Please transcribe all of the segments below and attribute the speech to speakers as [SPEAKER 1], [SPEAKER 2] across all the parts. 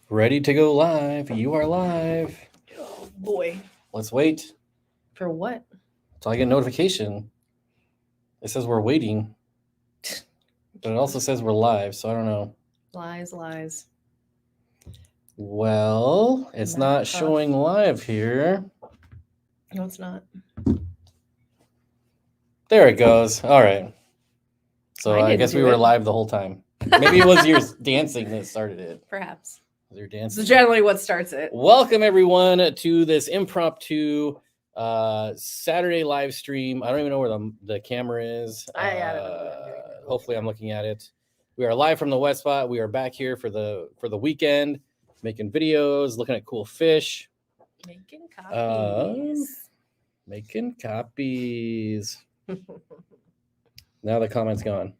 [SPEAKER 1] Ready to go live. You are live.
[SPEAKER 2] Oh boy.
[SPEAKER 1] Let's wait
[SPEAKER 2] For what?
[SPEAKER 1] until I get a notification. It says we're waiting, but it also says we're live, so I don't know.
[SPEAKER 2] Lies.
[SPEAKER 1] Well, it's not showing live here.
[SPEAKER 2] No, it's not.
[SPEAKER 1] There it goes. All right. So I guess we were live the whole time. Maybe it was your dancing that started it.
[SPEAKER 2] Perhaps.
[SPEAKER 1] Your dancing.
[SPEAKER 2] This is generally what starts it.
[SPEAKER 1] Welcome everyone to this impromptu Saturday live stream. I don't even know where the camera is.
[SPEAKER 2] I don't know.
[SPEAKER 1] Hopefully I'm looking at it. We are live from the Wet Spot. We are back here for the weekend, making videos, looking at cool fish.
[SPEAKER 2] Making copies.
[SPEAKER 1] Making copies. Now the comment's gone.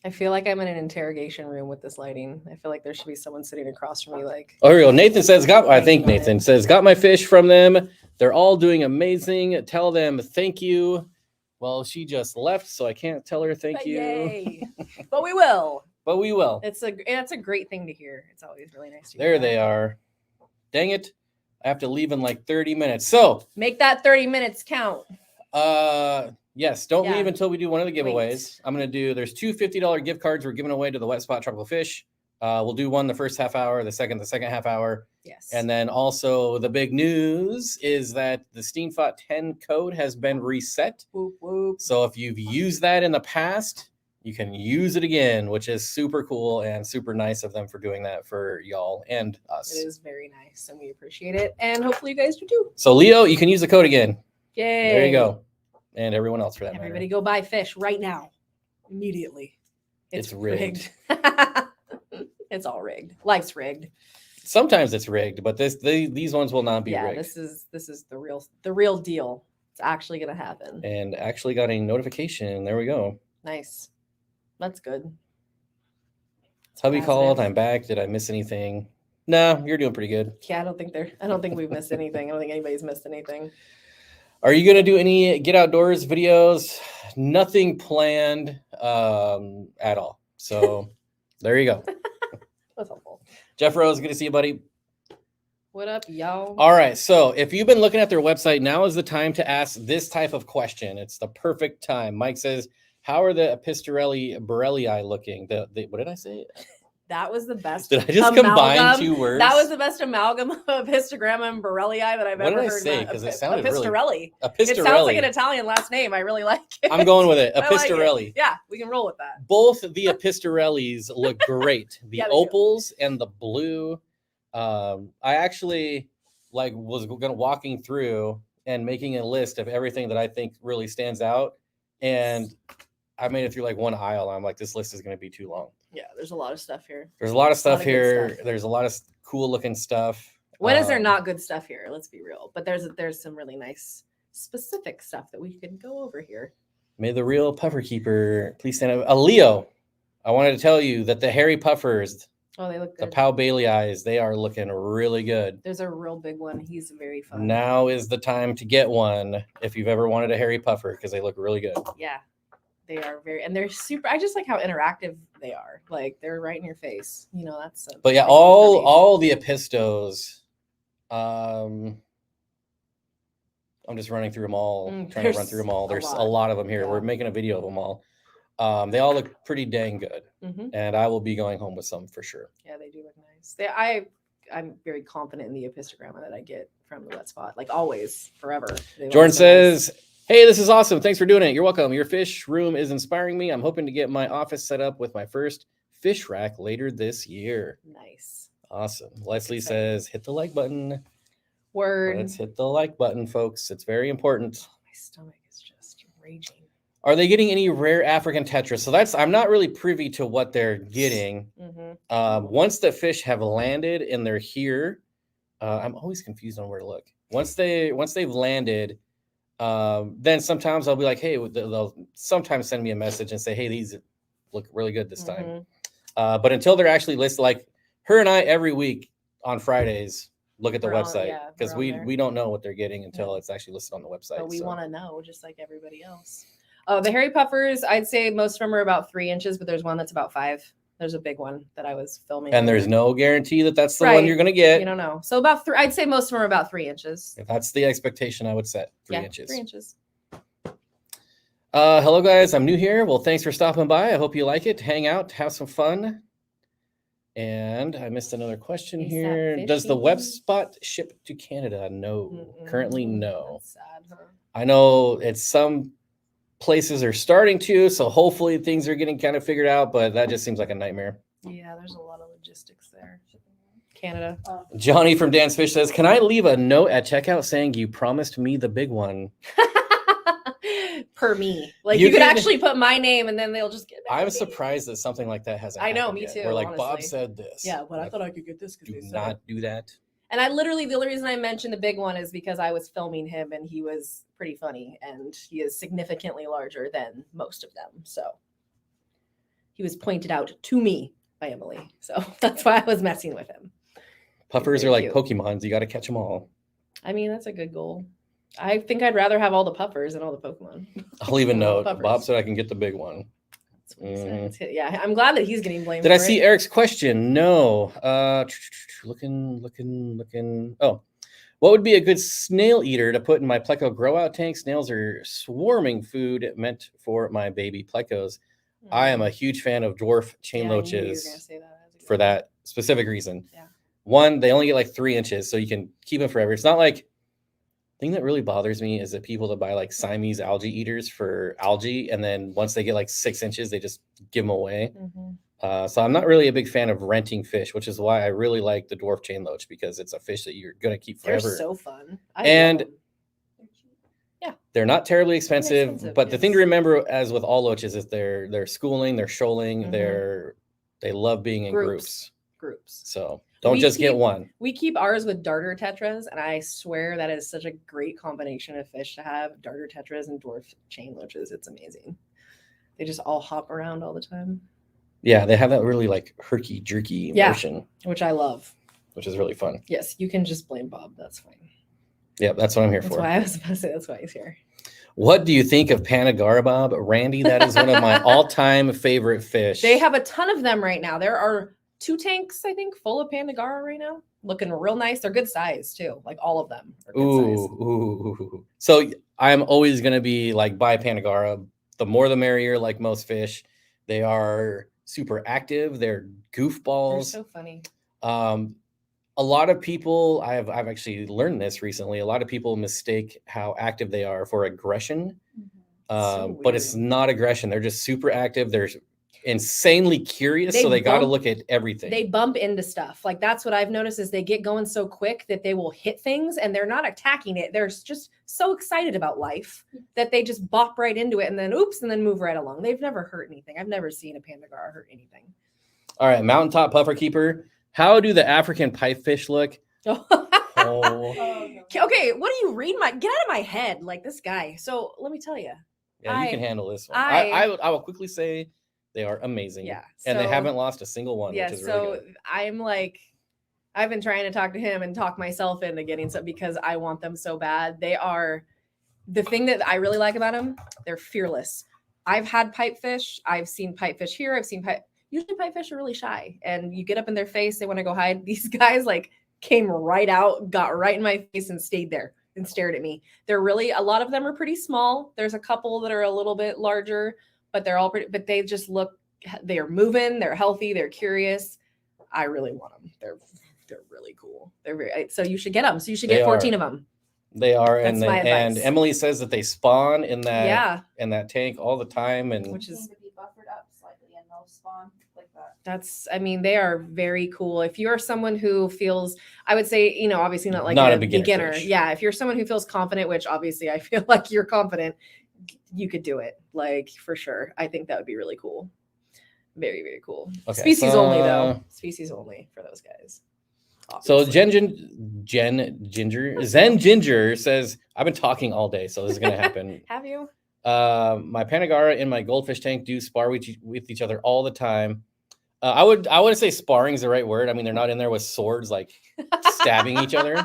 [SPEAKER 2] I feel like I'm in an interrogation room with this lighting. I feel like there should be someone sitting across from me like...
[SPEAKER 1] Oh, here we go. Nathan says, Nathan says, got my fish from them. They're all doing amazing. Tell them thank you. Well, she just left, so I can't tell her thank you.
[SPEAKER 2] Yay. But we will.
[SPEAKER 1] But we will.
[SPEAKER 2] That's a great thing to hear. It's always really nice to
[SPEAKER 1] hear. There they are. Dang it. I have to leave in like 30 minutes. So
[SPEAKER 2] make that 30 minutes count.
[SPEAKER 1] Yes, don't leave until we do one of the giveaways. I'm going to do, there's two $50 gift cards we're giving away to the Wet Spot Tropical Fish. We'll do one the first half hour, the second half hour.
[SPEAKER 2] Yes.
[SPEAKER 1] And then also the big news is that the SteamFot 10 code has been reset.
[SPEAKER 2] Whoop, whoop.
[SPEAKER 1] So if you've used that in the past, you can use it again, which is super cool and super nice of them for doing that for y'all and us.
[SPEAKER 2] It is very nice and we appreciate it. And hopefully you guys do too.
[SPEAKER 1] So Leo, you can use the code again.
[SPEAKER 2] Yay.
[SPEAKER 1] There you go. And everyone else for that
[SPEAKER 2] Everybody
[SPEAKER 1] matter.
[SPEAKER 2] go buy fish right now. Immediately.
[SPEAKER 1] It's rigged.
[SPEAKER 2] It's all rigged. Life's rigged.
[SPEAKER 1] Sometimes it's rigged, but these ones will not be rigged.
[SPEAKER 2] This is the real deal. It's actually gonna happen.
[SPEAKER 1] And actually got a notification. There we go.
[SPEAKER 2] Nice. That's good.
[SPEAKER 1] Hubby called. I'm back. Did I miss anything? No, you're doing pretty good.
[SPEAKER 2] Yeah, I don't think we've missed anything. I don't think anybody's missed anything.
[SPEAKER 1] Are you gonna do any Get Outdoors videos? Nothing planned at all. So there you go.
[SPEAKER 2] That's helpful.
[SPEAKER 1] Jeff Rose, good to see you, buddy.
[SPEAKER 2] What up, y'all?
[SPEAKER 1] All right. So if you've been looking at their website, now is the time to ask this type of question. It's the perfect time. Mike says, how are the Epistorelli Borellii looking? What did I say?
[SPEAKER 2] That was the best.
[SPEAKER 1] Did I just combine two words?
[SPEAKER 2] That was the best amalgam of histogramma and Borellii that I've ever heard.
[SPEAKER 1] What did I say? Because it sounded
[SPEAKER 2] Epistorelli.
[SPEAKER 1] Epistorelli.
[SPEAKER 2] It sounds like an Italian last name. I really like it.
[SPEAKER 1] I'm going with it. Epistorelli.
[SPEAKER 2] Like it. Yeah, we can roll with that.
[SPEAKER 1] Both the Epistorellis look great. The opals and the blue. I actually was walking through and making a list of everything that I think really stands out, and I made it through one aisle. I'm like, this list is going to be too long.
[SPEAKER 2] Yeah, there's a lot of stuff here.
[SPEAKER 1] There's a lot of stuff here. There's a lot of cool looking stuff.
[SPEAKER 2] When is there not good stuff here? Let's be real. But there's some really nice specific stuff that we can go over here.
[SPEAKER 1] May the real puffer keeper please stand up. Leo, I wanted to tell you that the hairy puffers,
[SPEAKER 2] they look good.
[SPEAKER 1] The Pau Bailey's, they are looking really good.
[SPEAKER 2] There's a real big one. He's very fun.
[SPEAKER 1] Now is the time to get one if you've ever wanted a hairy puffer because they look really good.
[SPEAKER 2] Yeah. They are and they're super. I just like how interactive they are. They're right in your face. That's.
[SPEAKER 1] But yeah, all the Epistos. I'm just running through them all. Trying to run through them all. There's a lot of them here. Yeah. We're making a video of them all. They all look pretty dang good, and I will be going home with some for sure.
[SPEAKER 2] Yeah, they do look nice. I'm very confident in the Epistogramma that I get from the Wet Spot. Always, forever.
[SPEAKER 1] Jordan says. Nice. Hey, this is awesome. Thanks for doing it. You're welcome. Your fish room is inspiring me. I'm hoping to get my office set up with my first fish rack later this year.
[SPEAKER 2] Nice.
[SPEAKER 1] Awesome. Leslie says, hit the like button.
[SPEAKER 2] Word.
[SPEAKER 1] Let's hit the like button, folks. It's very important.
[SPEAKER 2] My stomach is just raging.
[SPEAKER 1] Are they getting any rare African tetras? So I'm not really privy to what they're getting. Once the fish have landed and they're here, I'm always confused on where to look. Once they've landed, then sometimes I'll be like, hey, they'll sometimes send me a message and say, hey, these look really good this time. But until they're actually listed, her and I every week on Fridays look at the website because we don't know what they're getting until it's actually listed on the website.
[SPEAKER 2] But we want to know, just like everybody else. Oh, the hairy puffers, I'd say most of them are about 3 inches, but there's one that's about 5. There's a big one that I was filming.
[SPEAKER 1] And there's no guarantee that that's the one
[SPEAKER 2] Right.
[SPEAKER 1] you're going to get.
[SPEAKER 2] You don't know. So about I'd say most of them are about 3 inches.
[SPEAKER 1] If that's the expectation I would set, 3
[SPEAKER 2] Yeah,
[SPEAKER 1] inches.
[SPEAKER 2] 3 inches.
[SPEAKER 1] Hello, guys. I'm new here. Well, thanks for stopping by. I hope you like it. Hang out, have some fun. And I missed another question
[SPEAKER 2] Is that
[SPEAKER 1] here. Does the
[SPEAKER 2] fishy?
[SPEAKER 1] web spot ship to Canada? No. Currently, no.
[SPEAKER 2] That's sad, huh?
[SPEAKER 1] I know it's some places are starting to, so hopefully things are getting kind of figured out, but that just seems like a nightmare.
[SPEAKER 2] Yeah, there's a lot of logistics there. Canada.
[SPEAKER 1] Johnny from Dan's Fish says, can I leave a note at checkout saying you promised me the big one?
[SPEAKER 2] Per me. Like
[SPEAKER 1] You
[SPEAKER 2] you could
[SPEAKER 1] can-
[SPEAKER 2] actually put my name and then they'll just get it.
[SPEAKER 1] I'm surprised that something like that hasn't
[SPEAKER 2] I know,
[SPEAKER 1] happened
[SPEAKER 2] me
[SPEAKER 1] yet.
[SPEAKER 2] too,
[SPEAKER 1] Where like Bob
[SPEAKER 2] honestly.
[SPEAKER 1] said this.
[SPEAKER 2] Yeah, but I
[SPEAKER 1] Like,
[SPEAKER 2] thought I could get this because
[SPEAKER 1] do
[SPEAKER 2] they said
[SPEAKER 1] not
[SPEAKER 2] it.
[SPEAKER 1] do that.
[SPEAKER 2] And I literally, the only reason I mentioned the big one is because I was filming him and he was pretty funny and he is significantly larger than most of them. So he was pointed out to me by Emily. So that's why I was messing with him.
[SPEAKER 1] Puffers
[SPEAKER 2] very
[SPEAKER 1] are like
[SPEAKER 2] cute.
[SPEAKER 1] Pokemons. You got to catch them all.
[SPEAKER 2] I mean, that's a good goal. I think I'd rather have all the puffers than all the Pokemon.
[SPEAKER 1] I'll even
[SPEAKER 2] All
[SPEAKER 1] know.
[SPEAKER 2] the puffers.
[SPEAKER 1] Bob said I can get the big one.
[SPEAKER 2] That's what he said. It's- Yeah, I'm glad that he's getting blamed.
[SPEAKER 1] Did I
[SPEAKER 2] for
[SPEAKER 1] see
[SPEAKER 2] it.
[SPEAKER 1] Eric's question? No. Looking. Oh, what would be a good snail eater to put in my pleco grow out tank? Snails are swarming food meant for my baby plecos. I am a huge fan of dwarf chain
[SPEAKER 2] Yeah, I knew you were gonna
[SPEAKER 1] loaches
[SPEAKER 2] say that. That's a good
[SPEAKER 1] for
[SPEAKER 2] one.
[SPEAKER 1] that specific reason.
[SPEAKER 2] Yeah.
[SPEAKER 1] One, they only get like 3 inches, so you can keep them forever. It's not like thing that really bothers me is that people that buy like Siamese algae eaters for algae, and then once they get like 6 inches, they just give them away.
[SPEAKER 2] Mhm.
[SPEAKER 1] So I'm not really a big fan of renting fish, which is why I really like the dwarf chain loach because it's a fish that you're gonna keep
[SPEAKER 2] They're
[SPEAKER 1] forever.
[SPEAKER 2] so fun. I
[SPEAKER 1] And-
[SPEAKER 2] love 'em.
[SPEAKER 1] They're not terribly expensive,
[SPEAKER 2] expensive,
[SPEAKER 1] but the thing to
[SPEAKER 2] yes.
[SPEAKER 1] remember, as with all loaches, is they're schooling, they're shoaling,
[SPEAKER 2] Mhm.
[SPEAKER 1] they love being in groups.
[SPEAKER 2] Groups.
[SPEAKER 1] So don't
[SPEAKER 2] We
[SPEAKER 1] just get
[SPEAKER 2] keep-
[SPEAKER 1] one.
[SPEAKER 2] We keep ours with darter tetras, and I swear that is such a great combination of fish to have. Darter tetras and dwarf chain loaches. It's amazing. They just all hop around all the time,
[SPEAKER 1] Yeah, they have that really like herky jerky
[SPEAKER 2] Yeah.
[SPEAKER 1] motion,
[SPEAKER 2] which I love.
[SPEAKER 1] which is really fun.
[SPEAKER 2] Yes, you can just blame Bob. That's fine.
[SPEAKER 1] Yeah, that's what I'm here
[SPEAKER 2] That's
[SPEAKER 1] for.
[SPEAKER 2] why I was about to say that's why he's here.
[SPEAKER 1] What do you think of Panagara, Bob? Randy, that is one of my all-time favorite fish.
[SPEAKER 2] They have a ton of them right now. There are 2 tanks, I think, full of Pandagara right now. Looking real nice. They're good size too. Like all of them are good size.
[SPEAKER 1] Ooh. So I'm always gonna be like buy Panagara. The more the merrier, like most fish. They are super active, they're
[SPEAKER 2] They're
[SPEAKER 1] goofballs.
[SPEAKER 2] so funny.
[SPEAKER 1] A lot of people, I've actually learned this recently. A lot of people mistake how active they are for aggression.
[SPEAKER 2] So
[SPEAKER 1] But it's
[SPEAKER 2] weird.
[SPEAKER 1] not aggression. They're just super active. They're insanely curious, so
[SPEAKER 2] They
[SPEAKER 1] they got to
[SPEAKER 2] bump-
[SPEAKER 1] look at everything.
[SPEAKER 2] They bump into stuff. Like that's what I've noticed is they get going so quick that they will hit things and they're not attacking it. They're just so excited about life that they just bop right into it and then oops and then move right along. They've never hurt anything. I've never seen a Pandagara hurt anything.
[SPEAKER 1] All right, mountaintop puffer keeper. How do the African pipefish look? Oh,
[SPEAKER 2] Okay, what do you read? Get out of my head, like this guy. So let me tell you.
[SPEAKER 1] yeah, you
[SPEAKER 2] I-
[SPEAKER 1] can handle this one.
[SPEAKER 2] I-
[SPEAKER 1] I will quickly say they are amazing.
[SPEAKER 2] Yeah.
[SPEAKER 1] and they
[SPEAKER 2] so-
[SPEAKER 1] haven't lost a single one,
[SPEAKER 2] Yeah,
[SPEAKER 1] which is
[SPEAKER 2] so
[SPEAKER 1] really good.
[SPEAKER 2] I'm like, I've been trying to talk to him and talk myself into getting some because I want them so bad. They are the thing that I really like about them. They're fearless. I've had pipefish. I've seen pipefish here. I've seen usually pipefish are really shy and you get up in their face. They want to go hide. These guys like came right out, got right in my face and stayed there and stared at me. They're really, a lot of them are pretty small. There's a couple that are a little bit larger, but they're all pretty, but they just look, they're moving, they're healthy, they're curious. I really want them. They're really cool. They're very, so you should get them. So you should
[SPEAKER 1] They
[SPEAKER 2] get 14
[SPEAKER 1] are.
[SPEAKER 2] of them.
[SPEAKER 1] They are,
[SPEAKER 2] That's my
[SPEAKER 1] and
[SPEAKER 2] advice.
[SPEAKER 1] Emily says that they spawn in that
[SPEAKER 2] Yeah,
[SPEAKER 1] in that tank all the time, and
[SPEAKER 2] which is
[SPEAKER 3] to be buffered up slightly and no spawn like that.
[SPEAKER 2] that's, I mean, they are very cool. If you're someone who feels, I would say, you know, obviously not like
[SPEAKER 1] Not
[SPEAKER 2] a
[SPEAKER 1] a beginner fish.
[SPEAKER 2] Yeah. If you're someone who feels confident, which obviously I feel like you're confident, you could do it. Like for sure. I think that would be really cool. Very, very cool.
[SPEAKER 1] Okay,
[SPEAKER 2] Species only
[SPEAKER 1] so-
[SPEAKER 2] though. Species only for those guys.
[SPEAKER 1] So
[SPEAKER 2] obviously.
[SPEAKER 1] Zen Ginger says, I've been talking all day, so this is gonna happen.
[SPEAKER 2] Have you?
[SPEAKER 1] My Panagara and my goldfish tank do spar with each other all the time. I wouldn't say sparring is the right word. I mean, they're not in there with swords like stabbing each other.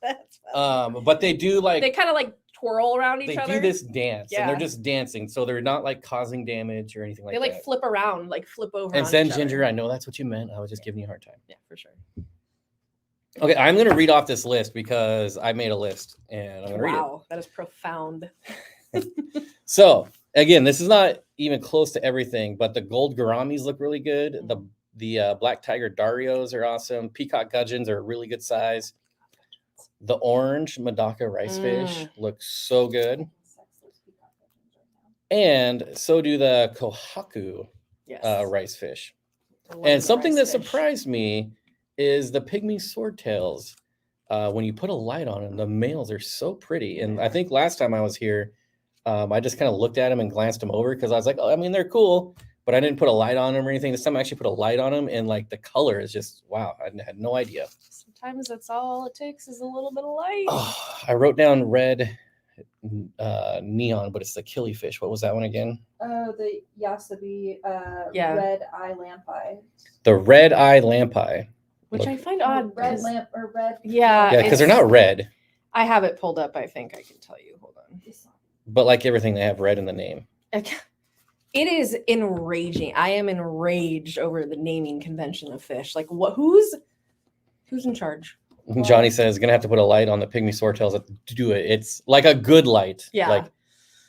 [SPEAKER 2] That's funny.
[SPEAKER 1] But they do like
[SPEAKER 2] They kind of like twirl around each
[SPEAKER 1] They
[SPEAKER 2] other.
[SPEAKER 1] do this dance and they're
[SPEAKER 2] Yeah.
[SPEAKER 1] just dancing, so they're not like causing damage or anything like
[SPEAKER 2] They
[SPEAKER 1] that.
[SPEAKER 2] like flip around, like flip over.
[SPEAKER 1] And
[SPEAKER 2] on
[SPEAKER 1] then
[SPEAKER 2] each other.
[SPEAKER 1] Ginger, I know that's what you meant. I was just giving you a hard time.
[SPEAKER 2] Yeah, for sure.
[SPEAKER 1] Okay, I'm gonna read off this list because I made a list and I'm gonna read it.
[SPEAKER 2] Wow, that is profound.
[SPEAKER 1] So again, this is not even close to everything, but the gold gouramis look really good. The black tiger Darios are awesome. Peacock gudgeons are a really good size. The orange Medaka rice fish looks so good. And so do the Kohaku
[SPEAKER 2] Yes.
[SPEAKER 1] rice fish.
[SPEAKER 2] I love
[SPEAKER 1] And
[SPEAKER 2] the
[SPEAKER 1] something that
[SPEAKER 2] rice fish.
[SPEAKER 1] surprised me is the pygmy swordtails. When you put a light on them, the males are so pretty. And I think last time I was here, I just kind of looked at them and glanced them over because I was like, oh, I mean, they're cool, but I didn't put a light on them or anything. This time I actually put a light on them, and like the color is just wow. I had no idea.
[SPEAKER 2] Sometimes that's all it takes is a little bit of light.
[SPEAKER 1] Oh, I wrote down red neon, but it's the killifish. What was that one again?
[SPEAKER 3] Oh, the Yasabi
[SPEAKER 2] Yeah.
[SPEAKER 3] red eye lampi.
[SPEAKER 1] The red eye lampi.
[SPEAKER 2] Which
[SPEAKER 1] Look-
[SPEAKER 2] I find odd.
[SPEAKER 3] Red
[SPEAKER 2] 'cause-
[SPEAKER 3] lamp or red.
[SPEAKER 2] Yeah.
[SPEAKER 1] Yeah, because they're
[SPEAKER 2] it's-
[SPEAKER 1] not red,
[SPEAKER 2] I have it pulled up. I think I can tell you. Hold on.
[SPEAKER 1] but like everything, they have red in the name.
[SPEAKER 2] It is enraging. I am enraged over the naming convention of fish. Like, what? Who's in charge?
[SPEAKER 1] Johnny says gonna have to put a light on the pygmy swordtails to do it. It's like a good light,
[SPEAKER 2] Yeah.
[SPEAKER 1] like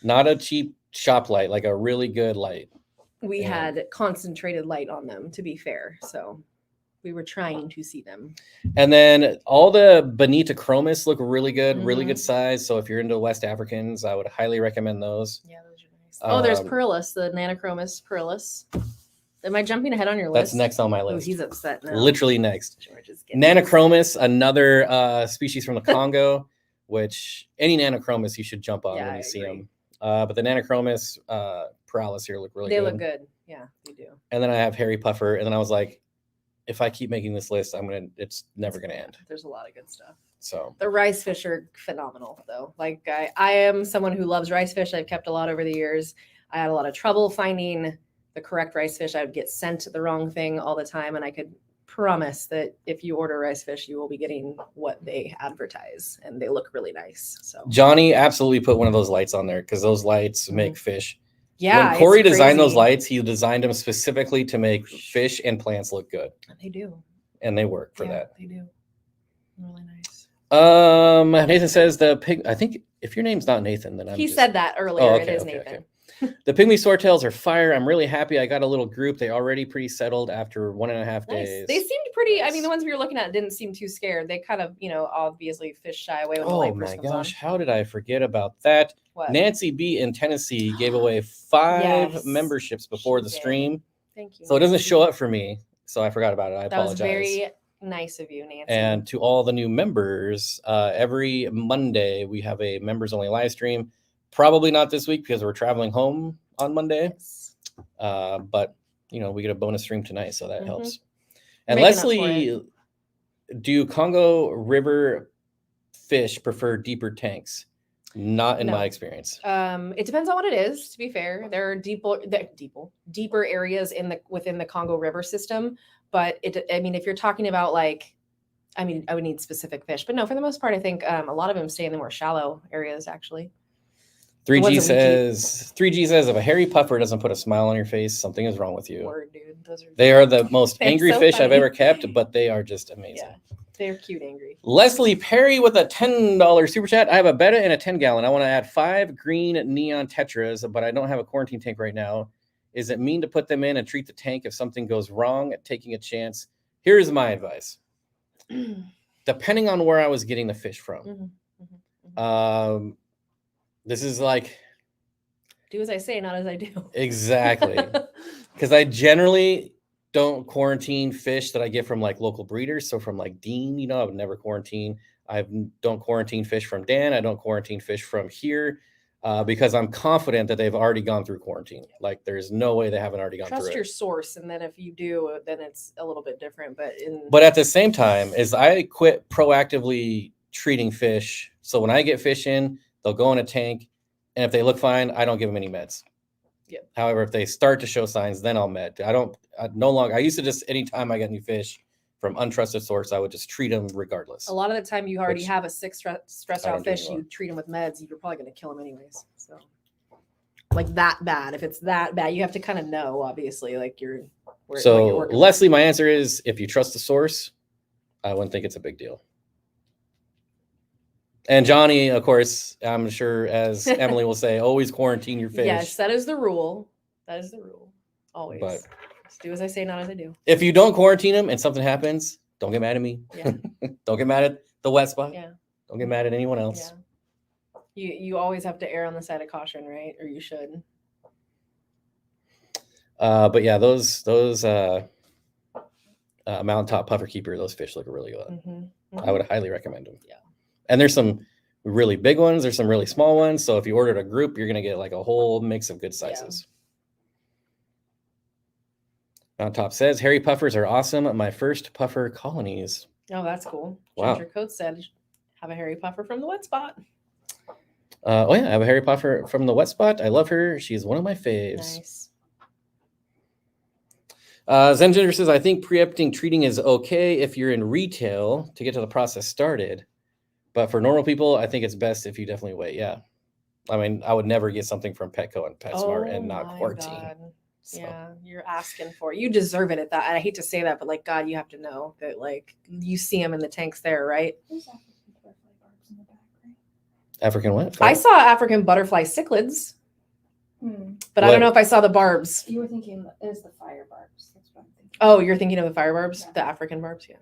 [SPEAKER 1] not a cheap shop light, like a really good light.
[SPEAKER 2] We
[SPEAKER 1] Yeah.
[SPEAKER 2] had concentrated light on them. To be fair, so we were trying to see them.
[SPEAKER 1] And then all the Bonita chromis look really good, really
[SPEAKER 2] Mhm.
[SPEAKER 1] good size. So if you're into West Africans, I would highly recommend those.
[SPEAKER 2] Yeah, those are nice. Oh, there's
[SPEAKER 1] Um,
[SPEAKER 2] Perillus, the Nanochromis Perillus. Am I jumping ahead on your
[SPEAKER 1] That's
[SPEAKER 2] list?
[SPEAKER 1] next on my
[SPEAKER 2] Oh,
[SPEAKER 1] list.
[SPEAKER 2] he's upset now.
[SPEAKER 1] Literally next.
[SPEAKER 2] George is getting
[SPEAKER 1] Nanochromis, another species from the Congo, which any Nanochromis you should jump on
[SPEAKER 2] Yeah,
[SPEAKER 1] when
[SPEAKER 2] I
[SPEAKER 1] you see
[SPEAKER 2] agree.
[SPEAKER 1] them. But the Nanochromis Paralis here look really
[SPEAKER 2] They
[SPEAKER 1] good.
[SPEAKER 2] look good. Yeah, they do.
[SPEAKER 1] And then I have Harry Puffer, and then I was like, if I keep making this list, it's never gonna end.
[SPEAKER 2] There's a lot of good stuff.
[SPEAKER 1] So
[SPEAKER 2] The rice fish are phenomenal, though. Like I am someone who loves rice fish. I've kept a lot over the years. I had a lot of trouble finding the correct rice fish. I would get sent the wrong thing all the time, and I could promise that if you order rice fish, you will be getting what they advertise, and they look really nice. So
[SPEAKER 1] Johnny absolutely put one of those lights on there because those lights make fish.
[SPEAKER 2] yeah,
[SPEAKER 1] When Corey
[SPEAKER 2] it's
[SPEAKER 1] designed those
[SPEAKER 2] crazy.
[SPEAKER 1] lights, he designed them specifically to make fish and plants look good,
[SPEAKER 2] They do.
[SPEAKER 1] and they work for
[SPEAKER 2] Yeah, they do. Really nice.
[SPEAKER 1] that. Nathan says the pig. I think if your name's not Nathan, then
[SPEAKER 2] He
[SPEAKER 1] just-
[SPEAKER 2] said that earlier.
[SPEAKER 1] Oh,
[SPEAKER 2] It
[SPEAKER 1] okay,
[SPEAKER 2] is
[SPEAKER 1] okay,
[SPEAKER 2] Nathan.
[SPEAKER 1] The pygmy swordtails are fire. I'm really happy. I got a little group. They already pretty settled after 1.5
[SPEAKER 2] Nice.
[SPEAKER 1] days.
[SPEAKER 2] They seemed pretty. I mean,
[SPEAKER 1] Nice.
[SPEAKER 2] the ones we were looking at didn't seem too scared. They kind of, obviously fish shy away when the
[SPEAKER 1] Oh
[SPEAKER 2] light
[SPEAKER 1] my
[SPEAKER 2] first comes
[SPEAKER 1] gosh,
[SPEAKER 2] on.
[SPEAKER 1] how did I forget about that?
[SPEAKER 2] What?
[SPEAKER 1] Nancy B in Tennessee gave away 5
[SPEAKER 2] Yes,
[SPEAKER 1] memberships before
[SPEAKER 2] she
[SPEAKER 1] the
[SPEAKER 2] did.
[SPEAKER 1] stream.
[SPEAKER 2] Thank you.
[SPEAKER 1] So it doesn't
[SPEAKER 2] Nancy.
[SPEAKER 1] show up for me. So I forgot about it. I
[SPEAKER 2] That was
[SPEAKER 1] apologize.
[SPEAKER 2] very nice of you, Nancy.
[SPEAKER 1] And to all the new members, every Monday we have a members only live stream. Probably not this week because we're traveling home on Monday.
[SPEAKER 2] Yes.
[SPEAKER 1] But we get a bonus stream tonight, so that
[SPEAKER 2] Mhm.
[SPEAKER 1] helps. And
[SPEAKER 2] Making up for
[SPEAKER 1] Leslie, do Congo River fish prefer deeper tanks? Not in
[SPEAKER 2] No.
[SPEAKER 1] my experience.
[SPEAKER 2] It depends on what it is. To be fair, there are deeper areas within the Congo River system. But if you're talking about I would need specific fish. But no, for the most part, I think a lot of them stay in the more shallow areas. Actually,
[SPEAKER 1] 3G
[SPEAKER 2] ones that we
[SPEAKER 1] says if a hairy puffer doesn't put a smile on your face, something is wrong with you.
[SPEAKER 2] word, dude, those are
[SPEAKER 1] They are the most
[SPEAKER 2] They're
[SPEAKER 1] angry
[SPEAKER 2] so
[SPEAKER 1] fish I've
[SPEAKER 2] funny.
[SPEAKER 1] ever kept, but they are just amazing.
[SPEAKER 2] yeah, they're cute, angry.
[SPEAKER 1] Leslie Perry with a $10 super chat. I have a Betta and a 10-gallon. I want to add 5 green neon tetras, but I don't have a quarantine tank right now. Is it mean to put them in and treat the tank if something goes wrong, taking a chance? Here's my advice. Depending on where I was getting the fish from.
[SPEAKER 2] Mhm, mhm, mhm.
[SPEAKER 1] This is like
[SPEAKER 2] Do as I say, not as I do.
[SPEAKER 1] exactly because I generally don't quarantine fish that I get from like local breeders. So from like Dean, I would never quarantine. Don't quarantine fish from Dan. I don't quarantine fish from here because I'm confident that they've already gone through quarantine. Like there's no way they haven't already gone
[SPEAKER 2] Trust
[SPEAKER 1] through
[SPEAKER 2] your
[SPEAKER 1] it.
[SPEAKER 2] source, and then if you do, then it's a little bit different.
[SPEAKER 1] But at the same time, is I quit proactively treating fish. So when I get fish in, they'll go in a tank, and if they look fine, I don't give them any meds.
[SPEAKER 2] Yep.
[SPEAKER 1] However, if they start to show signs, then I'll med. I no longer. I used to just anytime I get new fish, from untrusted source, I would just treat them regardless.
[SPEAKER 2] A lot of the time, you already
[SPEAKER 1] Which
[SPEAKER 2] have a sick, stressed
[SPEAKER 1] I
[SPEAKER 2] out
[SPEAKER 1] don't do
[SPEAKER 2] fish.
[SPEAKER 1] anymore.
[SPEAKER 2] You treat them with meds. You're probably going to kill them anyways. So, like that bad. If it's that bad, you have to kind of know, obviously, like what
[SPEAKER 1] So
[SPEAKER 2] you're working with.
[SPEAKER 1] Leslie, my answer is if you trust the source, I wouldn't think it's a big deal. And Johnny, of course, I'm sure, as Emily will say, always quarantine your fish.
[SPEAKER 2] Yes, that is the rule. That is the rule. Always.
[SPEAKER 1] But-
[SPEAKER 2] Just do as I say, not as I do.
[SPEAKER 1] If you don't quarantine them and something happens, don't get mad at me.
[SPEAKER 2] Yeah.
[SPEAKER 1] Don't get mad at the wet spot.
[SPEAKER 2] Yeah.
[SPEAKER 1] Don't get mad at anyone else.
[SPEAKER 2] Yeah. You always have to err on the side of caution, right? Or you should.
[SPEAKER 1] But yeah, those mountaintop puffer keeper, those fish look really good. I would highly recommend them.
[SPEAKER 2] Yeah.
[SPEAKER 1] And there's some really big ones. There's some really small ones. So if you ordered a group, you're gonna get like a whole mix of good sizes. Mountaintop says hairy puffers are awesome. My first puffer colonies.
[SPEAKER 2] Oh, that's cool.
[SPEAKER 1] Wow.
[SPEAKER 2] Ginger Coat said, have a hairy puffer from the wet spot.
[SPEAKER 1] Oh yeah, I have a hairy puffer from the wet spot. I love her. She's one of my faves.
[SPEAKER 2] Nice.
[SPEAKER 1] Zen Ginger says, I think preempting treating is okay if you're in retail to get to the process started. But for normal people, I think it's best if you definitely wait. Yeah. I mean, I would never get something from Petco and PetSmart and not
[SPEAKER 2] my
[SPEAKER 1] quarantine.
[SPEAKER 2] God.
[SPEAKER 1] So,
[SPEAKER 2] Yeah, you're asking for it. You deserve it at that. And I hate to say that, but like, God, you have to know that like you see them in the tanks there, right?
[SPEAKER 3] There's African butterfly barbs in the back, right?
[SPEAKER 1] African what?
[SPEAKER 2] I saw African butterfly cichlids,
[SPEAKER 3] Hmm.
[SPEAKER 2] but I
[SPEAKER 1] What?
[SPEAKER 2] don't know if I saw the barbs.
[SPEAKER 3] You were thinking is the fire barbs. That's what I'm thinking.
[SPEAKER 2] Oh, you're thinking of the fire barbs,
[SPEAKER 3] Yeah.
[SPEAKER 2] the African barbs? Yeah.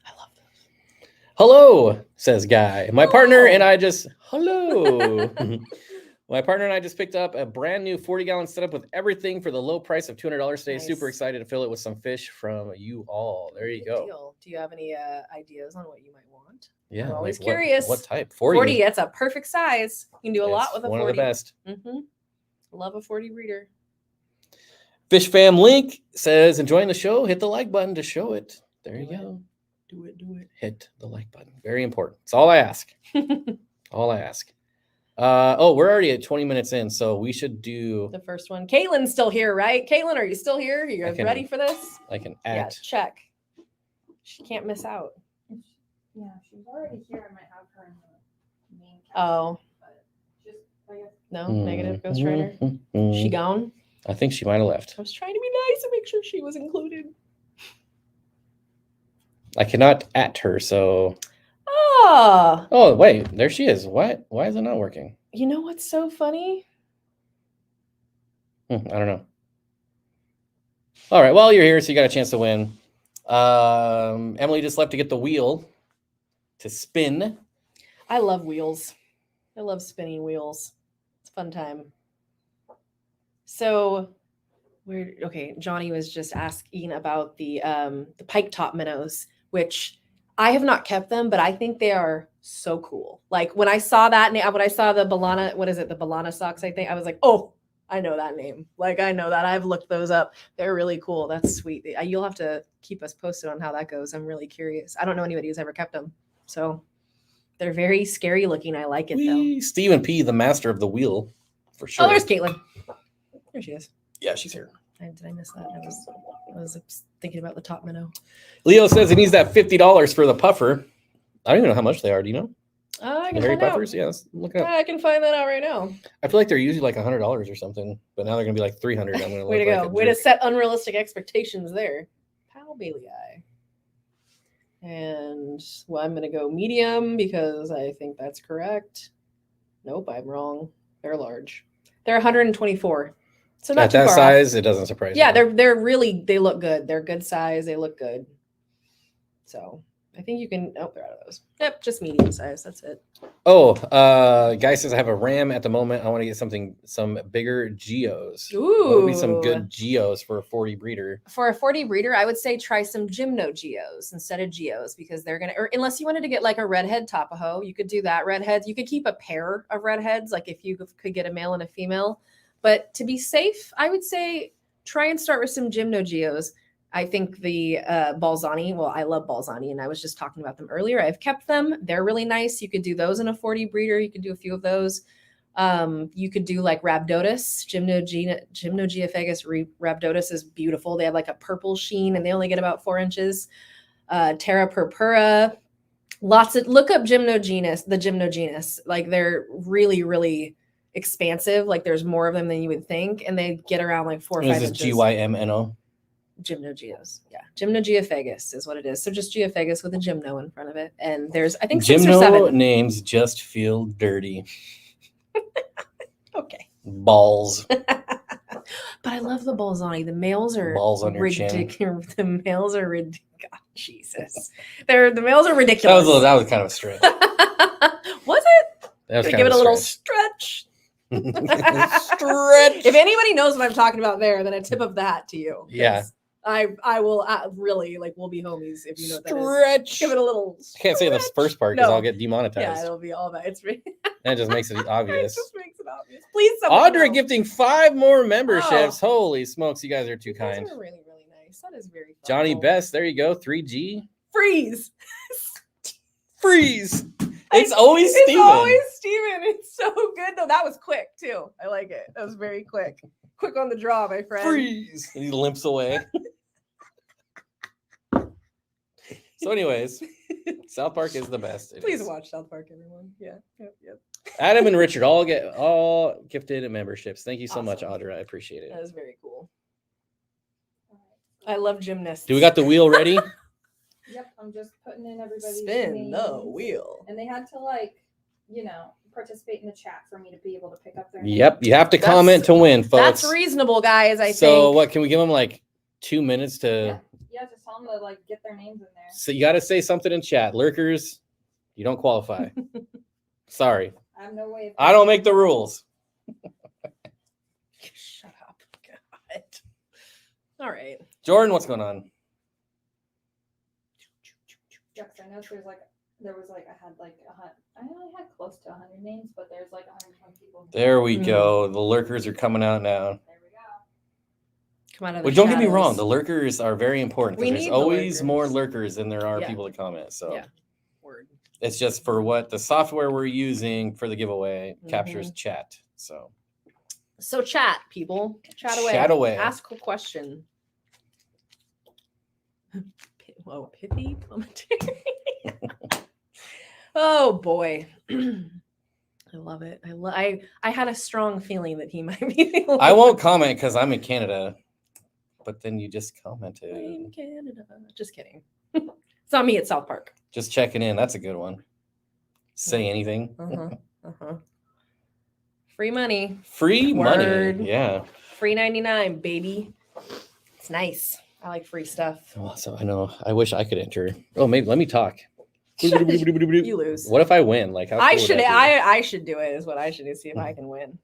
[SPEAKER 2] I love those.
[SPEAKER 1] Hello, says Guy. My partner
[SPEAKER 2] Hello.
[SPEAKER 1] and I just, hello. My partner and I just picked up a brand new 40-gallon setup with everything for the low price of $200 today. Super
[SPEAKER 2] Nice.
[SPEAKER 1] excited to fill it with some fish from you all. There you
[SPEAKER 2] Good
[SPEAKER 1] go.
[SPEAKER 2] deal. Do you have any ideas on what you might want?
[SPEAKER 1] Yeah.
[SPEAKER 2] I'm always
[SPEAKER 1] what-
[SPEAKER 2] curious.
[SPEAKER 1] What type? 40.
[SPEAKER 2] 40, that's a perfect size. You can do a lot
[SPEAKER 1] It's
[SPEAKER 2] with a
[SPEAKER 1] one
[SPEAKER 2] 40.
[SPEAKER 1] of the best.
[SPEAKER 2] Mm-hmm. Love a 40 breeder.
[SPEAKER 1] Fish Fam Link says, enjoying the show. Hit the like button to show it. There you
[SPEAKER 2] Do it.
[SPEAKER 1] go.
[SPEAKER 2] Do it.
[SPEAKER 1] Hit the like button. Very important. It's all I ask. All I ask. Oh, we're already at 20 minutes in, so we should do.
[SPEAKER 2] The first one. Caitlin's still here, right? Caitlin, are you still here? Are you guys
[SPEAKER 1] can-
[SPEAKER 2] ready for this?
[SPEAKER 1] Like an
[SPEAKER 2] Yeah,
[SPEAKER 1] act.
[SPEAKER 2] check. She can't miss out.
[SPEAKER 3] Yeah, she's already here. I might have her in the main cast,
[SPEAKER 2] Oh,
[SPEAKER 3] but just I guess
[SPEAKER 2] no, negative Ghost Rider.
[SPEAKER 1] Mhm.
[SPEAKER 2] She gone?
[SPEAKER 1] I think she might have left.
[SPEAKER 2] I was trying to be nice and make sure she was included.
[SPEAKER 1] I cannot at her, so.
[SPEAKER 2] Ah,
[SPEAKER 1] Oh, wait, there she is. Why is it not working?
[SPEAKER 2] you know what's so funny?
[SPEAKER 1] I don't know. All right, well, you're here, so you got a chance to win. Emily just left to get the wheel to spin.
[SPEAKER 2] I love wheels. I love spinning wheels. It's a fun time. So, okay, Johnny was just asking about the pike top minnows, which I have not kept them, but I think they are so cool. Like when I saw that name, when I saw the Balana, what is it? The Balana socks, I think I was like, oh, I know that name. Like I know that. I've looked those up. They're really cool. That's sweet. You'll have to keep us posted on how that goes. I'm really curious. I don't know anybody who's ever kept them. So they're very scary looking. I like it though.
[SPEAKER 1] Whee! Stephen P., the master of the wheel, for sure.
[SPEAKER 2] Oh, there's Caitlin. There she is.
[SPEAKER 1] Yeah, she's here.
[SPEAKER 2] Did I miss that? I was thinking about the top minnow.
[SPEAKER 1] Leo says he needs that $50 for the puffer. I don't even know how much they are. Do you know?
[SPEAKER 2] I
[SPEAKER 1] The
[SPEAKER 2] can
[SPEAKER 1] hairy
[SPEAKER 2] find out.
[SPEAKER 1] puffers? Yeah, let's look it up.
[SPEAKER 2] I can find that out right now.
[SPEAKER 1] I feel like they're usually like $100 or something, but now they're gonna be like $300. I'm gonna
[SPEAKER 2] Way to
[SPEAKER 1] look
[SPEAKER 2] go.
[SPEAKER 1] like a
[SPEAKER 2] Way to
[SPEAKER 1] jerk.
[SPEAKER 2] set unrealistic expectations there. Pal Bailey Eye. And well, I'm gonna go medium because I think that's correct. Nope, I'm wrong. They're large. They're 124. So not
[SPEAKER 1] At
[SPEAKER 2] too
[SPEAKER 1] that
[SPEAKER 2] far
[SPEAKER 1] size,
[SPEAKER 2] off.
[SPEAKER 1] it doesn't surprise
[SPEAKER 2] Yeah,
[SPEAKER 1] me.
[SPEAKER 2] they're really they look good. They're good size. They look good. So I think you can. Oh, they're out of those. Yep, just medium size. That's it.
[SPEAKER 1] Oh, guy says I have a ram at the moment. I want to get some bigger geos. What would be some
[SPEAKER 2] Ooh.
[SPEAKER 1] good geos for a 40 breeder?
[SPEAKER 2] For a 40 breeder, I would say try some Gymno Geos instead of Geos because they're gonna. Or unless you wanted to get like a redhead Tapaho, you could do that. Redheads, you could keep a pair of redheads, like if you could get a male and a female. But to be safe, I would say try and start with some Gymno Geos. I think the Balzani, well, I love Balzani, and I was just talking about them earlier. I've kept them. They're really nice. You could do those in a 40 breeder. You could do a few of those. You could do like Rhabdotus, Gymnogeophagus rhabdotus is beautiful. They have like a purple sheen and they only get about 4 inches. Terra purpura, look up the Gymnogenus. Like they're really, really expansive. Like there's more of them than you would think. And they get around like 4 or 5
[SPEAKER 1] Is
[SPEAKER 2] inches.
[SPEAKER 1] it GYMNO?
[SPEAKER 2] Gymnogeos. Yeah. Gymnogeophagus is what it is. So just geophagus with a gymno in front of it. And there's, I think, 6 or 7.
[SPEAKER 1] Gymno names just feel dirty.
[SPEAKER 2] Okay.
[SPEAKER 1] Balls.
[SPEAKER 2] But I love the Bolzani. The males are
[SPEAKER 1] Balls on your chin.
[SPEAKER 2] ridiculous. The males are ridiculous. Jesus. The males are
[SPEAKER 1] That
[SPEAKER 2] ridiculous.
[SPEAKER 1] was kind of a stretch.
[SPEAKER 2] Was it?
[SPEAKER 1] That was
[SPEAKER 2] Gonna
[SPEAKER 1] kind
[SPEAKER 2] give it
[SPEAKER 1] of
[SPEAKER 2] a little
[SPEAKER 1] stretch.
[SPEAKER 2] stretch. If anybody knows what I'm talking about there, then a tip of the hat to you. 'Cause
[SPEAKER 1] Yeah.
[SPEAKER 2] I will really like we'll be homies if you know what that is.
[SPEAKER 1] Stretch.
[SPEAKER 2] Give it a little.
[SPEAKER 1] I can't say the
[SPEAKER 2] stretch.
[SPEAKER 1] first part because
[SPEAKER 2] No.
[SPEAKER 1] I'll get
[SPEAKER 2] Yeah,
[SPEAKER 1] demonetized.
[SPEAKER 2] it'll be all that. It's really
[SPEAKER 1] That just makes it
[SPEAKER 2] it
[SPEAKER 1] obvious.
[SPEAKER 2] just makes it obvious. Please, somebody
[SPEAKER 1] Audrey
[SPEAKER 2] know.
[SPEAKER 1] gifting 5 more memberships. Holy smokes, you guys are too
[SPEAKER 2] You guys
[SPEAKER 1] kind.
[SPEAKER 2] are really, really nice. That is very
[SPEAKER 1] Johnny
[SPEAKER 2] thoughtful.
[SPEAKER 1] Best, there you go. 3G.
[SPEAKER 2] Freeze.
[SPEAKER 1] Freeze. It's always
[SPEAKER 2] It's
[SPEAKER 1] Steven.
[SPEAKER 2] always Steven. It's so good though. That was quick too. I like it. That was very quick. Quick on the draw, my friend.
[SPEAKER 1] Freeze. And he limps away. So, anyways, South Park is the best. It
[SPEAKER 2] Please
[SPEAKER 1] is.
[SPEAKER 2] watch South Park, everyone. Yeah. Yep.
[SPEAKER 1] Adam and Richard all gifted memberships. Thank you so much,
[SPEAKER 2] Awesome.
[SPEAKER 1] Audrey. I appreciate
[SPEAKER 2] That
[SPEAKER 1] it.
[SPEAKER 2] is very cool. I love gymnasts.
[SPEAKER 1] Do we got the wheel ready?
[SPEAKER 3] Yep, I'm just putting in everybody's
[SPEAKER 2] spin the
[SPEAKER 3] names.
[SPEAKER 2] wheel?
[SPEAKER 3] And they had to participate in the chat for me to be able to pick up their
[SPEAKER 1] Yep,
[SPEAKER 3] name.
[SPEAKER 1] you have to
[SPEAKER 2] That's-
[SPEAKER 1] comment to win, folks.
[SPEAKER 2] That's reasonable, guys. I
[SPEAKER 1] So,
[SPEAKER 2] think.
[SPEAKER 1] what can we give them like 2 minutes to?
[SPEAKER 3] Yeah, just tell them to get their names in there.
[SPEAKER 1] So you got to say something in chat. Lurkers, you don't qualify. Sorry,
[SPEAKER 3] I have no way of
[SPEAKER 1] I don't make the rules.
[SPEAKER 2] Shut up. God. All right.
[SPEAKER 1] Jordan, what's going on?
[SPEAKER 3] Yeah, 'cause I know I only had close to 100 names, but there's 120 people.
[SPEAKER 1] There we
[SPEAKER 2] Mhm.
[SPEAKER 1] go. The lurkers are coming out now.
[SPEAKER 3] There we go.
[SPEAKER 2] Come out of the
[SPEAKER 1] Well, don't get me wrong.
[SPEAKER 2] shadows.
[SPEAKER 1] The lurkers are very important. 'Cause
[SPEAKER 2] We
[SPEAKER 1] there's
[SPEAKER 2] need the
[SPEAKER 1] always more
[SPEAKER 2] lurkers.
[SPEAKER 1] lurkers than there are
[SPEAKER 2] Yeah.
[SPEAKER 1] people to comment. So
[SPEAKER 2] Yeah. Word.
[SPEAKER 1] it's just for what the software we're using for the giveaway captures
[SPEAKER 2] Mm-hmm.
[SPEAKER 1] chat. So
[SPEAKER 2] So chat, people. Chat away.
[SPEAKER 1] Chat away.
[SPEAKER 2] Ask a question. Whoa, pithy commentary. Oh boy. I love it. I had a strong feeling that he might be the
[SPEAKER 1] I
[SPEAKER 2] one.
[SPEAKER 1] won't comment because I'm in Canada. But then you just
[SPEAKER 2] I'm
[SPEAKER 1] commented.
[SPEAKER 2] in Canada. Just kidding. It's not me at South Park.
[SPEAKER 1] Just checking in. That's a good one. Say anything.
[SPEAKER 2] Uh-huh. Free money.
[SPEAKER 1] Free
[SPEAKER 2] Word.
[SPEAKER 1] money. Yeah.
[SPEAKER 2] Free 99, baby. It's nice. I like free stuff.
[SPEAKER 1] Oh, so I know. I wish I could enter. Oh, maybe let me talk.
[SPEAKER 2] You lose.
[SPEAKER 1] What if I win? Like how
[SPEAKER 2] I
[SPEAKER 1] cool would
[SPEAKER 2] should
[SPEAKER 1] that be?
[SPEAKER 2] I should do it is what I should do. See if I can win.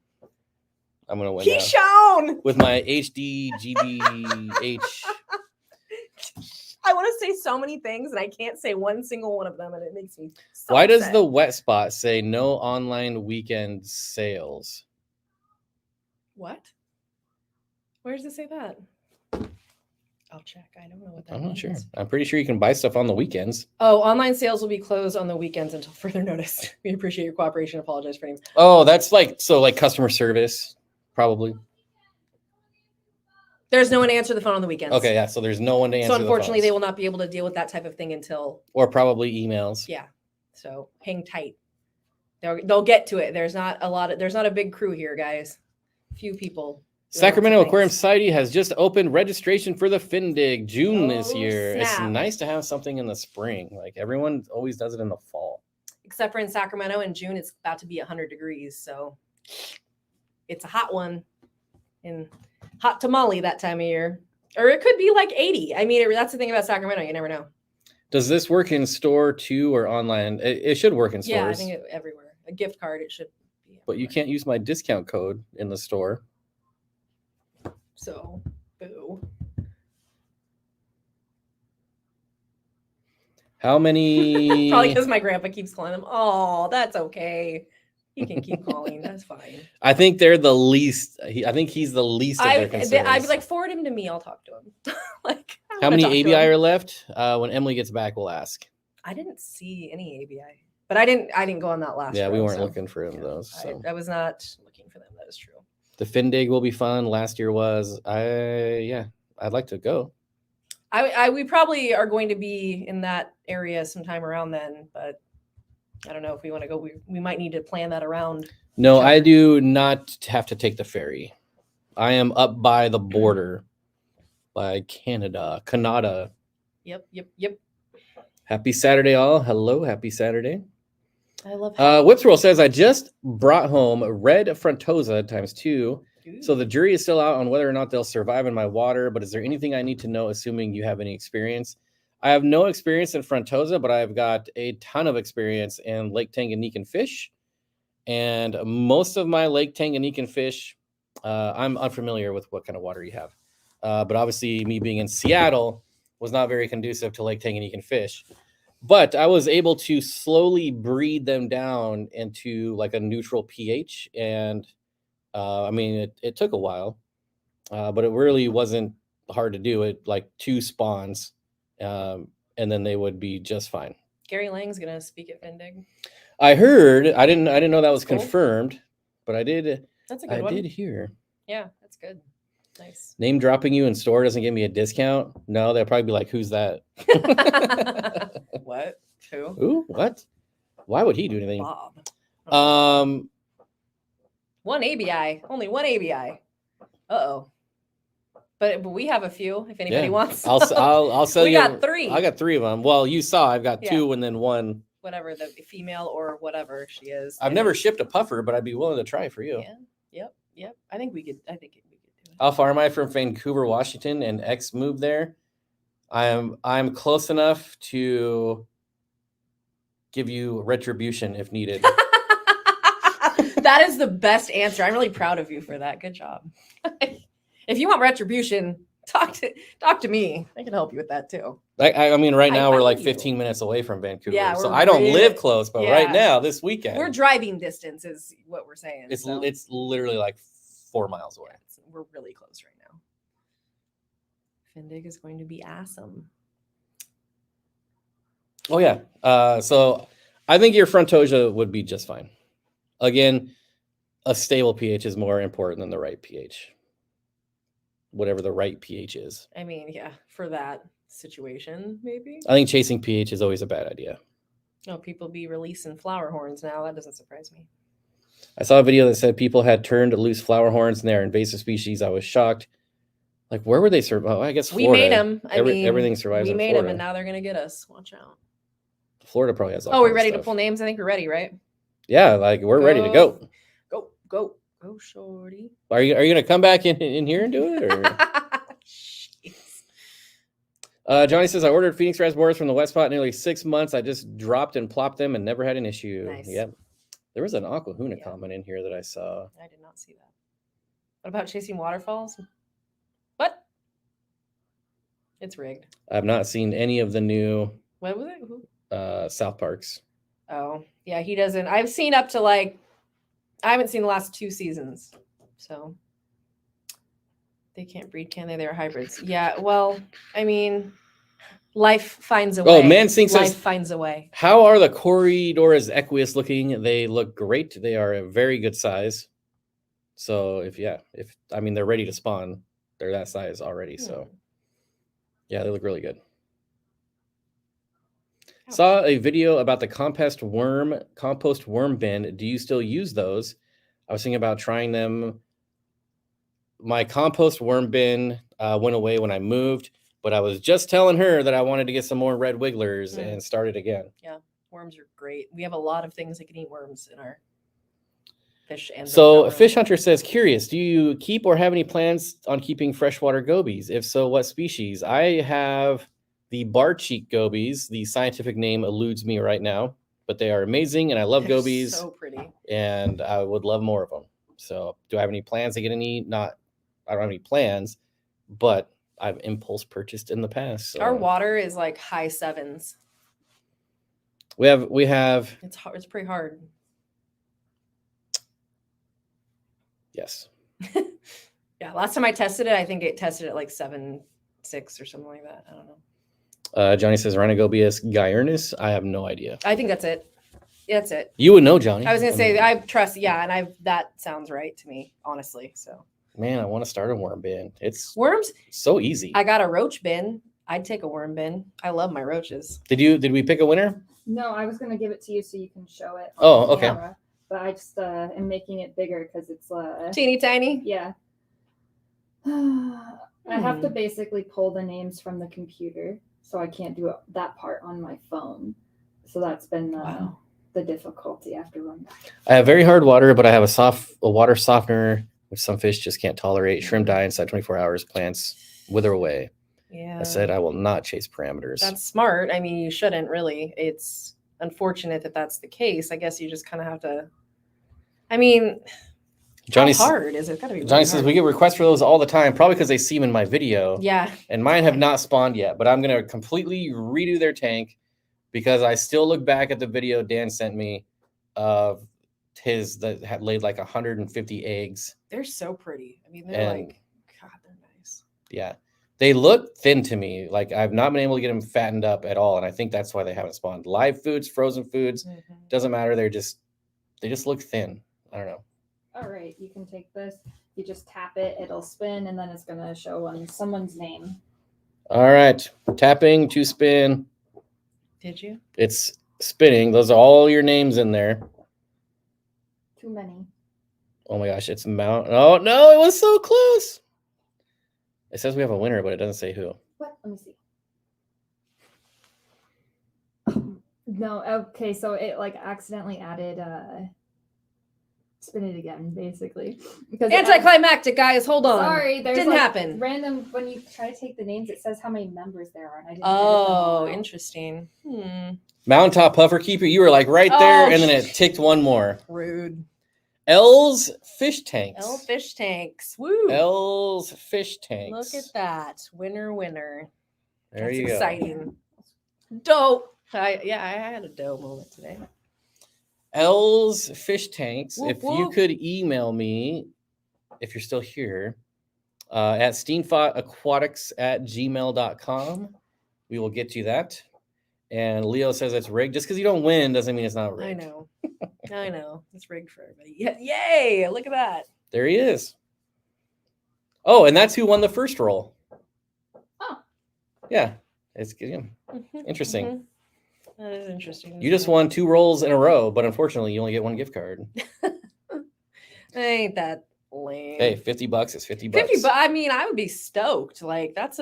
[SPEAKER 1] I'm gonna win now.
[SPEAKER 2] Keyshawn!
[SPEAKER 1] With my HD GBH.
[SPEAKER 2] I want to say so many things and I can't say one single one of them and it makes me so
[SPEAKER 1] Why does
[SPEAKER 2] upset.
[SPEAKER 1] the wet spot say no online weekend sales?
[SPEAKER 2] What? Where does it say that? I'll check. I don't know what that
[SPEAKER 1] I'm not sure.
[SPEAKER 2] means.
[SPEAKER 1] I'm pretty sure you can buy stuff on the weekends.
[SPEAKER 2] Oh, online sales will be closed on the weekends until further notice. We appreciate your cooperation. Apologize for any.
[SPEAKER 1] Oh, that's like customer service, probably.
[SPEAKER 2] There's no one to answer the phone on the weekends.
[SPEAKER 1] Okay, yeah. So there's no one to answer.
[SPEAKER 2] So unfortunately,
[SPEAKER 1] the
[SPEAKER 2] they
[SPEAKER 1] phones.
[SPEAKER 2] will not be able to deal with that type of thing until
[SPEAKER 1] or probably emails.
[SPEAKER 2] yeah. So hang tight. They'll get to it. There's not a big crew here, guys. Few people. doing
[SPEAKER 1] Sacramento
[SPEAKER 2] lots of
[SPEAKER 1] Aquarium
[SPEAKER 2] things.
[SPEAKER 1] Society has just opened registration for the Findig June this
[SPEAKER 2] Oh,
[SPEAKER 1] year. It's
[SPEAKER 2] snap.
[SPEAKER 1] nice to have something in the spring. Like everyone always does it in the fall.
[SPEAKER 2] Except for in Sacramento in June, it's about to be 100 degrees. So it's a hot one in hot tamale that time of year. Or it could be like 80. I mean, that's the thing about Sacramento. You never know.
[SPEAKER 1] Does this work in store too or online? It should work in stores.
[SPEAKER 2] Yeah, I think everywhere. A gift card, it should be.
[SPEAKER 1] But you
[SPEAKER 2] everywhere.
[SPEAKER 1] can't use my discount code in the store.
[SPEAKER 2] So, boo.
[SPEAKER 1] How many?
[SPEAKER 2] Probably because my grandpa keeps calling them. Oh, that's okay. He can keep calling. That's fine.
[SPEAKER 1] I think they're the least. I think he's the least of their concerns.
[SPEAKER 2] I'd be like, forward him to me. I'll talk to him. Like, I
[SPEAKER 1] how
[SPEAKER 2] wanna
[SPEAKER 1] many
[SPEAKER 2] talk to
[SPEAKER 1] ABI
[SPEAKER 2] him.
[SPEAKER 1] are left? When Emily gets back, we'll ask.
[SPEAKER 2] I didn't see any ABI. But I didn't go on that last.
[SPEAKER 1] Yeah, we
[SPEAKER 2] row,
[SPEAKER 1] weren't
[SPEAKER 2] so,
[SPEAKER 1] looking for
[SPEAKER 2] yeah,
[SPEAKER 1] those. So.
[SPEAKER 2] I was not looking for them. That is true.
[SPEAKER 1] The Findig will be fun. Last year was. I'd like to go.
[SPEAKER 2] We probably are going to be in that area sometime around then, but I don't know if we want to go. We might need to plan that around.
[SPEAKER 1] No, I do not have to take the ferry. I am up by the border, by Canada.
[SPEAKER 2] Yep.
[SPEAKER 1] Happy Saturday, all. Hello, happy Saturday.
[SPEAKER 2] I love.
[SPEAKER 1] Whipsroll says, I just brought home red Frontosa ×2. So the jury is still out on whether or not they'll survive in my water, but is there anything I need to know, assuming you have any experience? I have no experience in Frontosa, but I've got a ton of experience in Lake Tanganyikan fish. And most of my Lake Tanganyikan fish, I'm unfamiliar with what kind of water you have. But obviously, me being in Seattle was not very conducive to Lake Tanganyikan fish. But I was able to slowly breed them down into like a neutral pH. And I mean, it took a while, but it really wasn't hard to do. It like 2 spawns, and then they would be just fine.
[SPEAKER 2] Gary Lang's gonna speak at Findig.
[SPEAKER 1] I heard. I didn't know that was
[SPEAKER 2] Cool.
[SPEAKER 1] confirmed, but I did.
[SPEAKER 2] That's a good one.
[SPEAKER 1] I did hear.
[SPEAKER 2] Yeah, that's good. Nice.
[SPEAKER 1] Name dropping you in store doesn't give me a discount. No, they'll probably be like, "Who's that?"
[SPEAKER 2] What? Who?
[SPEAKER 1] Ooh, what? Why would he do anything?
[SPEAKER 2] Bob. One ABI. Only one ABI. Uh-oh. But we have a few. If anybody
[SPEAKER 1] Yeah.
[SPEAKER 2] wants.
[SPEAKER 1] I'll sell
[SPEAKER 2] We
[SPEAKER 1] you.
[SPEAKER 2] got 3.
[SPEAKER 1] I got 3 of them. Well, you saw I've got
[SPEAKER 2] Yeah.
[SPEAKER 1] 2 and then 1.
[SPEAKER 2] Whatever the female or whatever she is.
[SPEAKER 1] I've never shipped a puffer, but I'd be willing to try for you.
[SPEAKER 2] Yeah. Yep. I think we could do it.
[SPEAKER 1] How far am I from Vancouver, Washington, and X moved there? I'm close enough to give you retribution if needed.
[SPEAKER 2] That is the best answer. I'm really proud of you for that. Good job. If you want retribution, talk to me. I can help you with that too.
[SPEAKER 1] I mean, right now we're like
[SPEAKER 2] you.
[SPEAKER 1] 15 minutes away from Vancouver.
[SPEAKER 2] Yeah,
[SPEAKER 1] so
[SPEAKER 2] we're
[SPEAKER 1] I don't
[SPEAKER 2] really-
[SPEAKER 1] live close, but right
[SPEAKER 2] yeah.
[SPEAKER 1] now, this weekend,
[SPEAKER 2] We're driving distance is what we're saying.
[SPEAKER 1] it's
[SPEAKER 2] so.
[SPEAKER 1] it's literally like 4 miles away.
[SPEAKER 2] We're really close right now. Findig is going to be awesome.
[SPEAKER 1] Oh yeah. So I think your Frontosa would be just fine. Again, a stable pH is more important than the right pH. Whatever the right pH is.
[SPEAKER 2] I mean, yeah, for that situation, maybe.
[SPEAKER 1] I think chasing pH is always a bad idea.
[SPEAKER 2] Oh, people be releasing flower horns now. That doesn't surprise me.
[SPEAKER 1] I saw a video that said people had turned loose flower horns and they're invasive species. I was shocked. Like, where were they survive? Oh, I guess Florida.
[SPEAKER 2] We made them.
[SPEAKER 1] Everything survives
[SPEAKER 2] we
[SPEAKER 1] in
[SPEAKER 2] made
[SPEAKER 1] Florida.
[SPEAKER 2] them, and now they're gonna get us. Watch out.
[SPEAKER 1] Florida probably has all
[SPEAKER 2] Oh, we're
[SPEAKER 1] kinds of
[SPEAKER 2] ready to
[SPEAKER 1] stuff.
[SPEAKER 2] pull names. I think we're ready, right?
[SPEAKER 1] Yeah, like we're ready to go.
[SPEAKER 2] Go, shorty.
[SPEAKER 1] Are you gonna come back in here and do it? Or?
[SPEAKER 2] Jeez.
[SPEAKER 1] Johnny says I ordered Phoenix Raspberries from the West Spot nearly 6 months. I just dropped and plopped them and never had an issue.
[SPEAKER 2] Nice.
[SPEAKER 1] Yep. There was an Aquahuna
[SPEAKER 2] Yeah.
[SPEAKER 1] comment in here that I saw.
[SPEAKER 2] I did not see that. What about chasing waterfalls? What? It's rigged.
[SPEAKER 1] I've not seen any of the new
[SPEAKER 2] What was it? Who?
[SPEAKER 1] South Parks.
[SPEAKER 2] Oh, yeah, he doesn't. I've seen up to I haven't seen the last 2 seasons. So they can't breed, can they? They're hybrids. Yeah, well, I mean, life finds a way.
[SPEAKER 1] Oh, Mansing
[SPEAKER 2] Life
[SPEAKER 1] says,
[SPEAKER 2] finds a way.
[SPEAKER 1] how are the Corridoras equus looking? They look great. They are a very good size. So if they're ready to spawn. They're that size already. So yeah, they look really good. Saw a video about the compost worm bin. Do you still use those? I was thinking about trying them. My compost worm bin went away when I moved, but I was just telling her that I wanted to get some more red wigglers and start it again.
[SPEAKER 2] Yeah, worms are great. We have a lot of things that can eat worms in our fish and
[SPEAKER 1] So Fish Hunter says, curious, do you keep or have any plans on keeping freshwater gobies? If so, what species? I have the bar cheek gobies. The scientific name eludes me right now, but they are amazing and I love
[SPEAKER 2] They're
[SPEAKER 1] gobies
[SPEAKER 2] so pretty.
[SPEAKER 1] and I would love more of them. So do I have any plans to get any? I don't have any plans, but I've impulse purchased in the past. So.
[SPEAKER 2] Our water is like high 7s.
[SPEAKER 1] We have
[SPEAKER 2] It's hard. It's pretty hard.
[SPEAKER 1] yes.
[SPEAKER 2] Yeah, last time I tested it, I think it tested at like 7.6 or something like that. I don't know.
[SPEAKER 1] Johnny says Rhinogobius guyernus. I have no idea.
[SPEAKER 2] I think that's it. That's it.
[SPEAKER 1] You would know, Johnny.
[SPEAKER 2] I was gonna say
[SPEAKER 1] mean,
[SPEAKER 2] I trust. Yeah, and that sounds right to me, honestly. So
[SPEAKER 1] man, I want to start a worm bin. It's
[SPEAKER 2] worms.
[SPEAKER 1] so easy.
[SPEAKER 2] I got a roach bin. I'd take a worm bin. I love my roaches.
[SPEAKER 1] Did we pick a winner?
[SPEAKER 3] No, I was gonna give it to you so you can show it.
[SPEAKER 1] Oh,
[SPEAKER 3] on
[SPEAKER 1] okay.
[SPEAKER 3] camera, but I just am making it bigger because it's
[SPEAKER 2] Teeny tiny.
[SPEAKER 3] yeah. I have to basically pull the names from the computer, so I can't do that part on my phone. So that's been the difficulty after running back.
[SPEAKER 1] I have very hard water, but I have a water softener, which some fish just can't tolerate. Shrimp die inside 24 hours. Plants wither away.
[SPEAKER 2] Yeah.
[SPEAKER 1] I said I will not chase parameters.
[SPEAKER 2] That's smart. I mean, you shouldn't really. It's unfortunate that that's the case. I guess you just kind of have to. I mean,
[SPEAKER 1] Johnny,
[SPEAKER 2] how hard is it? Gotta be.
[SPEAKER 1] Johnny
[SPEAKER 2] really
[SPEAKER 1] says
[SPEAKER 2] hard.
[SPEAKER 1] we get requests for those all the time, probably because they see them in my video.
[SPEAKER 2] Yeah.
[SPEAKER 1] And mine have not spawned yet, but I'm gonna completely redo their tank because I still look back at the video Dan sent me of his that had laid like 150 eggs.
[SPEAKER 2] They're so pretty. I mean, they're
[SPEAKER 1] And-
[SPEAKER 2] like, God, they're nice.
[SPEAKER 1] Yeah. They look thin to me. Like I've not been able to get them fattened up at all. And I think that's why they haven't spawned. Live foods, frozen foods, doesn't matter. They just look thin. I don't know.
[SPEAKER 3] All right, you can take this. You just tap it, it'll spin, and then it's gonna show someone's name.
[SPEAKER 1] All right. Tapping to spin.
[SPEAKER 2] Did you?
[SPEAKER 1] It's spinning. Those are all your names in there.
[SPEAKER 3] Too many.
[SPEAKER 1] Oh my gosh, it's Mount. Oh no, it was so close. It says we have a winner, but it doesn't say who.
[SPEAKER 3] What? Let me see. No, okay, so it like accidentally added spin it again, basically. Because
[SPEAKER 2] Anticlimactic, guys. Hold on.
[SPEAKER 3] sorry, there's
[SPEAKER 2] Didn't
[SPEAKER 3] like
[SPEAKER 2] happen.
[SPEAKER 3] random when you try to take the names, it says how many members there are, and I didn't edit them all
[SPEAKER 2] Oh,
[SPEAKER 3] out.
[SPEAKER 2] interesting.
[SPEAKER 1] Mountaintop Puffer Keeper, you were like right there,
[SPEAKER 2] Oh,
[SPEAKER 1] and then it ticked one more.
[SPEAKER 2] Rude.
[SPEAKER 1] L's Fish Tanks.
[SPEAKER 2] L fish tanks. Woo.
[SPEAKER 1] L's Fish Tanks.
[SPEAKER 2] Look at that. Winner, winner.
[SPEAKER 1] There
[SPEAKER 2] That's
[SPEAKER 1] you go.
[SPEAKER 2] exciting. Dope. I had a dope moment today.
[SPEAKER 1] L's Fish Tanks.
[SPEAKER 2] Whoop,
[SPEAKER 1] If you
[SPEAKER 2] whoop.
[SPEAKER 1] could email me, if you're still here, at steenfotaquatics@gmail.com, we will get you that. And Leo says it's rigged. Just because you don't win doesn't mean it's not
[SPEAKER 2] I
[SPEAKER 1] rigged.
[SPEAKER 2] know. I know. It's rigged for everybody. Yay. Look at that.
[SPEAKER 1] There he is. Oh, and that's who won the first roll.
[SPEAKER 3] Oh.
[SPEAKER 1] Yeah. It's interesting.
[SPEAKER 2] Mhm. That is interesting.
[SPEAKER 1] You just won 2 rolls in a row, but unfortunately, you only get 1 gift card.
[SPEAKER 2] Ain't that lame?
[SPEAKER 1] Hey, $50 is $50.
[SPEAKER 2] 50, but I mean, I would be stoked. Like that's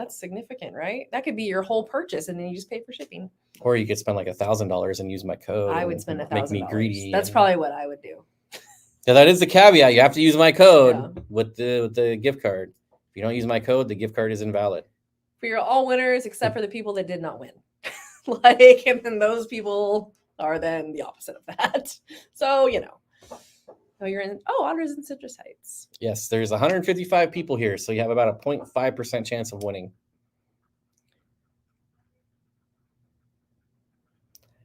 [SPEAKER 2] significant, right? That could be your whole purchase, and then you just pay for shipping.
[SPEAKER 1] Or you could spend like $1,000 and use my code.
[SPEAKER 2] I would
[SPEAKER 1] and
[SPEAKER 2] spend
[SPEAKER 1] make
[SPEAKER 2] $1,000.
[SPEAKER 1] me greedy.
[SPEAKER 2] That's
[SPEAKER 1] and-
[SPEAKER 2] probably what I would do.
[SPEAKER 1] Yeah, that is the caveat. You have to use my code
[SPEAKER 2] Yeah.
[SPEAKER 1] with the gift card. If you don't use my code, the gift card is invalid.
[SPEAKER 2] For your all winners, except for the people that did not win. Like, and then those people are then the opposite of that. So you know. Oh, you're in. Oh, Honors in Citrus Heights.
[SPEAKER 1] Yes, there's 155 people here, so you have about a 0.5% chance of winning.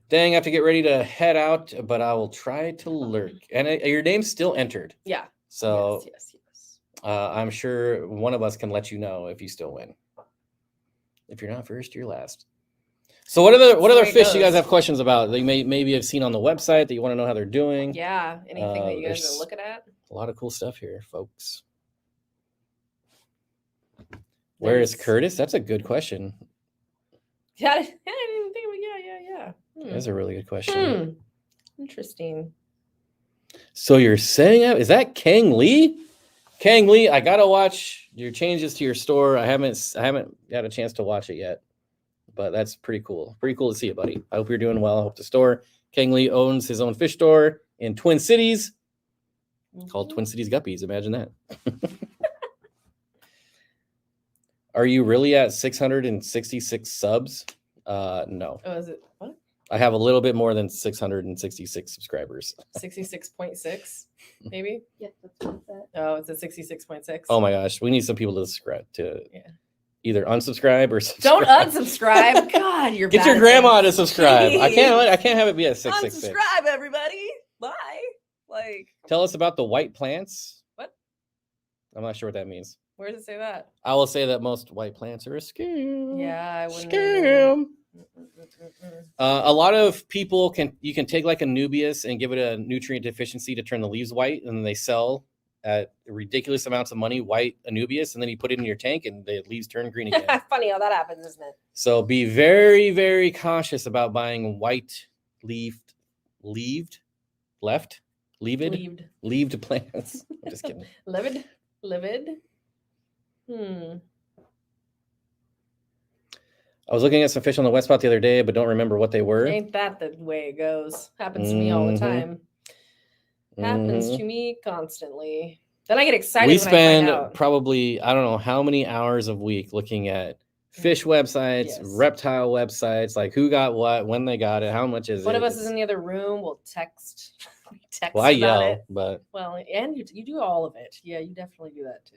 [SPEAKER 1] Dang, I have to get ready to head out, but I will try to lurk. And your name's still entered,
[SPEAKER 2] Yeah.
[SPEAKER 1] so
[SPEAKER 2] Yes.
[SPEAKER 1] I'm sure one of us can let you know if you still win. If you're not first, you're last. So what other
[SPEAKER 2] way it
[SPEAKER 1] fish you guys
[SPEAKER 2] goes.
[SPEAKER 1] have questions about that you maybe have seen on the website that you want to know how they're doing?
[SPEAKER 2] Yeah. Anything that you guys
[SPEAKER 1] there's-
[SPEAKER 2] are looking at?
[SPEAKER 1] A lot of cool stuff here, folks. Where is
[SPEAKER 2] There's-
[SPEAKER 1] Curtis? That's a good question.
[SPEAKER 2] Yeah, I didn't even think of it. Yeah.
[SPEAKER 1] That's a really good question.
[SPEAKER 2] Interesting.
[SPEAKER 1] So you're setting up? Is that Kang Lee? Kang Lee, I gotta watch your changes to your store. I haven't had a chance to watch it yet, but that's pretty cool. Pretty cool to see you, buddy. I hope you're doing well. I hope the store. Kang Lee owns his own fish store in Twin Cities called
[SPEAKER 2] Mhm.
[SPEAKER 1] Twin Cities Guppies. Imagine that. Are you really at 666 subs? No.
[SPEAKER 2] Oh, is it what?
[SPEAKER 1] I have a little bit more than 666 subscribers.
[SPEAKER 2] 66.6, maybe?
[SPEAKER 3] Yep, that's what it said.
[SPEAKER 2] Oh, it's at 66.6.
[SPEAKER 1] Oh my gosh, we need some people to subscribe to
[SPEAKER 2] Yeah.
[SPEAKER 1] either unsubscribe or
[SPEAKER 2] Don't
[SPEAKER 1] subscribe.
[SPEAKER 2] unsubscribe. God, you're
[SPEAKER 1] Get
[SPEAKER 2] bad
[SPEAKER 1] your
[SPEAKER 2] at
[SPEAKER 1] grandma to
[SPEAKER 2] this.
[SPEAKER 1] subscribe. I
[SPEAKER 2] Please.
[SPEAKER 1] can't have it be at 666.
[SPEAKER 2] Unsubscribe, everybody. Bye. Like,
[SPEAKER 1] Tell us about the white plants.
[SPEAKER 2] What?
[SPEAKER 1] I'm not sure what that means.
[SPEAKER 2] where does it say that?
[SPEAKER 1] I will say that most white plants are a scam.
[SPEAKER 2] Yeah, I wouldn't.
[SPEAKER 1] Scam. A lot of people you can take like a Nubius and give it a nutrient deficiency to turn the leaves white, and then they sell at ridiculous amounts of money white Anubias, and then you put it in your tank and the leaves turn green again.
[SPEAKER 2] Funny how that happens, isn't it?
[SPEAKER 1] So be very, very cautious about buying white leaved plants. I'm just kidding.
[SPEAKER 2] Livid.
[SPEAKER 1] I was looking at some fish on the wet spot the other day, but don't remember what they were.
[SPEAKER 2] Ain't that the way it goes? Happens to me all the time. Happens to me constantly. Then I get excited.
[SPEAKER 1] We
[SPEAKER 2] when
[SPEAKER 1] spend
[SPEAKER 2] I find out.
[SPEAKER 1] probably, I don't know how many hours a week looking at fish websites,
[SPEAKER 2] Yes.
[SPEAKER 1] reptile websites, like who got what, when they got it, how much is
[SPEAKER 2] One
[SPEAKER 1] it.
[SPEAKER 2] of us is in the other room. We'll text.
[SPEAKER 1] Well, I
[SPEAKER 2] about
[SPEAKER 1] yell,
[SPEAKER 2] it.
[SPEAKER 1] but
[SPEAKER 2] Well, and you do all of it. Yeah, you definitely do that too.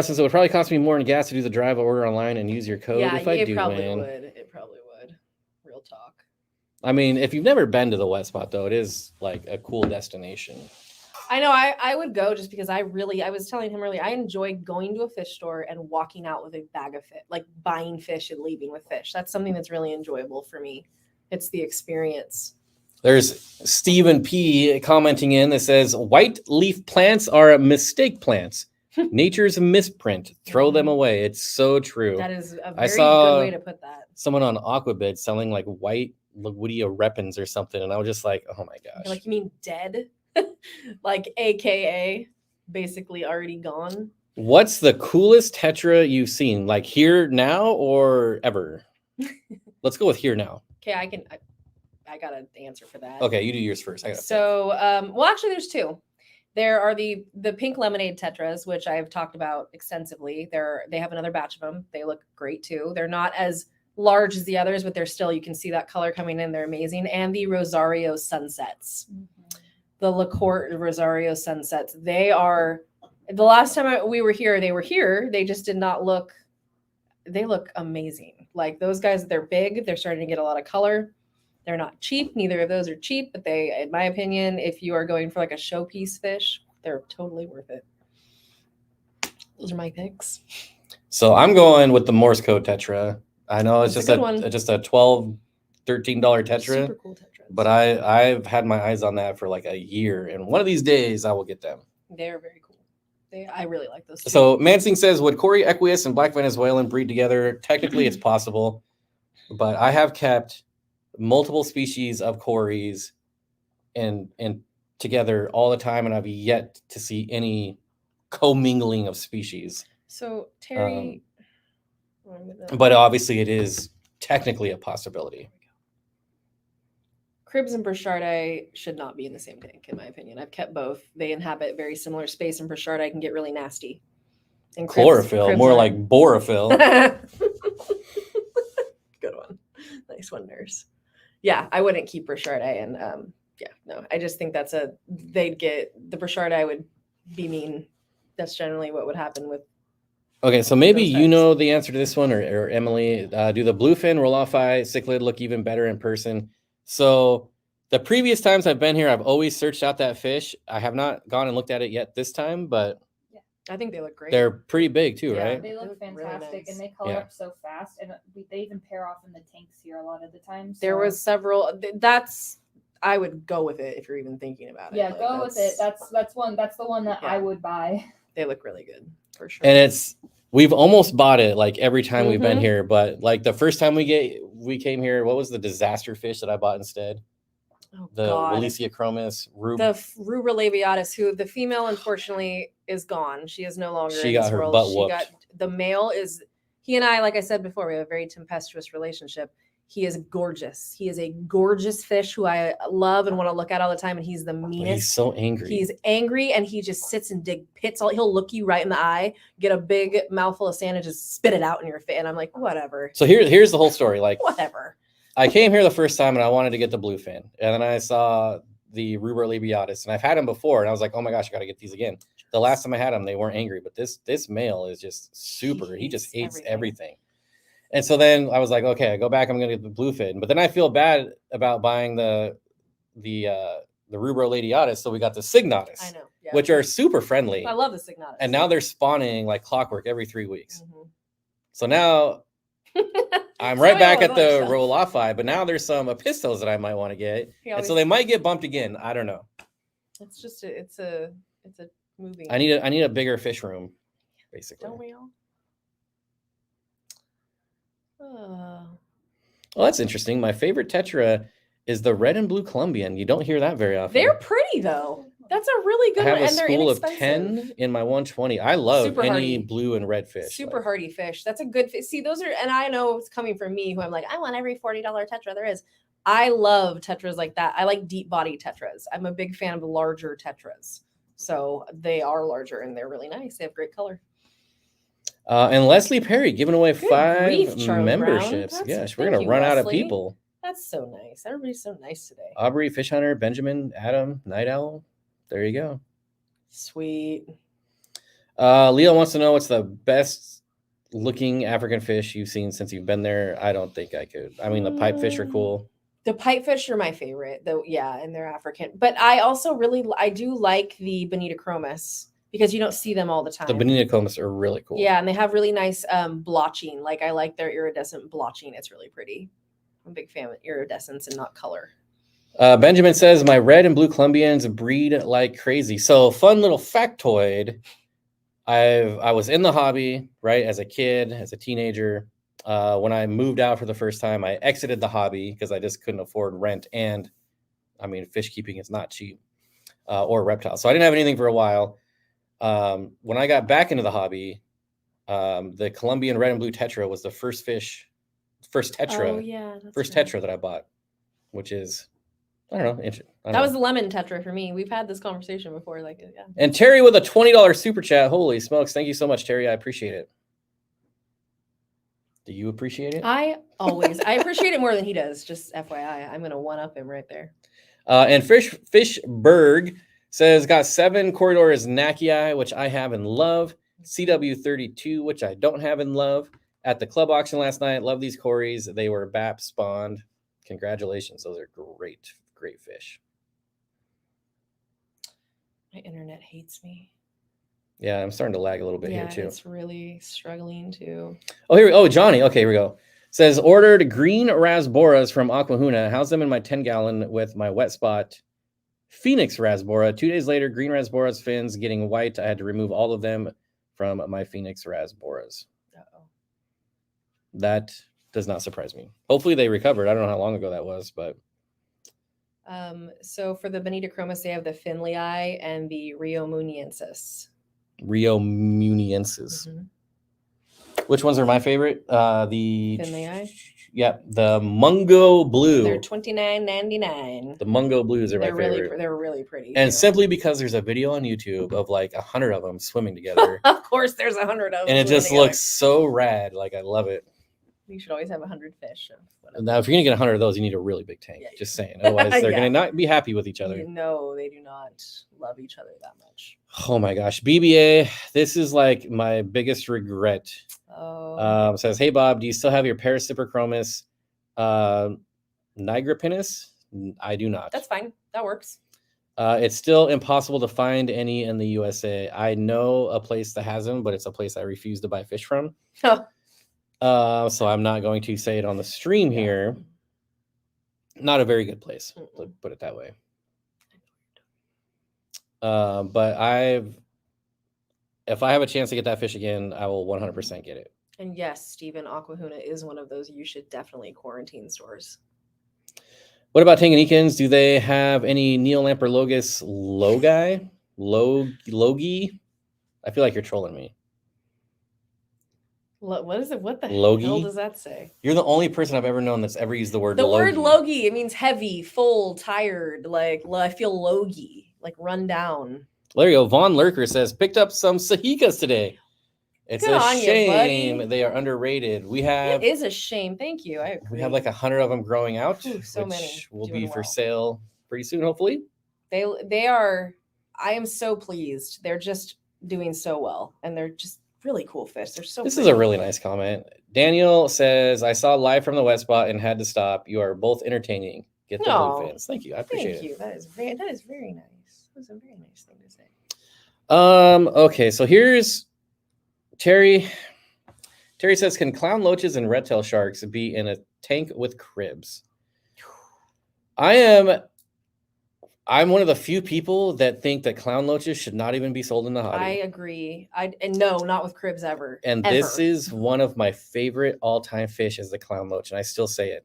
[SPEAKER 1] Since it would probably cost me more in gas to do the drive, I'll order online and use your code
[SPEAKER 2] Yeah,
[SPEAKER 1] if I
[SPEAKER 2] it
[SPEAKER 1] do
[SPEAKER 2] probably
[SPEAKER 1] win.
[SPEAKER 2] would. It probably would. Real talk.
[SPEAKER 1] I mean, if you've never been to the wet spot, though, it is like a cool destination.
[SPEAKER 2] I know I would go just because I was telling him earlier, I enjoy going to a fish store and walking out with a bag of fish, like buying fish and leaving with fish. That's something that's really enjoyable for me. It's the experience.
[SPEAKER 1] There's Stephen P commenting in that says, white leaf plants are mistake plants. Nature's misprint. Throw them away. It's so true.
[SPEAKER 2] That is a
[SPEAKER 1] I
[SPEAKER 2] very
[SPEAKER 1] saw
[SPEAKER 2] good way to put that.
[SPEAKER 1] someone on Aquabid selling like white Woodea repens or something, and I was just like, oh my gosh.
[SPEAKER 2] You're like, you mean dead? Like AKA basically already gone.
[SPEAKER 1] What's the coolest Tetra you've seen? Like here now or ever? Let's go with here now.
[SPEAKER 2] Okay, I got an answer for that.
[SPEAKER 1] Okay, you do yours first. I gotta think.
[SPEAKER 2] So, well, actually, there's two. There are the pink lemonade tetras, which I've talked about extensively. They have another batch of them. They look great too. They're not as large as the others, but they're still, you can see that color coming in. They're amazing. And the Rosario sunsets, the LaCourte Rosario sunsets. They are, the last time we were here, they were here. They just did not look, they look amazing. Like those guys, they're big. They're starting to get a lot of color. They're not cheap. Neither of those are cheap, but they, in my opinion, if you are going for like a showpiece fish, they're totally worth it. Those are my picks.
[SPEAKER 1] So I'm going with the Morse code Tetra. I know it's
[SPEAKER 2] That's
[SPEAKER 1] just
[SPEAKER 2] a good one.
[SPEAKER 1] just a $12, $13 Tetra,
[SPEAKER 2] Super cool tetras.
[SPEAKER 1] but I've had my eyes on that for like a year, and one of these days I will get them.
[SPEAKER 2] They're very cool. I really like those too.
[SPEAKER 1] So Mansing says, would Cory Equius and Black Venezuelan breed together? Technically, it's possible, but I have kept multiple species of Corys and together all the time, and I've yet to see any commingling of species.
[SPEAKER 2] So Terry,
[SPEAKER 1] But obviously, it is technically a possibility.
[SPEAKER 2] Cribs and Burchardii should not be in the same tank, in my opinion. I've kept both. They inhabit very similar space, and Burchardii can get really nasty. And
[SPEAKER 1] Chlorophyll, more like borophyll.
[SPEAKER 2] Good one. Nice one, nurse. Yeah, I wouldn't keep Burchardii, and yeah, no, I just think they'd get, the Burchardii would be mean. That's generally what would happen with.
[SPEAKER 1] Okay, so maybe
[SPEAKER 2] those
[SPEAKER 1] you
[SPEAKER 2] types.
[SPEAKER 1] know the answer to this one, or Emily. Do the bluefin, roll-off eye, cichlid look even better in person? So the previous times I've been here, I've always searched out that fish. I have not gone and looked at it yet this time, but
[SPEAKER 2] I think they look great.
[SPEAKER 1] they're pretty big too,
[SPEAKER 2] Yeah.
[SPEAKER 1] right?
[SPEAKER 3] They look
[SPEAKER 2] look really
[SPEAKER 3] fantastic,
[SPEAKER 2] nice.
[SPEAKER 3] and they color
[SPEAKER 1] Yeah.
[SPEAKER 3] up so fast, and they even pair off in the tanks here a lot of the time.
[SPEAKER 2] There
[SPEAKER 3] so-
[SPEAKER 2] was several. I would go with it if you're even thinking about it.
[SPEAKER 3] Yeah,
[SPEAKER 2] Like,
[SPEAKER 3] go with it. That's the one that
[SPEAKER 2] Yeah.
[SPEAKER 3] I would buy.
[SPEAKER 2] They look really good for sure.
[SPEAKER 1] And we've almost bought it like every time we've been
[SPEAKER 2] Mhm.
[SPEAKER 1] here, but like the first time we came here, what was the disaster fish that I bought instead?
[SPEAKER 2] oh,
[SPEAKER 1] The
[SPEAKER 2] God.
[SPEAKER 1] Wallacea chromis rub.
[SPEAKER 2] The Rubra labiatus, who the female unfortunately is gone. She is no longer.
[SPEAKER 1] She
[SPEAKER 2] in
[SPEAKER 1] got
[SPEAKER 2] this
[SPEAKER 1] her
[SPEAKER 2] world.
[SPEAKER 1] butt
[SPEAKER 2] She
[SPEAKER 1] whooped.
[SPEAKER 2] got the male is. He and I, like I said before, we have a very tempestuous relationship. He is gorgeous. He is a gorgeous fish who I love and want to look at all the time. And he's the
[SPEAKER 1] But
[SPEAKER 2] meanest.
[SPEAKER 1] he's so angry.
[SPEAKER 2] He's angry and he just sits and dig pits. He'll look you right in the eye, get a big mouthful of sand and just spit it out in your face. And I'm like, whatever,
[SPEAKER 1] So here's the whole story. Like
[SPEAKER 2] whatever.
[SPEAKER 1] I came here the first time and I wanted to get the bluefin, and then I saw the Rubra labiatus, and I've had them before, and I was like, oh my gosh, I got to get these again. The last time I had them, they weren't angry, but this male is just super. He just hates everything. And so then I was like, okay, I go back. I'm gonna get the bluefin, but then I feel bad about buying the Rubra labiatus, so we got the Signatus,
[SPEAKER 2] I know. Yeah.
[SPEAKER 1] which are super friendly,
[SPEAKER 2] I love the Signatus.
[SPEAKER 1] and now they're spawning like clockwork every 3 weeks.
[SPEAKER 2] Mhm.
[SPEAKER 1] So now I'm right
[SPEAKER 2] So
[SPEAKER 1] back
[SPEAKER 2] many
[SPEAKER 1] at the
[SPEAKER 2] other
[SPEAKER 1] Rolofi, but now there's some Epistos that I might want to get.
[SPEAKER 2] He
[SPEAKER 1] And so
[SPEAKER 2] always-
[SPEAKER 1] they might get bumped again. I don't know.
[SPEAKER 2] It's just it's a moving.
[SPEAKER 1] I need a bigger fish room, basically.
[SPEAKER 2] Don't we all?
[SPEAKER 1] Well, that's interesting. My favorite Tetra is the red and blue Colombian. You don't hear that very often.
[SPEAKER 2] They're pretty though. That's a really
[SPEAKER 1] I
[SPEAKER 2] good
[SPEAKER 1] have
[SPEAKER 2] one,
[SPEAKER 1] a
[SPEAKER 2] and they're
[SPEAKER 1] school of
[SPEAKER 2] inexpensive.
[SPEAKER 1] 10 in my 120. I love
[SPEAKER 2] Super
[SPEAKER 1] any
[SPEAKER 2] hardy.
[SPEAKER 1] blue and red fish.
[SPEAKER 2] Super
[SPEAKER 1] like-
[SPEAKER 2] hardy fish. That's a good fish. See, those are, and I know it's coming from me, who I'm like, I want every $40 tetra there is. I love tetras like that. I like deep body tetras. I'm a big fan of larger tetras. So they are larger and they're really nice. They have great color.
[SPEAKER 1] And Leslie Perry giving away
[SPEAKER 2] Good
[SPEAKER 1] 5
[SPEAKER 2] grief, Charlie
[SPEAKER 1] memberships.
[SPEAKER 2] Brown.
[SPEAKER 1] Yes, we're
[SPEAKER 2] Thank
[SPEAKER 1] going to
[SPEAKER 2] you,
[SPEAKER 1] run out of
[SPEAKER 2] Leslie.
[SPEAKER 1] people.
[SPEAKER 2] That's so nice. Everybody's so nice today.
[SPEAKER 1] Aubrey, Fish Hunter, Benjamin, Adam, Night Owl. There you go.
[SPEAKER 2] Sweet.
[SPEAKER 1] Leo wants to know what's the best looking African fish you've seen since you've been there. I don't think I could. I mean, the pipefish are cool.
[SPEAKER 2] The pipefish are my favorite, though. Yeah, and they're African. But I also I do like the Bonita chromis because you don't see them all the time.
[SPEAKER 1] The Bonita comas are really cool.
[SPEAKER 2] Yeah, and they have really nice blotching. Like I like their iridescent blotching. It's really pretty. I'm a big fan of iridescence and not color.
[SPEAKER 1] Benjamin says my red and blue Colombians breed like crazy. So fun little factoid. I was in the hobby, right, as a kid, as a teenager. When I moved out for the first time, I exited the hobby because I just couldn't afford rent. And I mean, fish keeping is not cheap, or reptiles. So I didn't have anything for a while. When I got back into the hobby, the Colombian red and blue tetra was the first tetra,
[SPEAKER 2] Oh yeah, that's
[SPEAKER 1] first
[SPEAKER 2] right.
[SPEAKER 1] tetra that I bought, which is, I don't know.
[SPEAKER 2] That was the lemon tetra for me. We've had this conversation before. Like, yeah.
[SPEAKER 1] And Terry with a $20 super chat. Holy smokes. Thank you so much, Terry. I appreciate it. Do you appreciate it?
[SPEAKER 2] I appreciate it more than he does. Just FYI, I'm gonna one up him right there.
[SPEAKER 1] And Fishberg says, got 7 corridors Nakii, which I have and love. CW32, which I don't have and love. At the club auction last night, love these Corys. They were BAP spawned. Congratulations. Those are great, great fish.
[SPEAKER 2] My internet hates me.
[SPEAKER 1] Yeah, I'm starting to lag a little bit
[SPEAKER 2] Yeah,
[SPEAKER 1] here too.
[SPEAKER 2] it's really struggling to.
[SPEAKER 1] Oh, Johnny. Okay, here we go. Says, ordered green rasboras from Aquahuna. House them in my 10-gallon with my wet spot. Phoenix rasbora. 2 days later, green rasboras fins getting white. I had to remove all of them from my Phoenix rasboras.
[SPEAKER 2] Uh-oh.
[SPEAKER 1] That does not surprise me. Hopefully they recovered. I don't know how long ago that was, but
[SPEAKER 2] So for the Bonita chromis, they have the Finley and the Rio Muniensis.
[SPEAKER 1] Rio Muniensis.
[SPEAKER 2] Mhm.
[SPEAKER 1] Which ones are my favorite? The
[SPEAKER 2] Finley.
[SPEAKER 1] Yep, the Mungo Blue.
[SPEAKER 2] They're $29.99.
[SPEAKER 1] The Mungo Blues are my
[SPEAKER 2] They're
[SPEAKER 1] favorite.
[SPEAKER 2] they're really pretty.
[SPEAKER 1] And
[SPEAKER 2] too.
[SPEAKER 1] simply because there's a video on YouTube of like 100 of them swimming together.
[SPEAKER 2] Of course, there's 100 of them.
[SPEAKER 1] And it just
[SPEAKER 2] swimming
[SPEAKER 1] looks so rad. Like, I love it.
[SPEAKER 2] together. You should always have 100 fish.
[SPEAKER 1] Now, if you're going to get 100 of those, you need a really big tank.
[SPEAKER 2] Yeah,
[SPEAKER 1] Just saying. Otherwise, they're
[SPEAKER 2] Yeah.
[SPEAKER 1] going to not be happy with each other.
[SPEAKER 2] No, they do not love each other that much.
[SPEAKER 1] Oh my gosh. BBA, this is like my biggest regret.
[SPEAKER 2] Oh.
[SPEAKER 1] Says, hey, Bob, do you still have your Paraciprochromis nigripinus? I do not.
[SPEAKER 2] That's fine. That works.
[SPEAKER 1] It's still impossible to find any in the USA. I know a place that has them, but it's a place I refuse to buy fish from. So I'm not going to say it on the stream here. Not a very good place, to put it that way. But if I have a chance to get that fish again, I will 100% get it.
[SPEAKER 2] And yes, Stephen, Aquahuna is one of those you should definitely quarantine stores.
[SPEAKER 1] What about Tanganikans? Do they have any Neolampurlogus logi? Logi? I feel like you're trolling me.
[SPEAKER 2] What is it? What the hell
[SPEAKER 1] Logie?
[SPEAKER 2] does that say?
[SPEAKER 1] You're the only person I've ever known that's ever used the word
[SPEAKER 2] The word
[SPEAKER 1] logi.
[SPEAKER 2] logie, it means heavy, full, tired. Like, I feel logie, like run down.
[SPEAKER 1] There you go. Von Lurker says, picked up some Sahikas today. It's
[SPEAKER 2] Good
[SPEAKER 1] a
[SPEAKER 2] on you,
[SPEAKER 1] shame
[SPEAKER 2] buddy.
[SPEAKER 1] they are underrated. We have
[SPEAKER 2] It is a shame. Thank you. I agree.
[SPEAKER 1] we have like 100 of them growing out,
[SPEAKER 2] Ooh, so
[SPEAKER 1] which
[SPEAKER 2] many.
[SPEAKER 1] will
[SPEAKER 2] Doing
[SPEAKER 1] be for
[SPEAKER 2] well.
[SPEAKER 1] sale pretty soon, hopefully.
[SPEAKER 2] They are. I am so pleased. They're just doing so well, and they're just really cool fish. They're so.
[SPEAKER 1] This is
[SPEAKER 2] pretty.
[SPEAKER 1] a really nice comment. Daniel says, I saw live from the West Spot and had to stop. You are both entertaining. Get the
[SPEAKER 2] Aw,
[SPEAKER 1] blue fins. Thank you. I appreciate
[SPEAKER 2] Thank you. That is very nice. That was a very nice thing to say.
[SPEAKER 1] it. Okay, so here's Terry. Terry says, can clown loaches and red tail sharks be in a tank with cribs? I'm one of the few people that think that clown loaches should not even be sold in the hobby.
[SPEAKER 2] I agree. And no, not with cribs ever.
[SPEAKER 1] And
[SPEAKER 2] ever.
[SPEAKER 1] this is one of my favorite all-time fish is the clown loach, and I still say it.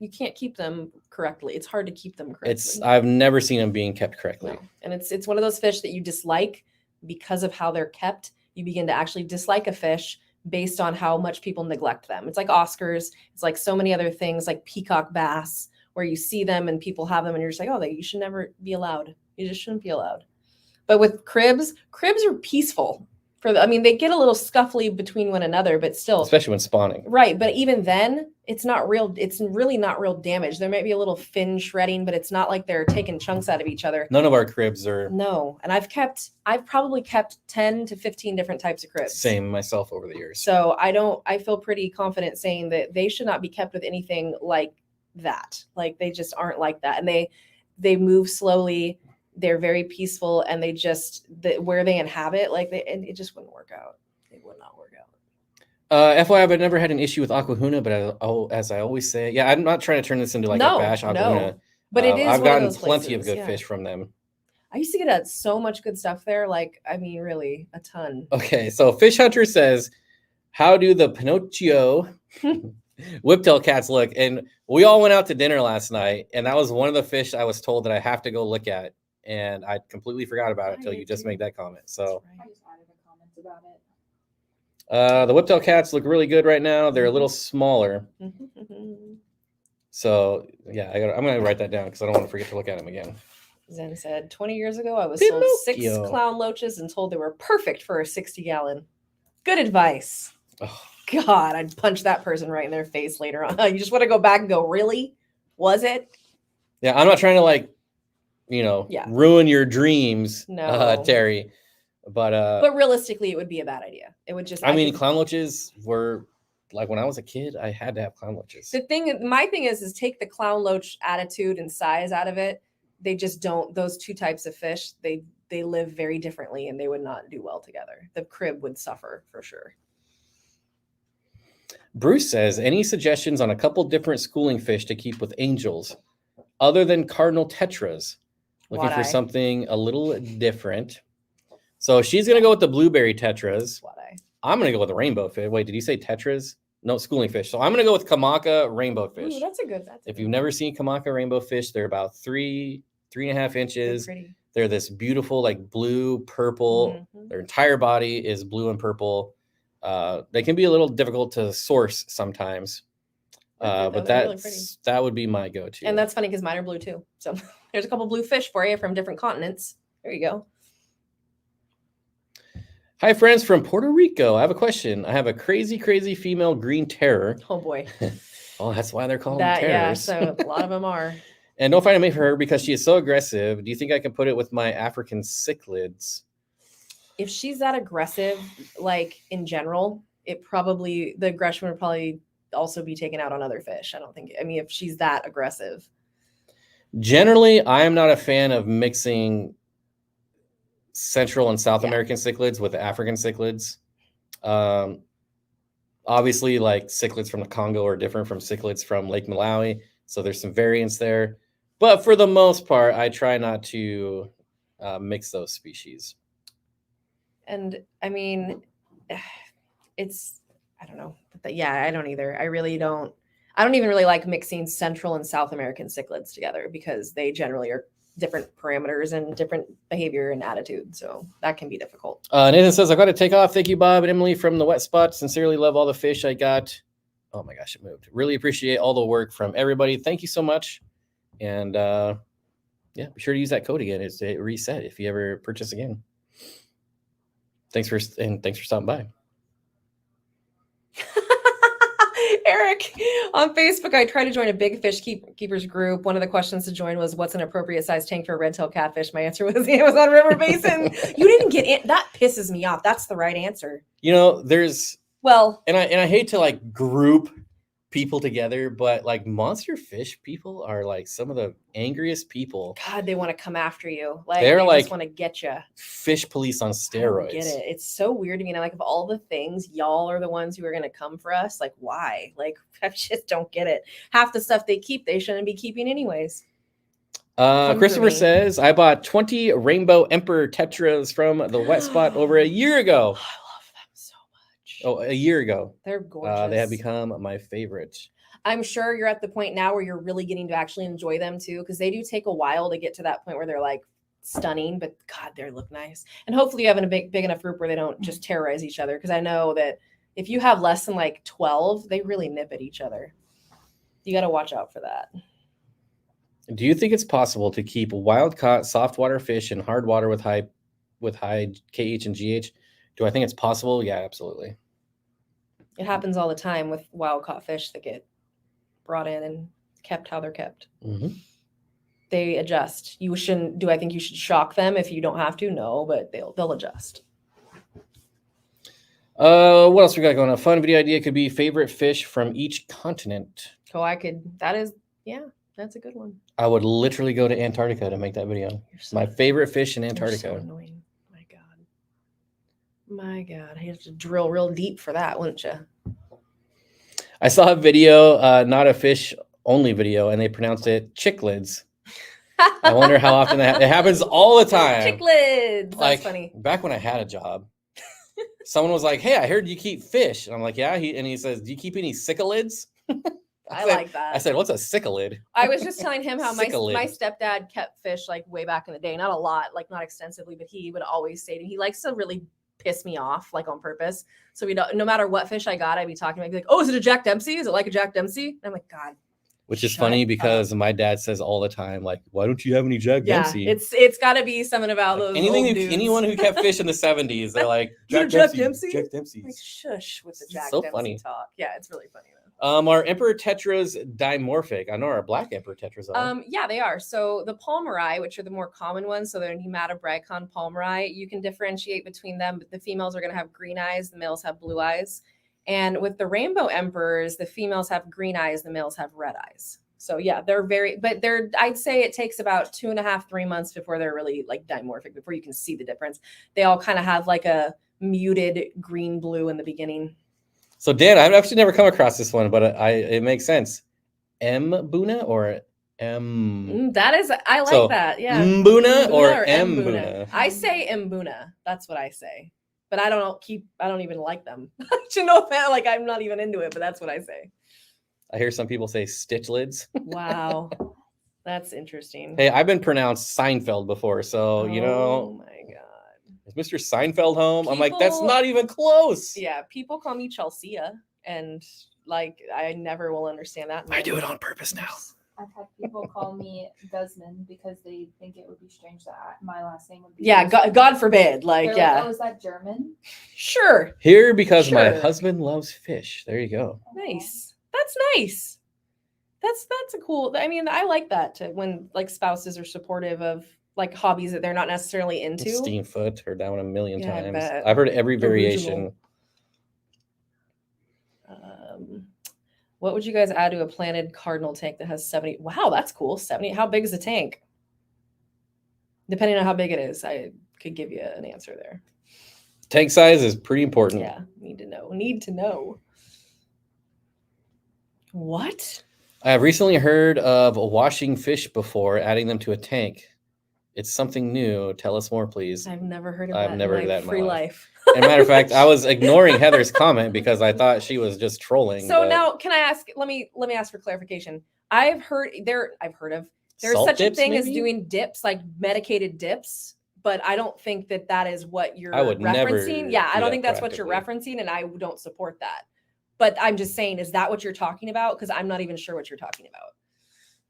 [SPEAKER 2] You can't keep them correctly. It's hard to keep them correctly.
[SPEAKER 1] I've never seen them being kept correctly.
[SPEAKER 2] No. And it's one of those fish that you dislike because of how they're kept. You begin to actually dislike a fish based on how much people neglect them. It's like Oscars. It's like so many other things, like peacock bass, where you see them and people have them and you're just like, oh, you should never be allowed. You just shouldn't be allowed. But with cribs are peaceful. They get a little scuffly between one another, but still.
[SPEAKER 1] Especially when spawning.
[SPEAKER 2] Right. But even then, it's really not real damage. There might be a little fin shredding, but it's not like they're taking chunks out of each other.
[SPEAKER 1] None of our cribs are.
[SPEAKER 2] No. And I've probably kept 10 to 15 different types of cribs.
[SPEAKER 1] Same myself over the years.
[SPEAKER 2] So I feel pretty confident saying that they should not be kept with anything like that. Like they just aren't like that. And they move slowly. They're very peaceful, and they just where they inhabit, and it just wouldn't work out. It would not work out.
[SPEAKER 1] FYI, I've never had an issue with Aquahuna, but as I always say, yeah, I'm not trying to turn this into a bash Aquahuna.
[SPEAKER 2] No, but it is.
[SPEAKER 1] I've
[SPEAKER 2] one
[SPEAKER 1] gotten
[SPEAKER 2] of those
[SPEAKER 1] plenty
[SPEAKER 2] places,
[SPEAKER 1] of good fish from them.
[SPEAKER 2] I used to get so much good stuff there. Really, a ton.
[SPEAKER 1] Okay, so Fish Hunter says, "How do the Pinocchio whiptail cats look?" And we all went out to dinner last night, and that was one of the fish I was told that I have to go look at. And I completely forgot about it until you just made that comment. So
[SPEAKER 3] I just added a comment about it.
[SPEAKER 1] The whiptail cats look really good right now. They're a little smaller. So yeah, I'm gonna write that down because I don't want to forget to look at them again.
[SPEAKER 2] Zen said, 20 years ago, I was sold 6 clown loaches and told they were perfect for a 60-gallon. Good advice.
[SPEAKER 1] Oh.
[SPEAKER 2] God, I'd punch that person right in their face later on. You just want to go back and go, really? Was it?
[SPEAKER 1] Yeah, I'm not trying to ruin your dreams,
[SPEAKER 2] no.
[SPEAKER 1] Terry. But
[SPEAKER 2] realistically, it would be a bad idea. It would just.
[SPEAKER 1] Clown loaches were when I was a kid, I had to have clown loaches.
[SPEAKER 2] My thing is take the clown loach attitude and size out of it. They just don't. Those two types of fish, they live very differently, and they would not do well together. The crib would suffer for sure.
[SPEAKER 1] Bruce says, any suggestions on a couple different schooling fish to keep with angels, other than cardinal tetras? Looking for something a little different. So she's going to go with the blueberry tetras. I'm going to go with the rainbow fish. Wait, did you say tetras? No, schooling fish. So I'm going to go with Kamaka rainbow fish.
[SPEAKER 2] Ooh, that's a good.
[SPEAKER 1] If you've never seen Kamaka rainbow fish, they're about 3.5 inches. They're this beautiful, blue, purple. Mm-hmm. Their entire body is blue and purple. They can be a little difficult to source sometimes. But that would be my go-to.
[SPEAKER 2] And that's funny because mine are blue too. So there's a couple blue fish for you from different continents. There you go.
[SPEAKER 1] Hi, friends from Puerto Rico. I have a question. I have a crazy, crazy female green terror.
[SPEAKER 2] Oh, boy.
[SPEAKER 1] Oh, that's why they're called terrors.
[SPEAKER 2] Yeah, so a lot of them are.
[SPEAKER 1] And don't find a mate for her because she is so aggressive. Do you think I can put it with my African cichlids?
[SPEAKER 2] If she's that aggressive, in general, the aggression would probably also be taken out on other fish. If she's that aggressive.
[SPEAKER 1] Generally, I am not a fan of mixing Central and South American cichlids with African cichlids. Obviously, cichlids from the Congo are different from cichlids from Lake Malawi. So there's some variance there. But for the most part, I try not to mix those species.
[SPEAKER 2] And I don't know. I don't either. I really don't. I don't even really like mixing Central and South American cichlids together because they generally are different parameters and different behavior and attitude. So that can be difficult.
[SPEAKER 1] Nathan says, I've got to take off. Thank you, Bob and Emily from the Wet Spot. Sincerely love all the fish I got. Oh my gosh, it moved. Really appreciate all the work from everybody. Thank you so much. And be sure to use that code again. It's a reset if you ever purchase again. Thanks for stopping by.
[SPEAKER 2] Eric on Facebook, I tried to join a big fish keepers group. One of the questions to join was, what's an appropriate size tank for a red-tailed catfish? My answer was the Amazon River Basin. You didn't get it. That pisses me off. That's the right answer.
[SPEAKER 1] And I hate to group people together, but like monster fish people are like some of the angriest people.
[SPEAKER 2] God, they want to come after you. Like
[SPEAKER 1] They're
[SPEAKER 2] they
[SPEAKER 1] like
[SPEAKER 2] just want to get you.
[SPEAKER 1] fish police on
[SPEAKER 2] I don't
[SPEAKER 1] steroids.
[SPEAKER 2] get it. It's so weird to me. Like of all the things, y'all are the ones who are gonna come for us. Like why? Like I just don't get it. Half the stuff they keep, they shouldn't be keeping anyways. Come for
[SPEAKER 1] Christopher
[SPEAKER 2] me.
[SPEAKER 1] says, I bought 20 Rainbow Emperor Tetras from the Wet Spot over a year
[SPEAKER 2] Oh,
[SPEAKER 1] ago.
[SPEAKER 2] I love them so much.
[SPEAKER 1] Oh, a year ago.
[SPEAKER 2] They're gorgeous.
[SPEAKER 1] They have become my favorite.
[SPEAKER 2] I'm sure you're at the point now where you're really getting to actually enjoy them too, because they do take a while to get to that point where they're like stunning, but God, they look nice. And hopefully you have a big enough group where they don't just terrorize each other. Because I know that if you have less than like 12, they really nip at each other. You got to watch out for that.
[SPEAKER 1] Do you think it's possible to keep wild caught softwater fish in hard water with high KH and GH? Do I think it's possible? Yeah, absolutely.
[SPEAKER 2] It happens all the time with wild caught fish that get brought in and kept how they're kept.
[SPEAKER 1] Mm-hmm.
[SPEAKER 2] They adjust. You shouldn't. Do I think you should shock them if you don't have to? No, but they'll adjust.
[SPEAKER 1] What else we got going on? A fun video idea could be favorite fish from each continent.
[SPEAKER 2] Oh, I could. That is, yeah, that's a good one.
[SPEAKER 1] I would literally go to Antarctica to make that video.
[SPEAKER 2] You're so,
[SPEAKER 1] My favorite fish in
[SPEAKER 2] you're
[SPEAKER 1] Antarctica.
[SPEAKER 2] so annoying. My God. My God. You have to drill real deep for that, wouldn't you?
[SPEAKER 1] I saw a video, not a fish only video, and they pronounced it chicklids. I wonder how often it happens all the time.
[SPEAKER 2] Cichlids. That's
[SPEAKER 1] Like
[SPEAKER 2] funny.
[SPEAKER 1] back when I had a job, someone was like, "Hey, I heard you keep fish," and I'm like, "Yeah." He says, "Do you keep any cichlids?"
[SPEAKER 2] I like that.
[SPEAKER 1] I said, "What's a cichlid?"
[SPEAKER 2] I was just telling him how my
[SPEAKER 1] Cichlid.
[SPEAKER 2] stepdad kept fish like way back in the day. Not a lot, like not extensively, but he would always say to me, he likes to really piss me off, like on purpose. So we don't, no matter what fish I got, I'd be talking, I'd be like, "Oh, is it a Jack Dempsey? Is it like a Jack Dempsey?" And I'm like, God.
[SPEAKER 1] Which is
[SPEAKER 2] Shut
[SPEAKER 1] funny
[SPEAKER 2] up.
[SPEAKER 1] because my dad says all the time, like, "Why don't you have any Jack
[SPEAKER 2] Yeah,
[SPEAKER 1] Dempsey?"
[SPEAKER 2] it's got to be something about
[SPEAKER 1] Like,
[SPEAKER 2] those
[SPEAKER 1] anything,
[SPEAKER 2] old dudes.
[SPEAKER 1] anyone who kept fish in the 70s, they're like,
[SPEAKER 2] You're
[SPEAKER 1] Jack
[SPEAKER 2] Jack Dempsey?
[SPEAKER 1] Jack Dempsey.
[SPEAKER 2] Like, shush with the
[SPEAKER 1] It's
[SPEAKER 2] Jack
[SPEAKER 1] so
[SPEAKER 2] Dempsey
[SPEAKER 1] funny.
[SPEAKER 2] talk. Yeah, it's really funny though.
[SPEAKER 1] Are Emperor Tetras dimorphic? I know our black Emperor Tetras are.
[SPEAKER 2] Yeah, they are. So the Palmeri, which are the more common ones, so they're Hematobrachon palmeri, you can differentiate between them. But the females are going to have green eyes, the males have blue eyes. And with the rainbow emperors, the females have green eyes, the males have red eyes. So yeah, I'd say it takes about 2.5, 3 months before they're really like dimorphic, before you can see the difference. They all kind of have like a muted green blue in the beginning.
[SPEAKER 1] So Dan, I've actually never come across this one, but it makes sense. Mbuna or M?
[SPEAKER 2] That is, I like
[SPEAKER 1] So,
[SPEAKER 2] that. Yeah.
[SPEAKER 1] Mbuna or
[SPEAKER 2] Mbuna?
[SPEAKER 1] Mbuna?
[SPEAKER 2] I say Mbuna. That's what I say. But I don't even like them. You know, like I'm not even into it, but that's what I say.
[SPEAKER 1] I hear some people say stitchlids.
[SPEAKER 2] Wow. That's interesting.
[SPEAKER 1] Hey, I've been pronounced Seinfeld before, so you
[SPEAKER 2] Oh
[SPEAKER 1] know,
[SPEAKER 2] my God.
[SPEAKER 1] is Mr. Seinfeld home? I'm like, that's
[SPEAKER 2] People-
[SPEAKER 1] not even close.
[SPEAKER 2] Yeah, people call me Chelsea, and like I never will understand that.
[SPEAKER 1] I do it on purpose now.
[SPEAKER 3] I've had people call me Guzman because they think it would be strange that my last name would be.
[SPEAKER 2] Yeah,
[SPEAKER 3] Guzman.
[SPEAKER 2] God forbid. Like,
[SPEAKER 3] They're
[SPEAKER 2] yeah.
[SPEAKER 3] oh, is that German?
[SPEAKER 2] Sure.
[SPEAKER 1] Here because my
[SPEAKER 2] Sure.
[SPEAKER 1] husband loves fish. There you go.
[SPEAKER 2] Nice. That's nice. That's a cool. I mean, I like that when like spouses are supportive of like hobbies that they're not necessarily into.
[SPEAKER 1] Steamfoot, heard that one a million
[SPEAKER 2] Yeah, I
[SPEAKER 1] times.
[SPEAKER 2] bet.
[SPEAKER 1] I've heard every
[SPEAKER 2] Original.
[SPEAKER 1] variation.
[SPEAKER 2] What would you guys add to a planted cardinal tank that has 70? Wow, that's cool. 70. How big is the tank? Depending on how big it is, I could give you an answer there.
[SPEAKER 1] Tank size is pretty important.
[SPEAKER 2] Yeah, need to know. Need to know. What?
[SPEAKER 1] I have recently heard of washing fish before, adding them to a tank. It's something new. Tell us more, please.
[SPEAKER 2] I've never heard of
[SPEAKER 1] I've
[SPEAKER 2] that.
[SPEAKER 1] never
[SPEAKER 2] in
[SPEAKER 1] heard
[SPEAKER 2] my
[SPEAKER 1] that in my
[SPEAKER 2] free
[SPEAKER 1] life.
[SPEAKER 2] life.
[SPEAKER 1] As a matter of fact, I was ignoring Heather's comment because I thought she was just trolling.
[SPEAKER 2] So
[SPEAKER 1] but
[SPEAKER 2] now, can I ask? Let me ask for clarification. I've heard of. There's
[SPEAKER 1] salt
[SPEAKER 2] such a
[SPEAKER 1] dips,
[SPEAKER 2] thing as
[SPEAKER 1] maybe?
[SPEAKER 2] doing dips, like medicated dips, but I don't think that is what you're
[SPEAKER 1] I would never
[SPEAKER 2] referencing. Yeah,
[SPEAKER 1] do
[SPEAKER 2] I don't
[SPEAKER 1] that
[SPEAKER 2] think that's what you're
[SPEAKER 1] practically.
[SPEAKER 2] referencing, and I don't support that. But I'm just saying, is that what you're talking about? Because I'm not even sure what you're talking about.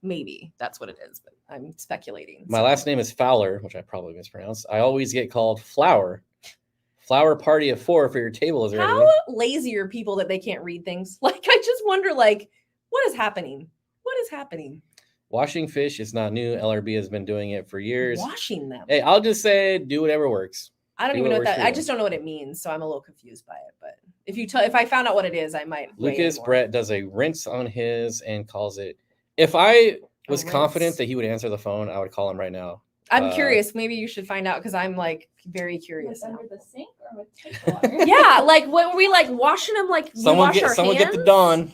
[SPEAKER 2] Maybe that's what it is, but I'm speculating.
[SPEAKER 1] My
[SPEAKER 2] so.
[SPEAKER 1] last name is Fowler, which I probably mispronounced. I always get called Flower. Flower party of 4 for your table is ready.
[SPEAKER 2] How lazy are people that they can't read things? Like, I just wonder, like, what is happening? What is happening?
[SPEAKER 1] Washing fish is not new. LRB has been doing it for years.
[SPEAKER 2] Washing them.
[SPEAKER 1] Hey, I'll just say do whatever works.
[SPEAKER 2] I don't
[SPEAKER 1] do
[SPEAKER 2] even know
[SPEAKER 1] what
[SPEAKER 2] what
[SPEAKER 1] works
[SPEAKER 2] that.
[SPEAKER 1] for
[SPEAKER 2] I
[SPEAKER 1] you.
[SPEAKER 2] just don't know what it means, so I'm a little confused by it. But If I found out what it is, I might. weigh in
[SPEAKER 1] Lucas
[SPEAKER 2] more.
[SPEAKER 1] Brett does a rinse on his and calls it. If I was
[SPEAKER 2] rinse.
[SPEAKER 1] confident that he would answer the phone, I would call him right now.
[SPEAKER 2] I'm curious. Maybe you should find out because I'm like very
[SPEAKER 3] Like
[SPEAKER 2] curious. Now.
[SPEAKER 3] under the sink or with tap water?
[SPEAKER 2] Yeah, like what were we like washing them? Like we
[SPEAKER 1] Someone
[SPEAKER 2] wash our
[SPEAKER 1] get the
[SPEAKER 2] hands?
[SPEAKER 1] Dawn.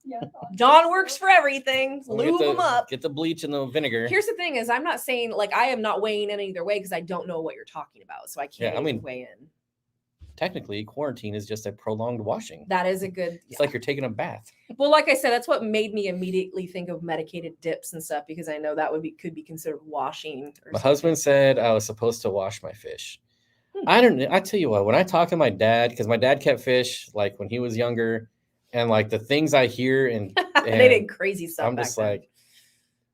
[SPEAKER 3] Yeah.
[SPEAKER 2] Dawn works for everything.
[SPEAKER 1] Someone
[SPEAKER 2] Lube
[SPEAKER 1] get
[SPEAKER 2] them up.
[SPEAKER 1] Get the bleach and the vinegar.
[SPEAKER 2] Here's the thing: is I'm not saying like I am not weighing in either way because I don't know what you're talking about, so I can't
[SPEAKER 1] Yeah, I mean-
[SPEAKER 2] weigh in.
[SPEAKER 1] Technically, quarantine is just a prolonged washing.
[SPEAKER 2] That is a good.
[SPEAKER 1] It's like you're taking a bath.
[SPEAKER 2] Well, like I said, that's what made me immediately think of medicated dips and stuff because I know that could be considered washing. Or
[SPEAKER 1] My husband said I was supposed to wash my fish.
[SPEAKER 2] Hmm.
[SPEAKER 1] I tell you what, when I talk to my dad, because my dad kept fish like when he was younger, and like the things I hear and
[SPEAKER 2] they did crazy stuff.
[SPEAKER 1] I'm
[SPEAKER 2] back
[SPEAKER 1] just
[SPEAKER 2] then.
[SPEAKER 1] like,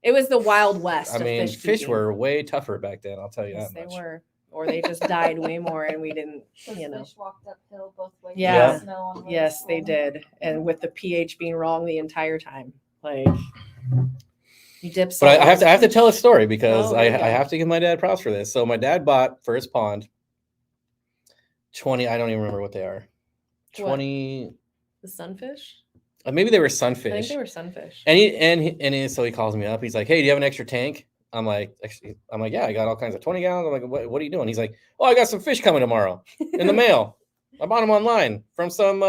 [SPEAKER 2] it was the Wild West.
[SPEAKER 1] I
[SPEAKER 2] of
[SPEAKER 1] mean, fish
[SPEAKER 2] keeping.
[SPEAKER 1] were way tougher back then. I'll tell you
[SPEAKER 2] Yes,
[SPEAKER 1] that
[SPEAKER 2] they
[SPEAKER 1] much.
[SPEAKER 2] were, or they just died way more, and we didn't.
[SPEAKER 3] Those
[SPEAKER 2] You know.
[SPEAKER 3] fish walked uphill both ways.
[SPEAKER 2] Yeah.
[SPEAKER 3] with snow on the way to
[SPEAKER 2] Yes, they
[SPEAKER 3] school.
[SPEAKER 2] did, and with the pH being wrong the entire time, like you dip.
[SPEAKER 1] But I
[SPEAKER 2] salt.
[SPEAKER 1] have to tell a story because
[SPEAKER 2] Oh,
[SPEAKER 1] I
[SPEAKER 2] there you go.
[SPEAKER 1] have to give my dad props for this. So my dad bought for his pond 20. I don't even remember what they are.
[SPEAKER 2] What?
[SPEAKER 1] 20.
[SPEAKER 2] The sunfish.
[SPEAKER 1] Maybe they were
[SPEAKER 2] I think
[SPEAKER 1] sunfish.
[SPEAKER 2] they were sunfish.
[SPEAKER 1] So he calls me up. He's like, "Hey, do you have an extra tank?" I'm like, "Yeah, I got all kinds of 20 gallons." I'm like, "What are you doing?" He's like, "Oh, I got some fish coming tomorrow in the mail. I bought them online from some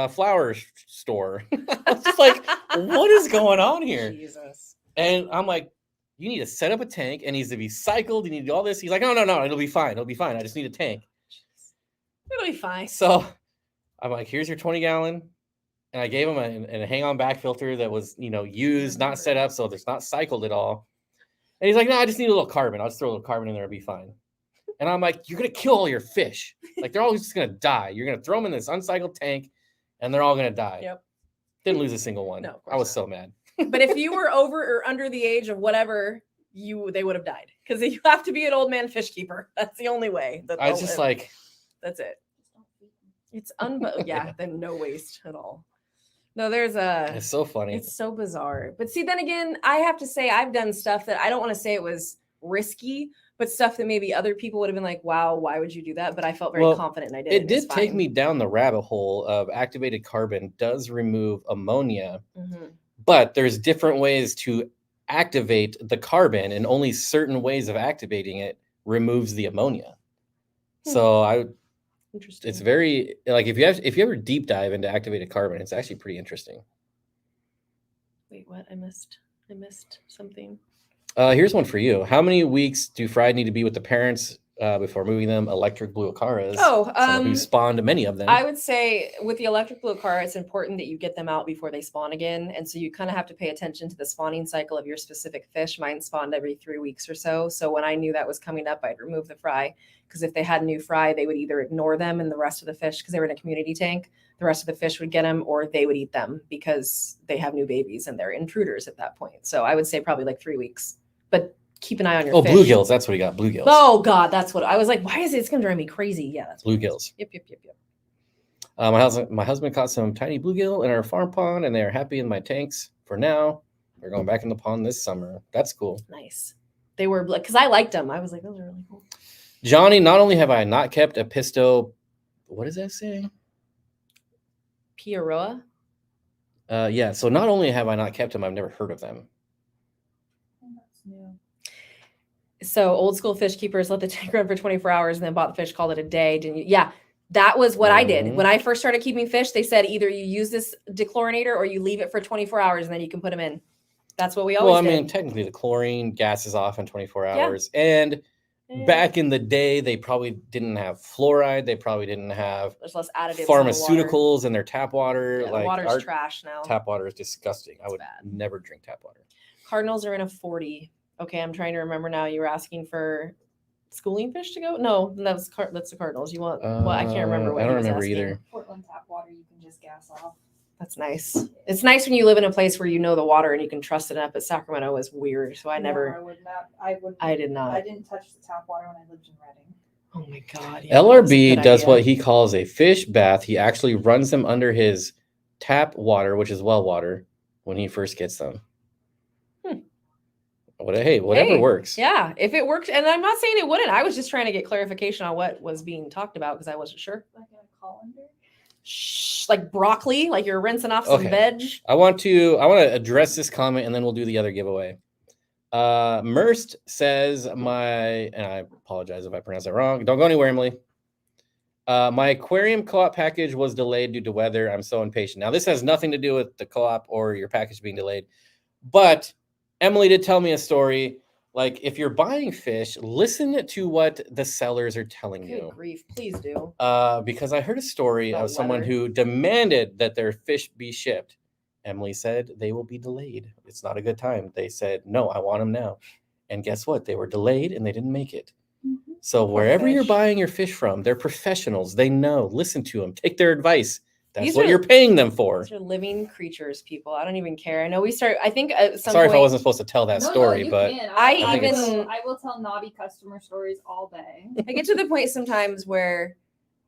[SPEAKER 1] flower store." I was just like, "What is going on here?"
[SPEAKER 2] Jesus.
[SPEAKER 1] And I'm like, "You need to set up a tank. It needs to be cycled. You need to do all this." He's like, "No, it'll be fine. It'll be fine. I just need a tank."
[SPEAKER 2] It'll be fine.
[SPEAKER 1] So I'm like, "Here's your 20-gallon." And I gave him a hang-on back filter that was, used, not set up, so it's not cycled at all. And he's like, "No, I just need a little carbon. I'll just throw a little carbon in there, it'll be fine." And I'm like, "You're gonna kill all your fish. Like they're all just gonna die. You're gonna throw them in this uncycled tank, and they're all gonna die."
[SPEAKER 2] Yep.
[SPEAKER 1] Didn't lose a single one.
[SPEAKER 2] No, of course
[SPEAKER 1] I was
[SPEAKER 2] not.
[SPEAKER 1] so mad.
[SPEAKER 2] But if you were over or under the age of whatever, they would have died because you have to be an old man fish keeper. That's the only way. That
[SPEAKER 1] I was
[SPEAKER 2] they'll
[SPEAKER 1] just
[SPEAKER 2] live.
[SPEAKER 1] like,
[SPEAKER 2] That's it.
[SPEAKER 3] Just don't feed them.
[SPEAKER 2] It's yeah, then no waste at all. No, there's a.
[SPEAKER 1] it's so funny.
[SPEAKER 2] It's so bizarre. But see, then again, I have to say I've done stuff that I don't want to say it was risky, but stuff that maybe other people would have been like, "Wow, why would you do that?" But I felt very
[SPEAKER 1] Well,
[SPEAKER 2] confident and I did.
[SPEAKER 1] It
[SPEAKER 2] and it's
[SPEAKER 1] did take
[SPEAKER 2] fine.
[SPEAKER 1] me down the rabbit hole of activated carbon does remove ammonia,
[SPEAKER 2] Mhm.
[SPEAKER 1] but there's different ways to activate the carbon, and only certain ways of activating it removes the ammonia.
[SPEAKER 2] Hmm.
[SPEAKER 1] So
[SPEAKER 2] Interesting.
[SPEAKER 1] it's very like if you ever deep dive into activated carbon, it's actually pretty interesting.
[SPEAKER 2] Wait, what? I missed something.
[SPEAKER 1] Here's one for you. How many weeks do Fried need to be with the parents before moving them? Electric blue Acaras.
[SPEAKER 2] Oh,
[SPEAKER 1] someone who spawned many of them.
[SPEAKER 2] I would say with the electric blue car, it's important that you get them out before they spawn again. And so you kind of have to pay attention to the spawning cycle of your specific fish. Mine spawned every 3 weeks or so. So when I knew that was coming up, I'd remove the fry. Because if they had new fry, they would either ignore them and the rest of the fish, because they were in a community tank, the rest of the fish would get them, or they would eat them because they have new babies and they're intruders at that point. So I would say probably like 3 weeks. But keep an eye on your fish.
[SPEAKER 1] bluegills. That's what he got. Bluegills.
[SPEAKER 2] Oh God, that's what I was like. Why is it? It's gonna drive me crazy. Yeah, that's what it
[SPEAKER 1] Bluegills.
[SPEAKER 2] is. Yep.
[SPEAKER 1] My husband caught some tiny bluegill in our farm pond, and they are happy in my tanks for now. They're going back in the pond this summer. That's cool.
[SPEAKER 2] Nice. They were because I liked them. I was like, those are really cool.
[SPEAKER 1] Johnny, not only have I not kept a pisto, what does that say?
[SPEAKER 2] Piaroa.
[SPEAKER 1] Yeah. So not only have I not kept them, I've never heard of them.
[SPEAKER 3] Oh, that's new.
[SPEAKER 2] So old school fish keepers let the tank run for 24 hours and then bought the fish, called it a day. Didn't you? Yeah. That was what I did.
[SPEAKER 1] Mhm.
[SPEAKER 2] When I first started keeping fish, they said either you use this dechlorinator or you leave it for 24 hours and then you can put them in. That's what we always
[SPEAKER 1] Well, I
[SPEAKER 2] did.
[SPEAKER 1] mean, technically the chlorine gas is off in 24
[SPEAKER 2] Yeah.
[SPEAKER 1] hours. And
[SPEAKER 2] Eh,
[SPEAKER 1] back in the day, they probably didn't have fluoride. They probably didn't have
[SPEAKER 2] there's less additives. in the water.
[SPEAKER 1] pharmaceuticals in their tap water.
[SPEAKER 2] Yeah, the
[SPEAKER 1] like
[SPEAKER 2] water's
[SPEAKER 1] our
[SPEAKER 2] trash now.
[SPEAKER 1] tap water is disgusting. I
[SPEAKER 2] It's
[SPEAKER 1] would
[SPEAKER 2] bad.
[SPEAKER 1] never drink tap water.
[SPEAKER 2] Cardinals are in a 40. Okay, I'm trying to remember now. You were asking for schooling fish to go? No, that's the Cardinals. You want? Well, I can't remember what
[SPEAKER 1] I
[SPEAKER 2] he
[SPEAKER 1] don't
[SPEAKER 2] was
[SPEAKER 1] remember
[SPEAKER 2] asking.
[SPEAKER 1] either.
[SPEAKER 3] Portland tap water, you can just gas off.
[SPEAKER 2] That's nice. It's nice when you live in a place where you know the water and you can trust it up. But Sacramento was weird, so I
[SPEAKER 3] No,
[SPEAKER 2] never.
[SPEAKER 3] I would not. I would.
[SPEAKER 2] I did not.
[SPEAKER 3] I didn't touch the tap water when I lived in Reading.
[SPEAKER 2] Oh my god. yeah, that's a
[SPEAKER 1] LRB
[SPEAKER 2] good
[SPEAKER 1] does
[SPEAKER 2] idea.
[SPEAKER 1] what he calls a fish bath. He actually runs them under his tap water, which is well water, when he first gets them.
[SPEAKER 2] Hmm.
[SPEAKER 1] Whatever works.
[SPEAKER 2] Yeah, if it worked, and I'm not saying it wouldn't. I was just trying to get clarification on what was being talked about because I wasn't sure.
[SPEAKER 3] Like in a colander.
[SPEAKER 2] Shh, like broccoli, like you're rinsing off some
[SPEAKER 1] Okay.
[SPEAKER 2] veg.
[SPEAKER 1] I want to address this comment and then we'll do the other giveaway. Merst says and I apologize if I pronounce that wrong. Don't go anywhere, Emily. My aquarium co-op package was delayed due to weather. I'm so impatient. Now, this has nothing to do with the co-op or your package being delayed, but Emily did tell me a story. Like, if you're buying fish, listen to what the sellers are telling
[SPEAKER 2] Good
[SPEAKER 1] you.
[SPEAKER 2] grief, please do.
[SPEAKER 1] Because I heard a story
[SPEAKER 2] About
[SPEAKER 1] of someone
[SPEAKER 2] weather.
[SPEAKER 1] who demanded that their fish be shipped. Emily said they will be delayed. It's not a good time. They said, no, I want them now. And guess what? They were delayed and they didn't make it.
[SPEAKER 3] Mhm.
[SPEAKER 1] So
[SPEAKER 2] Poor
[SPEAKER 1] wherever you're
[SPEAKER 2] fish.
[SPEAKER 1] buying your fish from, they're professionals. They know. Listen to them. Take their advice. That's
[SPEAKER 2] These
[SPEAKER 1] what
[SPEAKER 2] are-
[SPEAKER 1] you're paying them for.
[SPEAKER 2] These are living creatures, people. I don't even care. I know we start. I think at some
[SPEAKER 1] Sorry
[SPEAKER 2] point,
[SPEAKER 1] if I wasn't supposed to tell that
[SPEAKER 3] No,
[SPEAKER 1] story,
[SPEAKER 3] you
[SPEAKER 1] but
[SPEAKER 3] can.
[SPEAKER 2] I
[SPEAKER 1] think it's-
[SPEAKER 3] I will tell naughty customer stories all day.
[SPEAKER 2] I get to the point sometimes where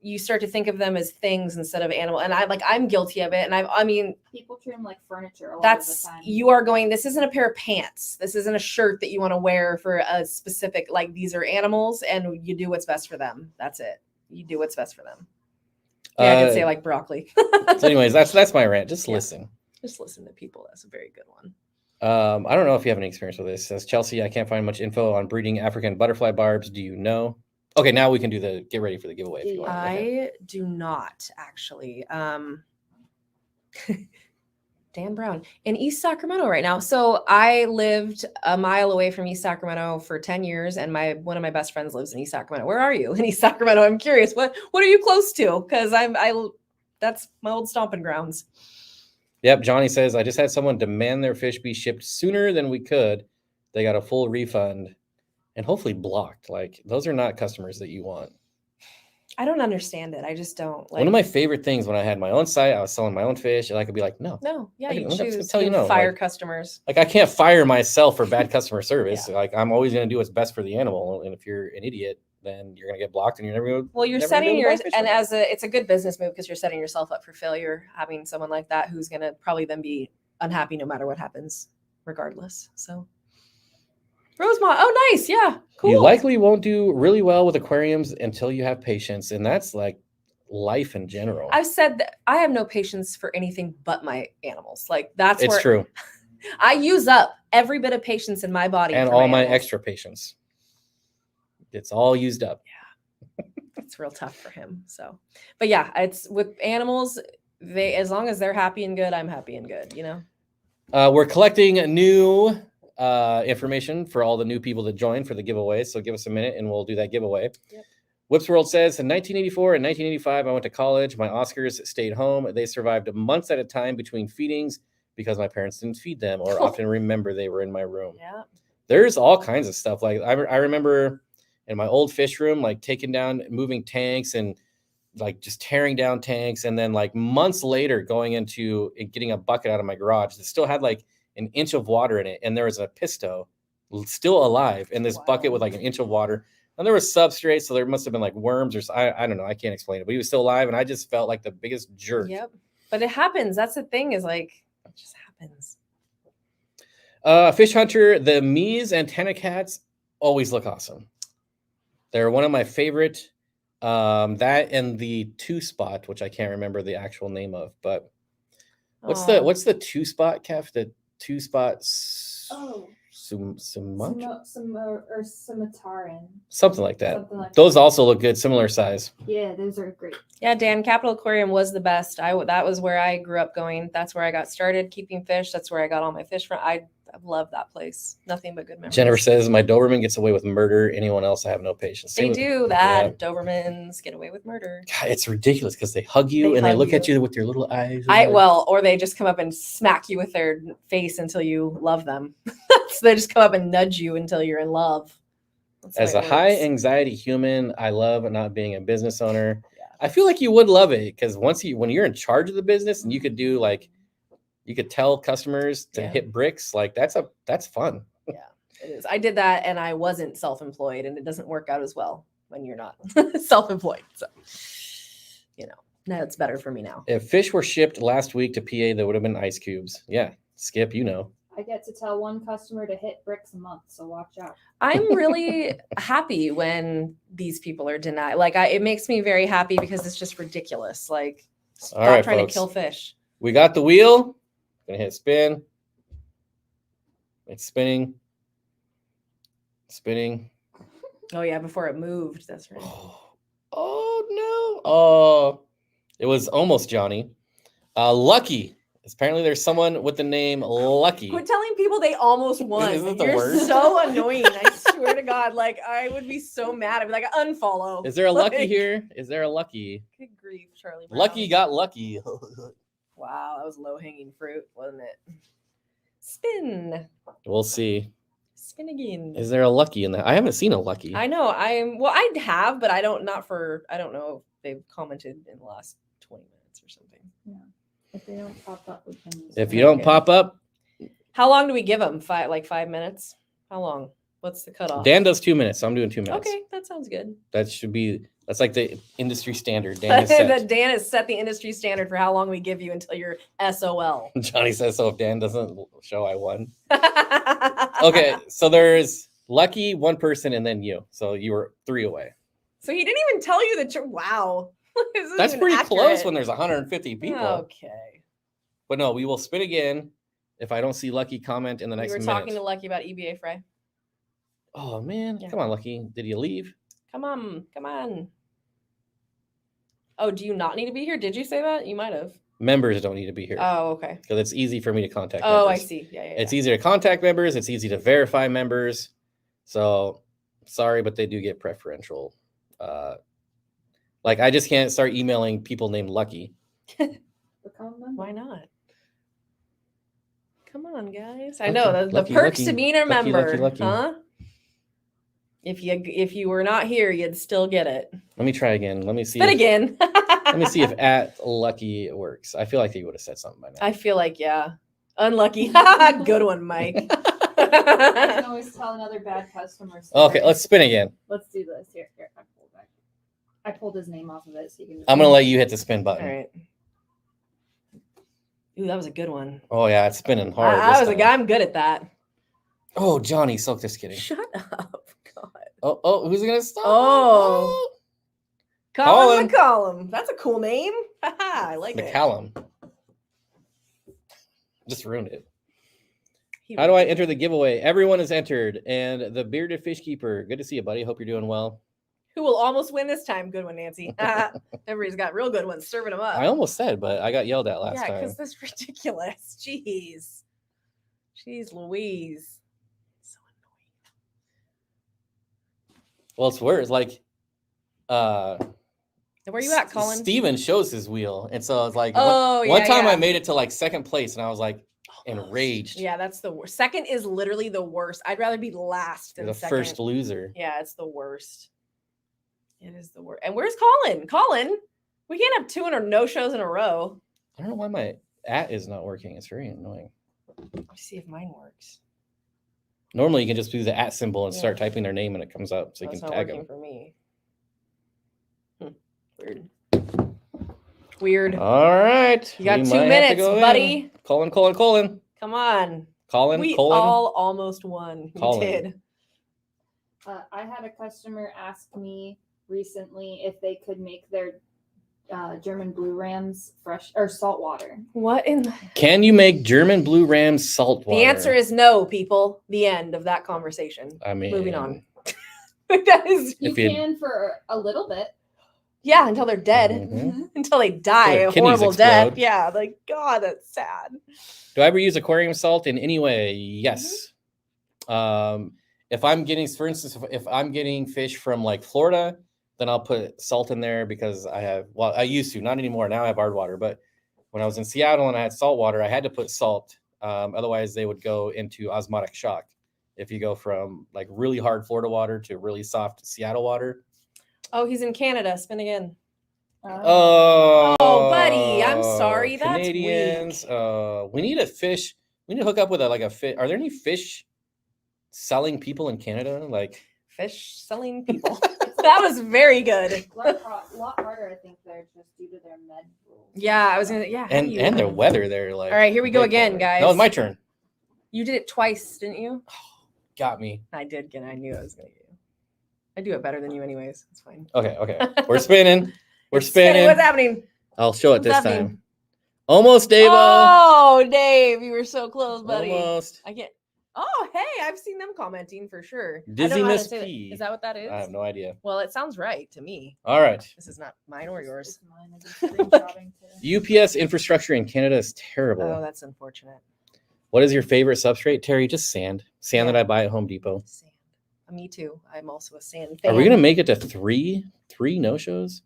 [SPEAKER 2] you start to think of them as things instead of animal, and I'm guilty of it. And I mean,
[SPEAKER 3] People treat them like furniture a lot
[SPEAKER 2] that's
[SPEAKER 3] of the time.
[SPEAKER 2] you are going. This isn't a pair of pants. This isn't a shirt that you want to wear for a specific. Like these are animals, and you do what's best for them. That's it. You do what's best for them. Yeah, I could say like broccoli.
[SPEAKER 1] So anyways, that's my rant. Just
[SPEAKER 2] Yeah.
[SPEAKER 1] listen.
[SPEAKER 2] Just listen to people. That's a very good one.
[SPEAKER 1] I don't know if you have any experience with this. It says Chelsea, I can't find much info on breeding African butterfly barbs. Do you know? Okay, now we can do get ready for the giveaway if you want. Okay.
[SPEAKER 2] I do not actually. Dan Brown in East Sacramento right now. So I lived a mile away from East Sacramento for 10 years, and one of my best friends lives in East Sacramento. Where are you in East Sacramento? I'm curious. What are you close to? Because that's my old stomping grounds.
[SPEAKER 1] Yep, Johnny says I just had someone demand their fish be shipped sooner than we could. They got a full refund and hopefully blocked. Like, those are not customers that you want.
[SPEAKER 2] I don't understand it. I just don't like.
[SPEAKER 1] One of my favorite things when I had my own site, I was selling my own fish, and I could be like, no.
[SPEAKER 2] No, yeah,
[SPEAKER 1] I
[SPEAKER 2] you
[SPEAKER 1] can- I'm just
[SPEAKER 2] choose
[SPEAKER 1] tell you
[SPEAKER 2] to
[SPEAKER 1] no,
[SPEAKER 2] fire
[SPEAKER 1] like-
[SPEAKER 2] customers.
[SPEAKER 1] Like, I can't fire myself for bad customer service.
[SPEAKER 2] Yeah.
[SPEAKER 1] Like, I'm always going to do what's best for the animal. And if you're an idiot, then you're going to get blocked and you're never going to.
[SPEAKER 2] Well, you're
[SPEAKER 1] never gonna be
[SPEAKER 2] setting
[SPEAKER 1] able to
[SPEAKER 2] yours,
[SPEAKER 1] buy fish
[SPEAKER 2] and
[SPEAKER 1] from me.
[SPEAKER 2] it's a good business move because you're setting yourself up for failure. Having someone like that who's going to probably then be unhappy no matter what happens, regardless. So, Rosemont, oh nice, yeah, cool.
[SPEAKER 1] You likely won't do really well with aquariums until you have patience, and that's like life in general.
[SPEAKER 2] I've said that I have no patience for anything but my animals. Like that's
[SPEAKER 1] It's
[SPEAKER 2] where
[SPEAKER 1] true,
[SPEAKER 2] I use up every bit of patience in my body
[SPEAKER 1] and
[SPEAKER 2] for
[SPEAKER 1] all my
[SPEAKER 2] animals.
[SPEAKER 1] extra patience. It's all used up.
[SPEAKER 2] It's real tough for him. So, but yeah, it's with animals. As long as they're happy and good, I'm happy and good. You know.
[SPEAKER 1] We're collecting new information for all the new people that joined for the giveaway. So give us a minute and we'll do that giveaway.
[SPEAKER 2] Yep.
[SPEAKER 1] Whips World says in 1984 and 1985, I went to college. My Oscars stayed home. They survived months at a time between feedings because my parents didn't feed them or often remember they were in my room.
[SPEAKER 2] Yeah.
[SPEAKER 1] There's all kinds of stuff. Like I remember in my old fish room, like taking down, moving tanks and like just tearing down tanks. And then like months later going into getting a bucket out of my garage that still had like an inch of water in it. And there was a pisto still alive in this bucket with like an inch of water. And there was substrate. So there must've been like worms or I don't know. I can't explain it, but he was still alive. And I just felt like the biggest jerk.
[SPEAKER 2] Yep. But it happens. That's the thing is like, it just happens.
[SPEAKER 1] Fish Hunter, the Mies antenna cats always look awesome. They're one of my favorite. That and the two spot, which I can't remember the actual name of, but what's the two spot, Kef? The two spots.
[SPEAKER 3] Oh.
[SPEAKER 1] Sumatra?
[SPEAKER 3] Or Sumataran.
[SPEAKER 1] Something like that.
[SPEAKER 3] Something like
[SPEAKER 1] Those
[SPEAKER 3] that.
[SPEAKER 1] also look good, similar size.
[SPEAKER 3] Yeah, those are great.
[SPEAKER 2] Yeah, Dan, Capital Aquarium was the best. That was where I grew up going. That's where I got started keeping fish. That's where I got all my fish from. I love that place. Nothing but good memories.
[SPEAKER 1] Jennifer says my Doberman gets away with murder. Anyone else, I have no patience.
[SPEAKER 2] They
[SPEAKER 1] Same with-
[SPEAKER 2] do that.
[SPEAKER 1] yeah.
[SPEAKER 2] Dobermans get away with murder.
[SPEAKER 1] God, it's ridiculous because they hug you
[SPEAKER 2] They
[SPEAKER 1] and they
[SPEAKER 2] hug
[SPEAKER 1] look at
[SPEAKER 2] you.
[SPEAKER 1] you with their little eyes.
[SPEAKER 2] Or they just come up and smack you with their face until you love them. So they just come up and nudge you until you're in love. That's the
[SPEAKER 1] As
[SPEAKER 2] way
[SPEAKER 1] a
[SPEAKER 2] it
[SPEAKER 1] high
[SPEAKER 2] works.
[SPEAKER 1] anxiety human, I love not being a business owner.
[SPEAKER 2] Yeah.
[SPEAKER 1] I feel like you would love it because when you're in charge of the business and you could do like, you could tell customers to
[SPEAKER 2] Yeah.
[SPEAKER 1] hit bricks, like that's fun.
[SPEAKER 2] It is. I did that and I wasn't self-employed, and it doesn't work out as well when you're not self-employed. So, no, it's better for me now.
[SPEAKER 1] If fish were shipped last week to PA, there would have been ice cubes. Yeah, Skip, you know.
[SPEAKER 3] I get to tell one customer to hit bricks a month, so watch out.
[SPEAKER 2] I'm really happy when these people are denied. Like, it makes me very happy because it's just ridiculous. Like, stop
[SPEAKER 1] All right,
[SPEAKER 2] trying
[SPEAKER 1] folks.
[SPEAKER 2] to kill fish.
[SPEAKER 1] We got the wheel. Gonna hit spin. It's spinning. Spinning.
[SPEAKER 2] Oh yeah, before it moved. That's right.
[SPEAKER 1] Oh no. Oh, it was almost Johnny. Lucky. Apparently there's someone with the name Lucky.
[SPEAKER 2] Quit telling people they almost won.
[SPEAKER 1] Isn't it the
[SPEAKER 2] You're
[SPEAKER 1] worst?
[SPEAKER 2] so annoying. I swear to God. Like, I would be so mad. I'd be like, unfollow.
[SPEAKER 1] Is there a Lucky
[SPEAKER 2] Like,
[SPEAKER 1] here? Is there a Lucky?
[SPEAKER 2] Good grief, Charlie Brown.
[SPEAKER 1] Lucky got lucky.
[SPEAKER 2] Wow, that was low hanging fruit, wasn't it? Spin.
[SPEAKER 1] We'll see.
[SPEAKER 2] Spin again.
[SPEAKER 1] Is there a Lucky in that? I haven't seen a Lucky.
[SPEAKER 2] I know. I have, but I don't know if they've commented in the last 20 minutes or something.
[SPEAKER 3] If they don't pop up, we can use
[SPEAKER 1] If
[SPEAKER 3] them.
[SPEAKER 1] you don't
[SPEAKER 2] Okay.
[SPEAKER 1] pop up,
[SPEAKER 2] How long do we give them? 5 minutes? How long? What's the cutoff?
[SPEAKER 1] Dan does 2 minutes, so I'm doing 2 minutes.
[SPEAKER 2] Okay, that sounds good.
[SPEAKER 1] That's like the industry standard. Dan is set.
[SPEAKER 2] Dan has set the industry standard for how long we give you until you're SOL.
[SPEAKER 1] Johnny says so. If Dan doesn't show, I won. Okay, so there's Lucky, one person, and then you. So you were 3 away.
[SPEAKER 2] So he didn't even tell you that you're wow. This isn't
[SPEAKER 1] That's
[SPEAKER 2] even
[SPEAKER 1] pretty close
[SPEAKER 2] accurate.
[SPEAKER 1] when there's 150 people.
[SPEAKER 2] Okay.
[SPEAKER 1] But no, we will spin again if I don't see Lucky comment in the
[SPEAKER 2] We
[SPEAKER 1] next
[SPEAKER 2] were
[SPEAKER 1] minute.
[SPEAKER 2] talking to Lucky about EBA Fry.
[SPEAKER 1] Oh man,
[SPEAKER 2] Yeah.
[SPEAKER 1] come on, Lucky. Did you leave?
[SPEAKER 2] Come on. Oh, do you not need to be here? Did you say that? You might have.
[SPEAKER 1] Members don't need to be here
[SPEAKER 2] Oh, okay.
[SPEAKER 1] because it's easy for me to contact.
[SPEAKER 2] Oh, I
[SPEAKER 1] members.
[SPEAKER 2] see. Yeah.
[SPEAKER 1] It's easy to contact members. It's easy to verify members. So sorry, but they do get preferential. Like I just can't start emailing people named Lucky.
[SPEAKER 3] Become them.
[SPEAKER 2] Why not? Come on, guys. I
[SPEAKER 1] Lucky,
[SPEAKER 2] know the
[SPEAKER 1] lucky,
[SPEAKER 2] perks
[SPEAKER 1] lucky,
[SPEAKER 2] to being a
[SPEAKER 1] lucky,
[SPEAKER 2] member,
[SPEAKER 1] lucky, lucky.
[SPEAKER 2] huh? If you were not here, you'd still get it.
[SPEAKER 1] Let me try again. Let me see.
[SPEAKER 2] But
[SPEAKER 1] if,
[SPEAKER 2] again,
[SPEAKER 1] let me see if @Lucky works. I feel like they would have said something by now.
[SPEAKER 2] I feel like unlucky. Good one, Mike.
[SPEAKER 3] I can always tell another bad customer.
[SPEAKER 1] Okay,
[SPEAKER 3] story.
[SPEAKER 1] let's spin again.
[SPEAKER 3] Let's do this. Here, I pulled his name off of it, so you can.
[SPEAKER 1] I'm gonna let you hit the spin
[SPEAKER 2] All
[SPEAKER 1] button.
[SPEAKER 2] right. Ooh, that was a good one.
[SPEAKER 1] Oh yeah, it's spinning hard.
[SPEAKER 2] I
[SPEAKER 1] this
[SPEAKER 2] was a
[SPEAKER 1] time.
[SPEAKER 2] guy. I'm good at that.
[SPEAKER 1] Oh, Johnny, so just kidding.
[SPEAKER 2] Shut up, God.
[SPEAKER 1] Oh, who's gonna stop?
[SPEAKER 2] Oh.
[SPEAKER 1] Colin.
[SPEAKER 2] Colin McCollum. That's a cool name. I like it.
[SPEAKER 1] McCallum. Just ruined it.
[SPEAKER 2] He
[SPEAKER 1] How do
[SPEAKER 2] was-
[SPEAKER 1] I enter the giveaway? Everyone is entered, and the bearded fish keeper. Good to see you, buddy. Hope you're doing well.
[SPEAKER 2] Who will almost win this time? Good one, Nancy. Everybody's got real good ones serving them up.
[SPEAKER 1] I almost said, but I got yelled at last
[SPEAKER 2] yeah,
[SPEAKER 1] time.
[SPEAKER 2] because that's ridiculous. Jeez. Jeez Louise. So
[SPEAKER 1] Well, it's worse. Like,
[SPEAKER 2] annoying. Where you at, Colin?
[SPEAKER 1] Steven shows his wheel, and so it's like
[SPEAKER 2] Oh,
[SPEAKER 1] one
[SPEAKER 2] yeah,
[SPEAKER 1] time
[SPEAKER 2] yeah.
[SPEAKER 1] I made it to like second place, and I was like enraged.
[SPEAKER 2] Yeah, that's the worst. Second is literally the worst. I'd rather be last
[SPEAKER 1] You're
[SPEAKER 2] than
[SPEAKER 1] the
[SPEAKER 2] second.
[SPEAKER 1] first loser.
[SPEAKER 2] Yeah, it's the worst. It is the worst. And where's Colin? Colin, we can't have 200 no shows in a row.
[SPEAKER 1] I don't know why my is not working. It's very annoying.
[SPEAKER 2] Let's see if mine works.
[SPEAKER 1] Normally, you can just do the @ symbol and
[SPEAKER 2] Yeah.
[SPEAKER 1] start typing their name, and it comes up, so you
[SPEAKER 2] That's
[SPEAKER 1] can
[SPEAKER 2] not
[SPEAKER 1] tag
[SPEAKER 2] working
[SPEAKER 1] them.
[SPEAKER 2] for me. Weird. Weird.
[SPEAKER 1] All right,
[SPEAKER 2] You got
[SPEAKER 1] we
[SPEAKER 2] 2
[SPEAKER 1] might have to
[SPEAKER 2] minutes,
[SPEAKER 1] go in.
[SPEAKER 2] buddy.
[SPEAKER 1] Colin.
[SPEAKER 2] Come on.
[SPEAKER 1] Colin.
[SPEAKER 2] We
[SPEAKER 1] Colin.
[SPEAKER 2] all almost won. We
[SPEAKER 1] Colin.
[SPEAKER 2] did.
[SPEAKER 3] I had a customer ask me recently if they could make their German blue rams fresh or salt water.
[SPEAKER 2] What in the...
[SPEAKER 1] Can you make German blue ram salt water?
[SPEAKER 2] The answer is no, people. The end of that conversation.
[SPEAKER 1] I mean,
[SPEAKER 2] Moving on. That is,
[SPEAKER 3] You
[SPEAKER 1] If you-
[SPEAKER 3] can for a little bit.
[SPEAKER 2] yeah, until they're dead.
[SPEAKER 1] Mhm.
[SPEAKER 2] Until they die
[SPEAKER 1] their
[SPEAKER 2] a
[SPEAKER 1] kidneys
[SPEAKER 2] horrible death.
[SPEAKER 1] explode.
[SPEAKER 2] Yeah, like, God, that's sad.
[SPEAKER 1] Do I ever use aquarium salt in any way? Yes. If I'm getting, for instance, if I'm getting fish from like Florida, then I'll put salt in there because I used to, not anymore. Now I have hard water, but when I was in Seattle and I had salt water, I had to put salt. Otherwise they would go into osmotic shock. If you go from like really hard Florida water to really soft Seattle water.
[SPEAKER 2] Oh, he's in Canada. Spin again.
[SPEAKER 1] Oh,
[SPEAKER 2] buddy, I'm sorry, that's
[SPEAKER 1] Canadians. We need a fish. We need to hook up with a fish. Are there any fish selling people in Canada? Like,
[SPEAKER 2] Fish selling people. That was very good.
[SPEAKER 3] lot harder, I think, there just due to their med rules.
[SPEAKER 2] Yeah, I was gonna. Yeah, how do
[SPEAKER 1] and
[SPEAKER 2] you
[SPEAKER 1] their
[SPEAKER 2] even-
[SPEAKER 1] weather there. Like,
[SPEAKER 2] All right, here we go
[SPEAKER 1] way
[SPEAKER 2] again,
[SPEAKER 1] colder.
[SPEAKER 2] guys.
[SPEAKER 1] No, it's my turn.
[SPEAKER 2] You did it twice, didn't you?
[SPEAKER 1] Got me.
[SPEAKER 2] I did get. I knew I was gonna get you. I do it better than you, anyways. It's fine.
[SPEAKER 1] Okay. We're spinning. We're
[SPEAKER 2] It's spinning.
[SPEAKER 1] spinning.
[SPEAKER 2] What's happening?
[SPEAKER 1] I'll show it
[SPEAKER 2] What's
[SPEAKER 1] this
[SPEAKER 2] happening?
[SPEAKER 1] time. Almost, Dave.
[SPEAKER 2] Oh, Dave, you were so close, buddy.
[SPEAKER 1] Almost.
[SPEAKER 2] I get. Oh, hey, I've seen them commenting for sure. I don't know how to
[SPEAKER 1] Dizziness
[SPEAKER 2] say that.
[SPEAKER 1] P.
[SPEAKER 2] Is that what that is?
[SPEAKER 1] I have no idea.
[SPEAKER 2] Well, it sounds right to me.
[SPEAKER 1] All right.
[SPEAKER 2] This is not mine or yours.
[SPEAKER 3] It's mine. I've been screenshotting today.
[SPEAKER 1] UPS infrastructure in Canada is terrible.
[SPEAKER 2] Oh, that's unfortunate.
[SPEAKER 1] What is your favorite substrate, Terry? Just sand. Sand
[SPEAKER 2] Yeah.
[SPEAKER 1] that I buy at Home Depot.
[SPEAKER 2] Sand. Me too. I'm also a sand fan.
[SPEAKER 1] Are we gonna make it to three no-shows?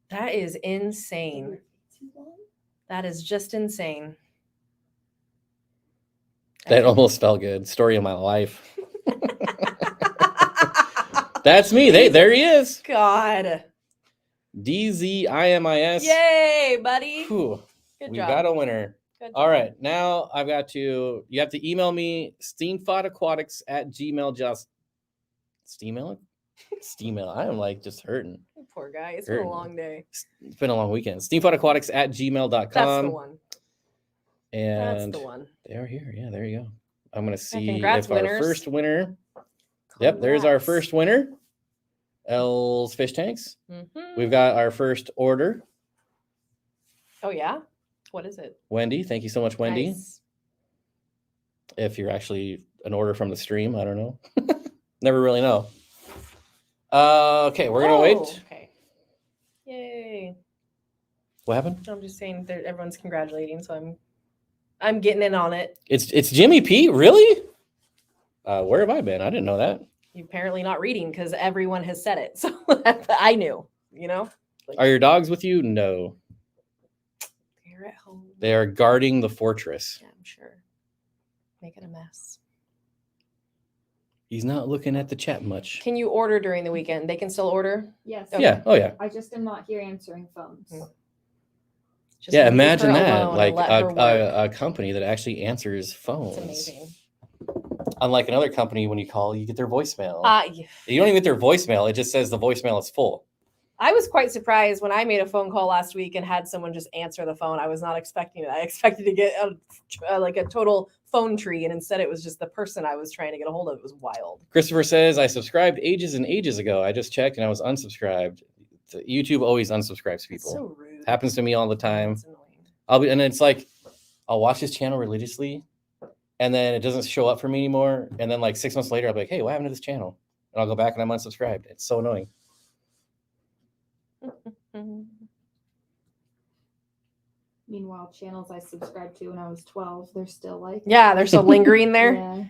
[SPEAKER 2] That is insane. That is just insane.
[SPEAKER 1] That almost felt good. Story of my life. That's me. There he is.
[SPEAKER 2] God.
[SPEAKER 1] DZIMIS.
[SPEAKER 2] Yay, buddy.
[SPEAKER 1] Whew,
[SPEAKER 2] Good
[SPEAKER 1] we
[SPEAKER 2] job.
[SPEAKER 1] got a winner.
[SPEAKER 2] Good
[SPEAKER 1] All
[SPEAKER 2] job.
[SPEAKER 1] right. Now you have to email me steamfodaquatics@gmail. Steamail? Steamail. I am like just hurting.
[SPEAKER 2] Poor guy. It's been a
[SPEAKER 1] Hurting.
[SPEAKER 2] long day.
[SPEAKER 1] It's been a long weekend. steamfodaquatics@gmail.com.
[SPEAKER 2] That's the one.
[SPEAKER 1] And
[SPEAKER 2] That's the one.
[SPEAKER 1] they are here. Yeah, there you go. I'm gonna see
[SPEAKER 2] congrats,
[SPEAKER 1] if our
[SPEAKER 2] winners.
[SPEAKER 1] first winner. Yep, there's our
[SPEAKER 2] Congrats.
[SPEAKER 1] first winner. L's Fish Tanks.
[SPEAKER 2] Mhm.
[SPEAKER 1] We've got our first order.
[SPEAKER 2] Oh, yeah? What is it?
[SPEAKER 1] Wendy, thank you so much, Wendy.
[SPEAKER 2] Nice.
[SPEAKER 1] If you're actually an order from the stream, I don't know. Never really know. Okay, we're gonna
[SPEAKER 2] Oh,
[SPEAKER 1] wait.
[SPEAKER 2] Okay. Yay.
[SPEAKER 1] What happened?
[SPEAKER 2] I'm just saying that everyone's congratulating, so I'm getting in on it.
[SPEAKER 1] It's Jimmy P. Really? Where have I been? I didn't know that.
[SPEAKER 2] You're apparently not reading because everyone has said it. So I knew, you know? Like,
[SPEAKER 1] Are your dogs with you? No.
[SPEAKER 2] they're at home.
[SPEAKER 1] They are guarding the fortress.
[SPEAKER 2] Yeah, I'm sure. Making a mess.
[SPEAKER 1] He's not looking at the chat much.
[SPEAKER 2] Can you order during the weekend? They can still order?
[SPEAKER 3] Yes.
[SPEAKER 2] Okay.
[SPEAKER 1] Yeah. Oh yeah.
[SPEAKER 3] I just am not here answering phones.
[SPEAKER 2] Hmm. Just
[SPEAKER 1] Yeah.
[SPEAKER 2] leave
[SPEAKER 1] Imagine
[SPEAKER 2] her
[SPEAKER 1] that.
[SPEAKER 2] alone and
[SPEAKER 1] Like
[SPEAKER 2] let her work.
[SPEAKER 1] a company that actually answers
[SPEAKER 2] It's
[SPEAKER 1] phones.
[SPEAKER 2] amazing.
[SPEAKER 1] Unlike another company, when you call, you get their voicemail.
[SPEAKER 2] Yeah.
[SPEAKER 1] You don't even get their voicemail. It just says the voicemail is full.
[SPEAKER 2] I was quite surprised when I made a phone call last week and had someone just answer the phone. I was not expecting it. I expected to get like a total phone tree, and instead it was just the person I was trying to get a hold of. It was wild.
[SPEAKER 1] Christopher says, I subscribed ages and ages ago. I just checked and I was unsubscribed. YouTube always unsubscribes
[SPEAKER 2] It's
[SPEAKER 1] people.
[SPEAKER 2] so rude.
[SPEAKER 1] Happens to me all the time.
[SPEAKER 2] It's annoying.
[SPEAKER 1] And it's like, I'll watch his channel religiously and then it doesn't show up for me anymore. And then like 6 months later, I'll be like, hey, what happened to this channel? And I'll go back and I'm unsubscribed. It's so annoying.
[SPEAKER 2] Mhm.
[SPEAKER 3] Meanwhile, channels I subscribed to when I was 12, they're still like.
[SPEAKER 2] Yeah, they're so lingering there.
[SPEAKER 3] Yeah.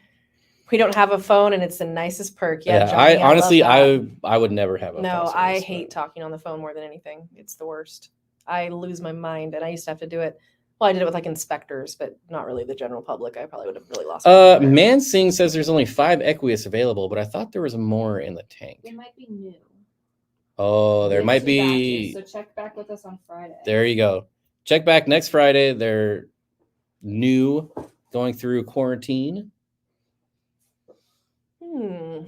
[SPEAKER 2] We don't have a phone, and it's the nicest perk.
[SPEAKER 1] Yeah,
[SPEAKER 2] Johnny,
[SPEAKER 1] I
[SPEAKER 2] love
[SPEAKER 1] honestly,
[SPEAKER 2] that.
[SPEAKER 1] I would never have a
[SPEAKER 2] No,
[SPEAKER 1] phone
[SPEAKER 2] I
[SPEAKER 1] service,
[SPEAKER 2] hate
[SPEAKER 1] but-
[SPEAKER 2] talking on the phone more than anything. It's the worst. I lose my mind, and I used to have to do it. Well, I did it with like inspectors, but not really the general public. I probably would have really lost. my mind.
[SPEAKER 1] Mansing says there's only 5 Equius available, but I thought there was more in the tank.
[SPEAKER 3] They might be new.
[SPEAKER 1] Oh, there
[SPEAKER 3] We have
[SPEAKER 1] might
[SPEAKER 3] 2
[SPEAKER 1] be.
[SPEAKER 3] batches, so check back with us on Friday.
[SPEAKER 1] There you go. Check back next Friday. They're new, going through quarantine.
[SPEAKER 2] What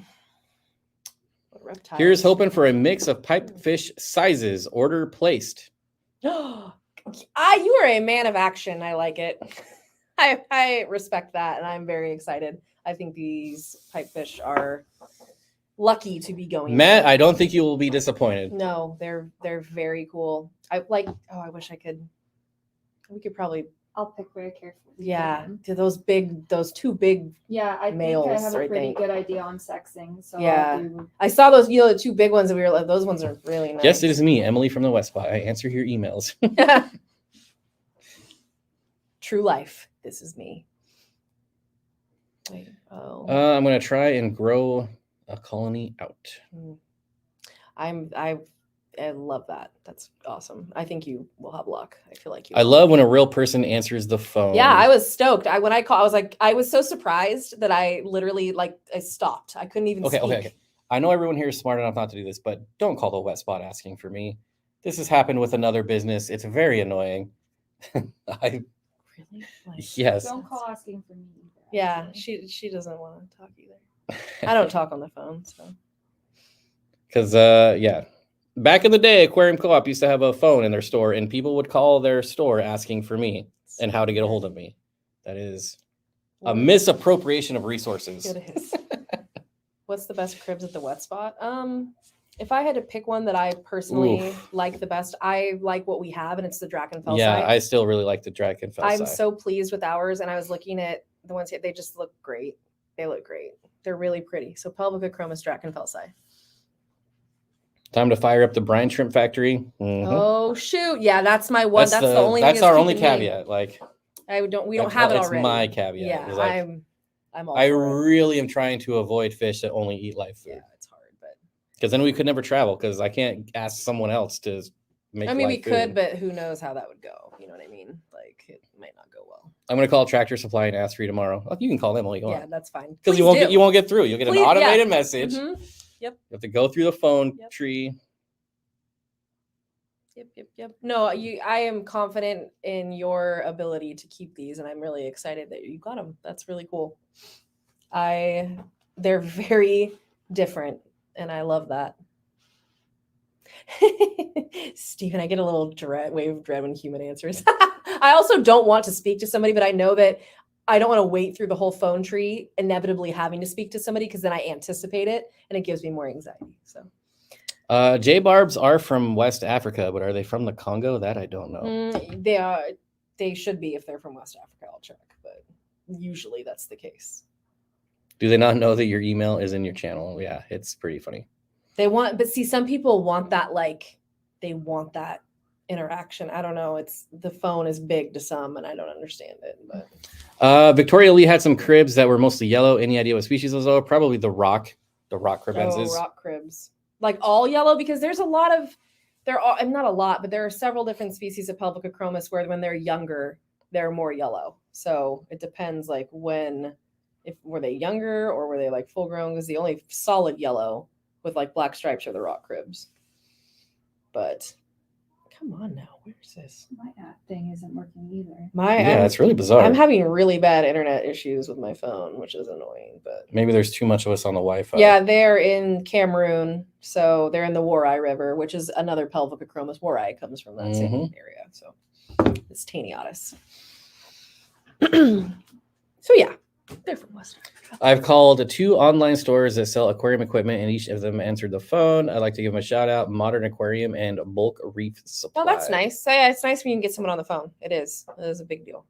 [SPEAKER 2] reptiles?
[SPEAKER 1] Here's hoping for a mix of pipefish sizes. Order placed.
[SPEAKER 2] You are a man of action. I like it. I respect that, and I'm very excited. I think these pipefish are lucky to be going.
[SPEAKER 1] Matt, I don't think you will be disappointed.
[SPEAKER 2] No, they're very cool. I like. Oh, I wish I could. We could probably.
[SPEAKER 3] I'll pick very carefully.
[SPEAKER 2] Yeah, to those 2 big.
[SPEAKER 3] Yeah, I think I
[SPEAKER 2] Males,
[SPEAKER 3] have
[SPEAKER 2] I
[SPEAKER 3] a pretty
[SPEAKER 2] think.
[SPEAKER 3] good idea on sexing. So
[SPEAKER 2] Yeah.
[SPEAKER 3] I'll do
[SPEAKER 2] I saw those. The 2 big ones that we were like. Those ones are really nice.
[SPEAKER 1] Yes, it is me, Emily from the West Spot. I answer your emails.
[SPEAKER 2] True life. This is me. Wait. Oh.
[SPEAKER 1] I'm gonna try and grow a colony out.
[SPEAKER 2] I love that. That's awesome. I think you will have luck. I feel like you.
[SPEAKER 1] I
[SPEAKER 2] will.
[SPEAKER 1] love when a real person answers the phone.
[SPEAKER 2] Yeah, I was stoked. When I called, I was like, I was so surprised that I literally I stopped. I couldn't even speak.
[SPEAKER 1] Okay. I know everyone here is smart enough not to do this, but don't call the Wet Spot asking for me. This has happened with another business. It's very annoying.
[SPEAKER 2] Really? Like,
[SPEAKER 1] Yes.
[SPEAKER 3] Don't call asking for me either.
[SPEAKER 2] yeah,
[SPEAKER 3] actually.
[SPEAKER 2] she doesn't want to talk either. I don't talk on the phone, so.
[SPEAKER 1] Because yeah, back in the day, Aquarium Co-op used to have a phone in their store, and people would call their store asking for me and how to get a hold of me. That is A misappropriation of resources.
[SPEAKER 2] It is. What's the best cribs at the wet spot? If I had to pick one that I personally like the best, I like what we have, and it's the Drachenfels.
[SPEAKER 1] Yeah, I still really like the Drachenfels.
[SPEAKER 2] I'm so pleased with ours, and I was looking at the ones here. They just look great. They look great. They're really pretty. So Pelvica Chromis Drachenfelsi.
[SPEAKER 1] Time to fire up the brine shrimp factory. Mm-hmm.
[SPEAKER 2] Oh shoot! Yeah, that's my one. That's the only.
[SPEAKER 1] That's our only caveat.
[SPEAKER 2] Me.
[SPEAKER 1] Like,
[SPEAKER 2] we don't have it already.
[SPEAKER 1] It's my caveat.
[SPEAKER 2] Yeah,
[SPEAKER 1] like,
[SPEAKER 2] I'm all.
[SPEAKER 1] I really am trying to avoid fish that only eat live food.
[SPEAKER 2] Yeah, it's hard, but
[SPEAKER 1] because then we could never travel because I can't ask someone else to make.
[SPEAKER 2] I mean, we
[SPEAKER 1] food.
[SPEAKER 2] could, but who knows how that would go? You know what I mean? Like, it might not go well.
[SPEAKER 1] I'm gonna call Tractor Supply and ask for you tomorrow. Oh, you can call them all you want.
[SPEAKER 2] Yeah, that's fine.
[SPEAKER 1] Because you won't get through. You'll get an automated message.
[SPEAKER 2] Mm-hmm. Yep.
[SPEAKER 1] You have to go through the phone tree.
[SPEAKER 2] Yep. No, I am confident in your ability to keep these, and I'm really excited that you got them. That's really cool. They're very different, and I love that. Stephen, I get a little wave of dread when human answers. I also don't want to speak to somebody, but I know that I don't want to wait through the whole phone tree, inevitably having to speak to somebody, because then I anticipate it, and it gives me more anxiety. So.
[SPEAKER 1] J-barbs are from West Africa, but are they from the Congo? That I don't know.
[SPEAKER 2] They are. They should be if they're from West Africa. I'll check, but usually that's the case.
[SPEAKER 1] Do they not know that your email is in your channel? Yeah, it's pretty funny.
[SPEAKER 2] But see, some people want that, they want that interaction. I don't know. The phone is big to some, and I don't understand it. But
[SPEAKER 1] Victoria Lee had some cribs that were mostly yellow. Any idea what species those are? Probably the rock cribensis.
[SPEAKER 2] Oh, rock cribs. Like all yellow, because there's a lot of, not a lot, but there are several different species of Pelvica chromis where when they're younger, they're more yellow. So it depends were they younger or were they full grown? Because the only solid yellow with black stripes are the rock cribs. But come on now, where's this?
[SPEAKER 3] My app thing isn't working either.
[SPEAKER 1] It's really bizarre.
[SPEAKER 2] I'm having really bad internet issues with my phone, which is annoying. But
[SPEAKER 1] maybe there's too much of us on the Wi-Fi.
[SPEAKER 2] Yeah, they're in Cameroon, so they're in the Warai River, which is another Pelvica chromis. Warai comes from that same area, so it's Taniotis. So yeah, they're from West Africa.
[SPEAKER 1] I've called 2 online stores that sell aquarium equipment, and each of them answered the phone. I'd like to give them a shout out: Modern Aquarium and Bulk Reef Supply.
[SPEAKER 2] Oh, that's nice. Yeah, it's nice when you can get someone on the phone. It is a big deal.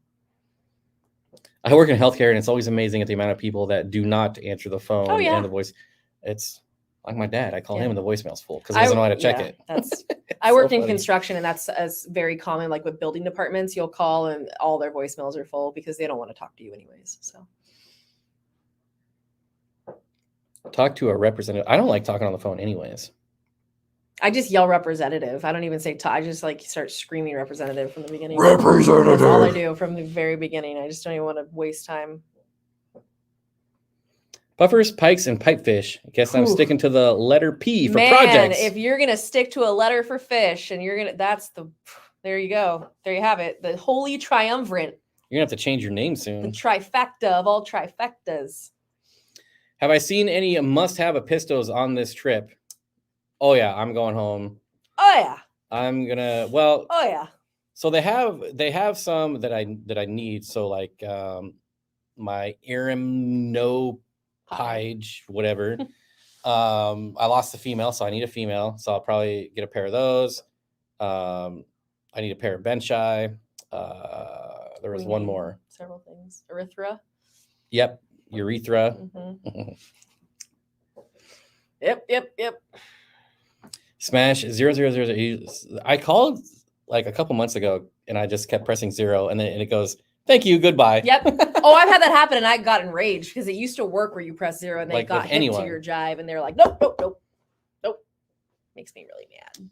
[SPEAKER 1] I work in healthcare, and it's always amazing at the amount of people that do not answer the phone and the voice. It's like my dad. I call him, and the voicemail's full because he doesn't know how to check it.
[SPEAKER 2] That's. I worked in construction, and that's as very common. With building departments, you'll call, and all their voicemails are full because they don't want to talk to you anyways. So.
[SPEAKER 1] Talk to a representative. I don't like talking on the phone anyways.
[SPEAKER 2] I just yell representative. I don't even say I just start screaming representative from the beginning.
[SPEAKER 1] Representative.
[SPEAKER 2] That's all I do from the very beginning. I just don't even want to waste time.
[SPEAKER 1] Puffers, pikes, and pipefish. I guess I'm sticking to the letter P for projects.
[SPEAKER 2] If you're going to stick to a letter for fish and there you go. There you have it. The holy triumvirate.
[SPEAKER 1] You're going to have to change your name soon.
[SPEAKER 2] The trifecta of all trifectas.
[SPEAKER 1] Have I seen any must-have epistos on this trip? Oh yeah, I'm going home.
[SPEAKER 2] Oh yeah.
[SPEAKER 1] I'm gonna. Well.
[SPEAKER 2] Oh yeah.
[SPEAKER 1] So they have some that I need. So my Aramnopage, whatever. I lost the female, so I need a female. So I'll probably get a pair of those. I need a pair of benchai. There was one more.
[SPEAKER 2] Several things. Erythra.
[SPEAKER 1] Yep. Urethra.
[SPEAKER 2] Mm-hmm. Yep.
[SPEAKER 1] Smash 0000. I called a couple months ago, and I just kept pressing 0, and then it goes, "Thank you, goodbye."
[SPEAKER 2] Yep. Oh, I've had that happen, and I got enraged because it used to work where you press 0 and they got hit to your jive, and they're like, "Nope." Makes me really mad.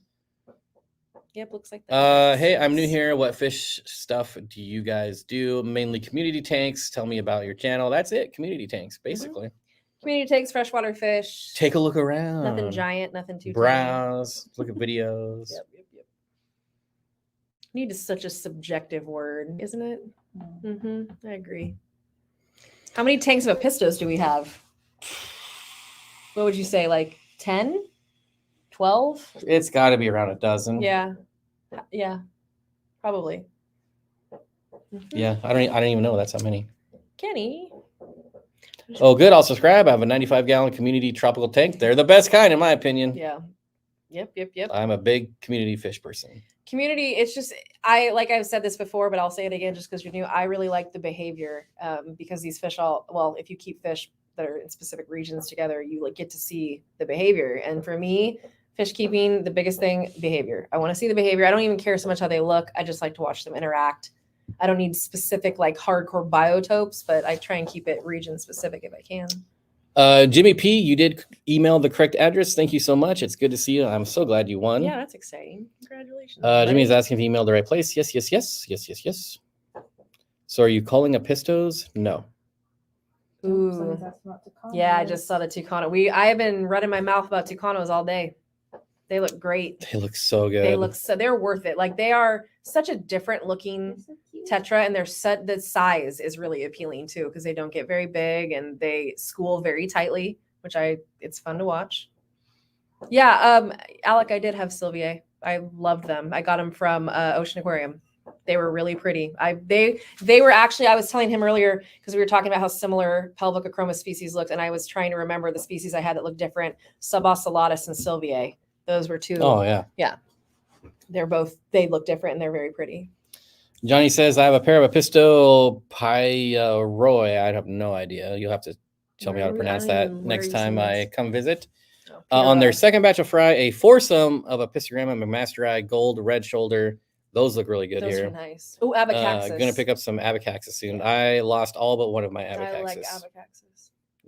[SPEAKER 2] Yep, looks like that.
[SPEAKER 1] Hey, I'm new here. What fish stuff do you guys do? Mainly community tanks. Tell me about your channel. That's it. Community tanks, basically.
[SPEAKER 2] Community tanks, freshwater fish.
[SPEAKER 1] Take a look around.
[SPEAKER 2] Nothing giant, nothing too
[SPEAKER 1] browse, look at videos.
[SPEAKER 2] Yep. Need is such a subjective word, isn't it? I agree. How many tanks of Epistos do we have? What would you say, 10? 12?
[SPEAKER 1] It's got to be around a dozen.
[SPEAKER 2] Yeah, probably.
[SPEAKER 1] Yeah, I don't even know. That's how many.
[SPEAKER 2] Kenny.
[SPEAKER 1] Oh, good. I'll subscribe. I have a 95-gallon community tropical tank. They're the best kind, in my opinion.
[SPEAKER 2] Yeah. Yep.
[SPEAKER 1] I'm a big community fish person.
[SPEAKER 2] Community, it's just like I've said this before, but I'll say it again just because you're new. I really like the behavior because these fish if you keep fish that are in specific regions together, you like get to see the behavior. And for me, fish keeping, the biggest thing, behavior. I want to see the behavior. I don't even care so much how they look. I just like to watch them interact. I don't need specific like hardcore biotopes, but I try and keep it region specific if I can.
[SPEAKER 1] Jimmy P, you did email the correct address. Thank you so much. It's good to see you. I'm so glad you won.
[SPEAKER 2] Yeah, that's exciting. Congratulations.
[SPEAKER 1] Jimmy is asking if you emailed the right place. Yes. So are you calling a Pistos? No.
[SPEAKER 2] Ooh.
[SPEAKER 3] Someone's asking about Tucanos.
[SPEAKER 2] Yeah, I just saw the Tucano. I have been running my mouth about Tucanos all day. They look great.
[SPEAKER 1] They look so good.
[SPEAKER 2] They're worth it. Like they are such a different looking
[SPEAKER 3] They're so cute.
[SPEAKER 2] tetra, and the size is really appealing too because they don't get very big and they school very tightly, which it's fun to watch. Yeah, Alec, I did have Sylviae. I loved them. I got them from Ocean Aquarium. They were really pretty. They were actually, I was telling him earlier because we were talking about how similar pelvic acroma species looked, and I was trying to remember the species I had that looked different. Subocellatus and Sylviae. Those were two.
[SPEAKER 1] Oh yeah.
[SPEAKER 2] They look different and they're very pretty.
[SPEAKER 1] Johnny says I have a pair of Episto Pyroy. I have no idea. You'll have to tell me how to pronounce that next time I come visit. On their second batch of fry, a foursome of Epistogramma McMasteri gold red shoulder. Those look really good
[SPEAKER 2] Those
[SPEAKER 1] here.
[SPEAKER 2] are nice. Oh, Abacaxis.
[SPEAKER 1] Gonna pick up some Abacaxis soon. I lost all but one of my Abacaxis.
[SPEAKER 2] I like Abacaxis.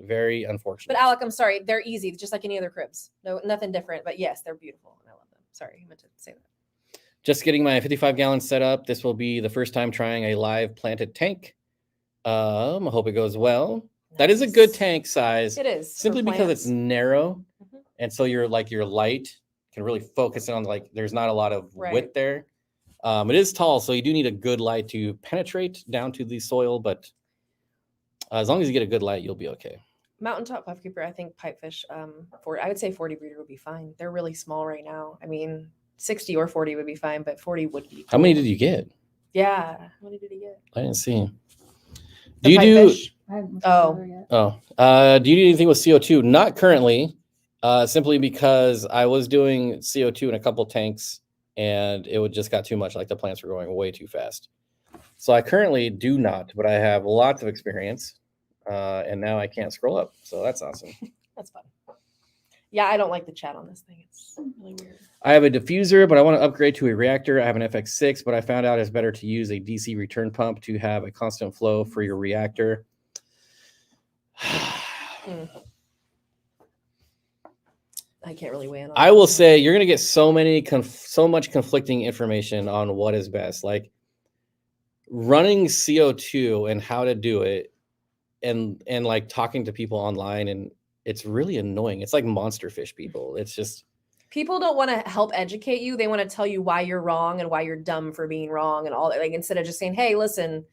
[SPEAKER 1] Very unfortunate.
[SPEAKER 2] But Alec, I'm sorry. They're easy, just like any other cribs. No, nothing different. But yes, they're beautiful, and I love them. Sorry, I meant to say that.
[SPEAKER 1] Just getting my 55-gallon set up. This will be the first time trying a live planted tank. I hope it goes well. Nice. That is a good tank size.
[SPEAKER 2] It is
[SPEAKER 1] simply because it's narrow, and so your light can really focus in on there's not a lot of width there. It is tall, so you do need a good light to penetrate down to the soil. But as long as you get a good light, you'll be okay.
[SPEAKER 2] Mountaintop puff keeper, I think pipefish. I would say 40 breeder would be fine. They're really small right now. I mean, 60 or 40 would be fine, but 40 would be. Cool.
[SPEAKER 1] How many did you get?
[SPEAKER 2] Yeah, how many did he get?
[SPEAKER 1] I didn't see.
[SPEAKER 2] Do you do?
[SPEAKER 1] Do you do anything with CO2? Not currently, simply because I was doing CO2 in a couple tanks, and it just got too much. Like the plants were growing way too fast. So I currently do not, but I have lots of experience. And now I can't scroll up. So that's awesome.
[SPEAKER 2] That's fun. Yeah, I don't like the chat on this thing. It's really weird.
[SPEAKER 1] I have a diffuser, but I want to upgrade to a reactor. I have an FX6, but I found out it's better to use a DC return pump to have a constant flow for your reactor.
[SPEAKER 2] I can't really weigh in on
[SPEAKER 1] I will say you're going to get so much conflicting information on what is best. Like running CO2 and how to do it. And like talking to people online, and it's really annoying. It's like monster fish people. It's just
[SPEAKER 2] people don't want to help educate you. They want to tell you why you're wrong and why you're dumb for being wrong and all that. Like instead of just saying, "Hey, listen,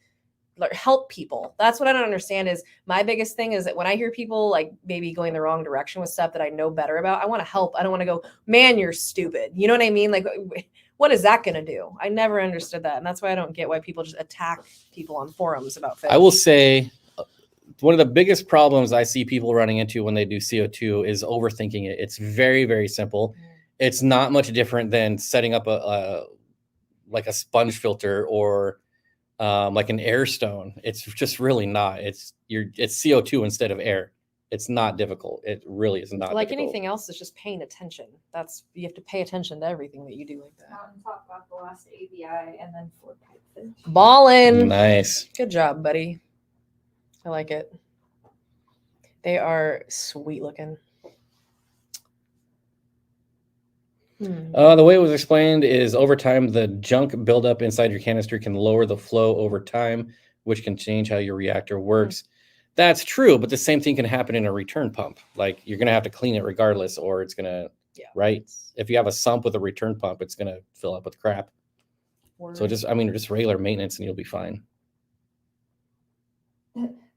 [SPEAKER 2] help people." That's what I don't understand. Is my biggest thing is that when I hear people like maybe going the wrong direction with stuff that I know better about, I want to help. I don't want to go, "Man, you're stupid." You know what I mean? Like, what is that going to do? I never understood that, and that's why I don't get why people just attack people on forums about fish.
[SPEAKER 1] I will say. One of the biggest problems I see people running into when they do CO2 is overthinking it. It's very, very simple. It's not much different than setting up a sponge filter or like an air stone. It's just really not. It's CO2 instead of air. It's not difficult. It really is not
[SPEAKER 2] like
[SPEAKER 1] difficult.
[SPEAKER 2] Anything else. It's just paying attention. You have to pay attention to everything that you do like that.
[SPEAKER 3] Mountaintop about the last ABI and then 4 pipefish.
[SPEAKER 2] Ballin'.
[SPEAKER 1] Nice.
[SPEAKER 2] Good job, buddy. I like it. They are sweet looking.
[SPEAKER 1] The way it was explained is over time, the junk buildup inside your canister can lower the flow over time, which can change how your reactor works. That's true, but the same thing can happen in a return pump. Like you're going to have to clean it regardless, or it's going to, right? If you have a sump with a return pump, it's going to fill up with crap. So just regular maintenance and you'll be fine.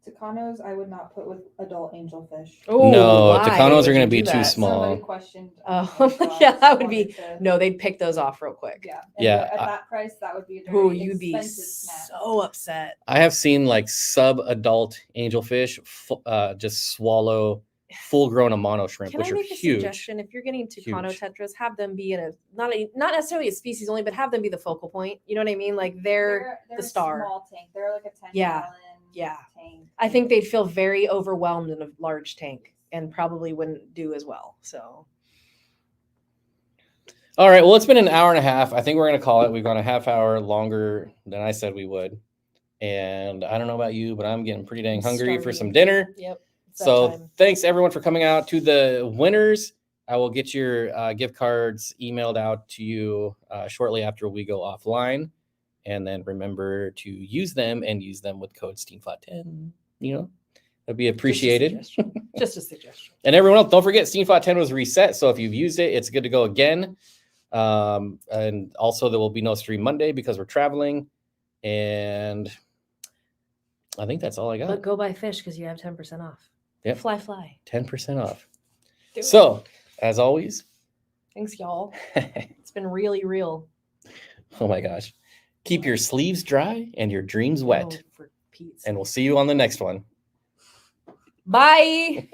[SPEAKER 4] Tacanos, I would not put with adult angelfish.
[SPEAKER 2] Oh,
[SPEAKER 1] No,
[SPEAKER 2] why
[SPEAKER 1] Tacanos
[SPEAKER 2] would
[SPEAKER 1] are gonna
[SPEAKER 2] you
[SPEAKER 1] be
[SPEAKER 2] do
[SPEAKER 1] too
[SPEAKER 2] that?
[SPEAKER 1] small.
[SPEAKER 4] Somebody questioned.
[SPEAKER 2] Oh,
[SPEAKER 4] so I
[SPEAKER 2] yeah,
[SPEAKER 4] just
[SPEAKER 2] that would be
[SPEAKER 4] wanted to-
[SPEAKER 2] no. They'd pick those off real quick.
[SPEAKER 4] Yeah.
[SPEAKER 1] Yeah,
[SPEAKER 4] At
[SPEAKER 1] I-
[SPEAKER 4] that price, that would be a
[SPEAKER 2] Oh,
[SPEAKER 4] very
[SPEAKER 2] you'd be
[SPEAKER 4] expensive snack.
[SPEAKER 2] so upset.
[SPEAKER 1] I have seen like sub-adult angelfish just swallow full-grown Amano shrimp,
[SPEAKER 2] Can
[SPEAKER 1] which
[SPEAKER 2] I
[SPEAKER 1] are
[SPEAKER 2] make a
[SPEAKER 1] huge.
[SPEAKER 2] suggestion? If you're getting Tucano
[SPEAKER 1] Huge.
[SPEAKER 2] tetras, have them be in a not necessarily a species only, but have them be the focal point. You know what I mean? Like they're
[SPEAKER 4] They're
[SPEAKER 2] the
[SPEAKER 4] a
[SPEAKER 2] star.
[SPEAKER 4] small tank. They're like a 10
[SPEAKER 2] Yeah,
[SPEAKER 4] gallon
[SPEAKER 2] yeah.
[SPEAKER 4] tank.
[SPEAKER 2] I think they'd feel very overwhelmed in a large tank and probably wouldn't do as well. So
[SPEAKER 1] All right, well, it's been an hour and a half. I think we're gonna call it. We've gone a half hour longer than I said we would. And I don't know about you, but I'm getting pretty dang
[SPEAKER 2] I'm
[SPEAKER 1] hungry for some
[SPEAKER 2] starving.
[SPEAKER 1] dinner.
[SPEAKER 2] Yep. it's that
[SPEAKER 1] So
[SPEAKER 2] time.
[SPEAKER 1] thanks everyone for coming out. To the winners, I will get your gift cards emailed out to you shortly after we go offline. And then remember to use them and use them with code SteamFlat10. You know, that'd be appreciated.
[SPEAKER 2] Just a suggestion.
[SPEAKER 1] And everyone else, don't forget SteamFlat10 was reset. So if you've used it, it's good to go again. And also there will be no stream Monday because we're traveling. And I think that's all I got.
[SPEAKER 2] But go buy fish because you have 10% off.
[SPEAKER 1] Yep.
[SPEAKER 2] Fly.
[SPEAKER 1] 10% off.
[SPEAKER 2] Do it.
[SPEAKER 1] So as always,
[SPEAKER 2] Thanks, y'all. It's been really real.
[SPEAKER 1] oh my gosh, keep your sleeves dry and your dreams wet.
[SPEAKER 2] Oh, for Pete's
[SPEAKER 1] And we'll
[SPEAKER 2] sake.
[SPEAKER 1] see you on the next one.
[SPEAKER 2] Bye.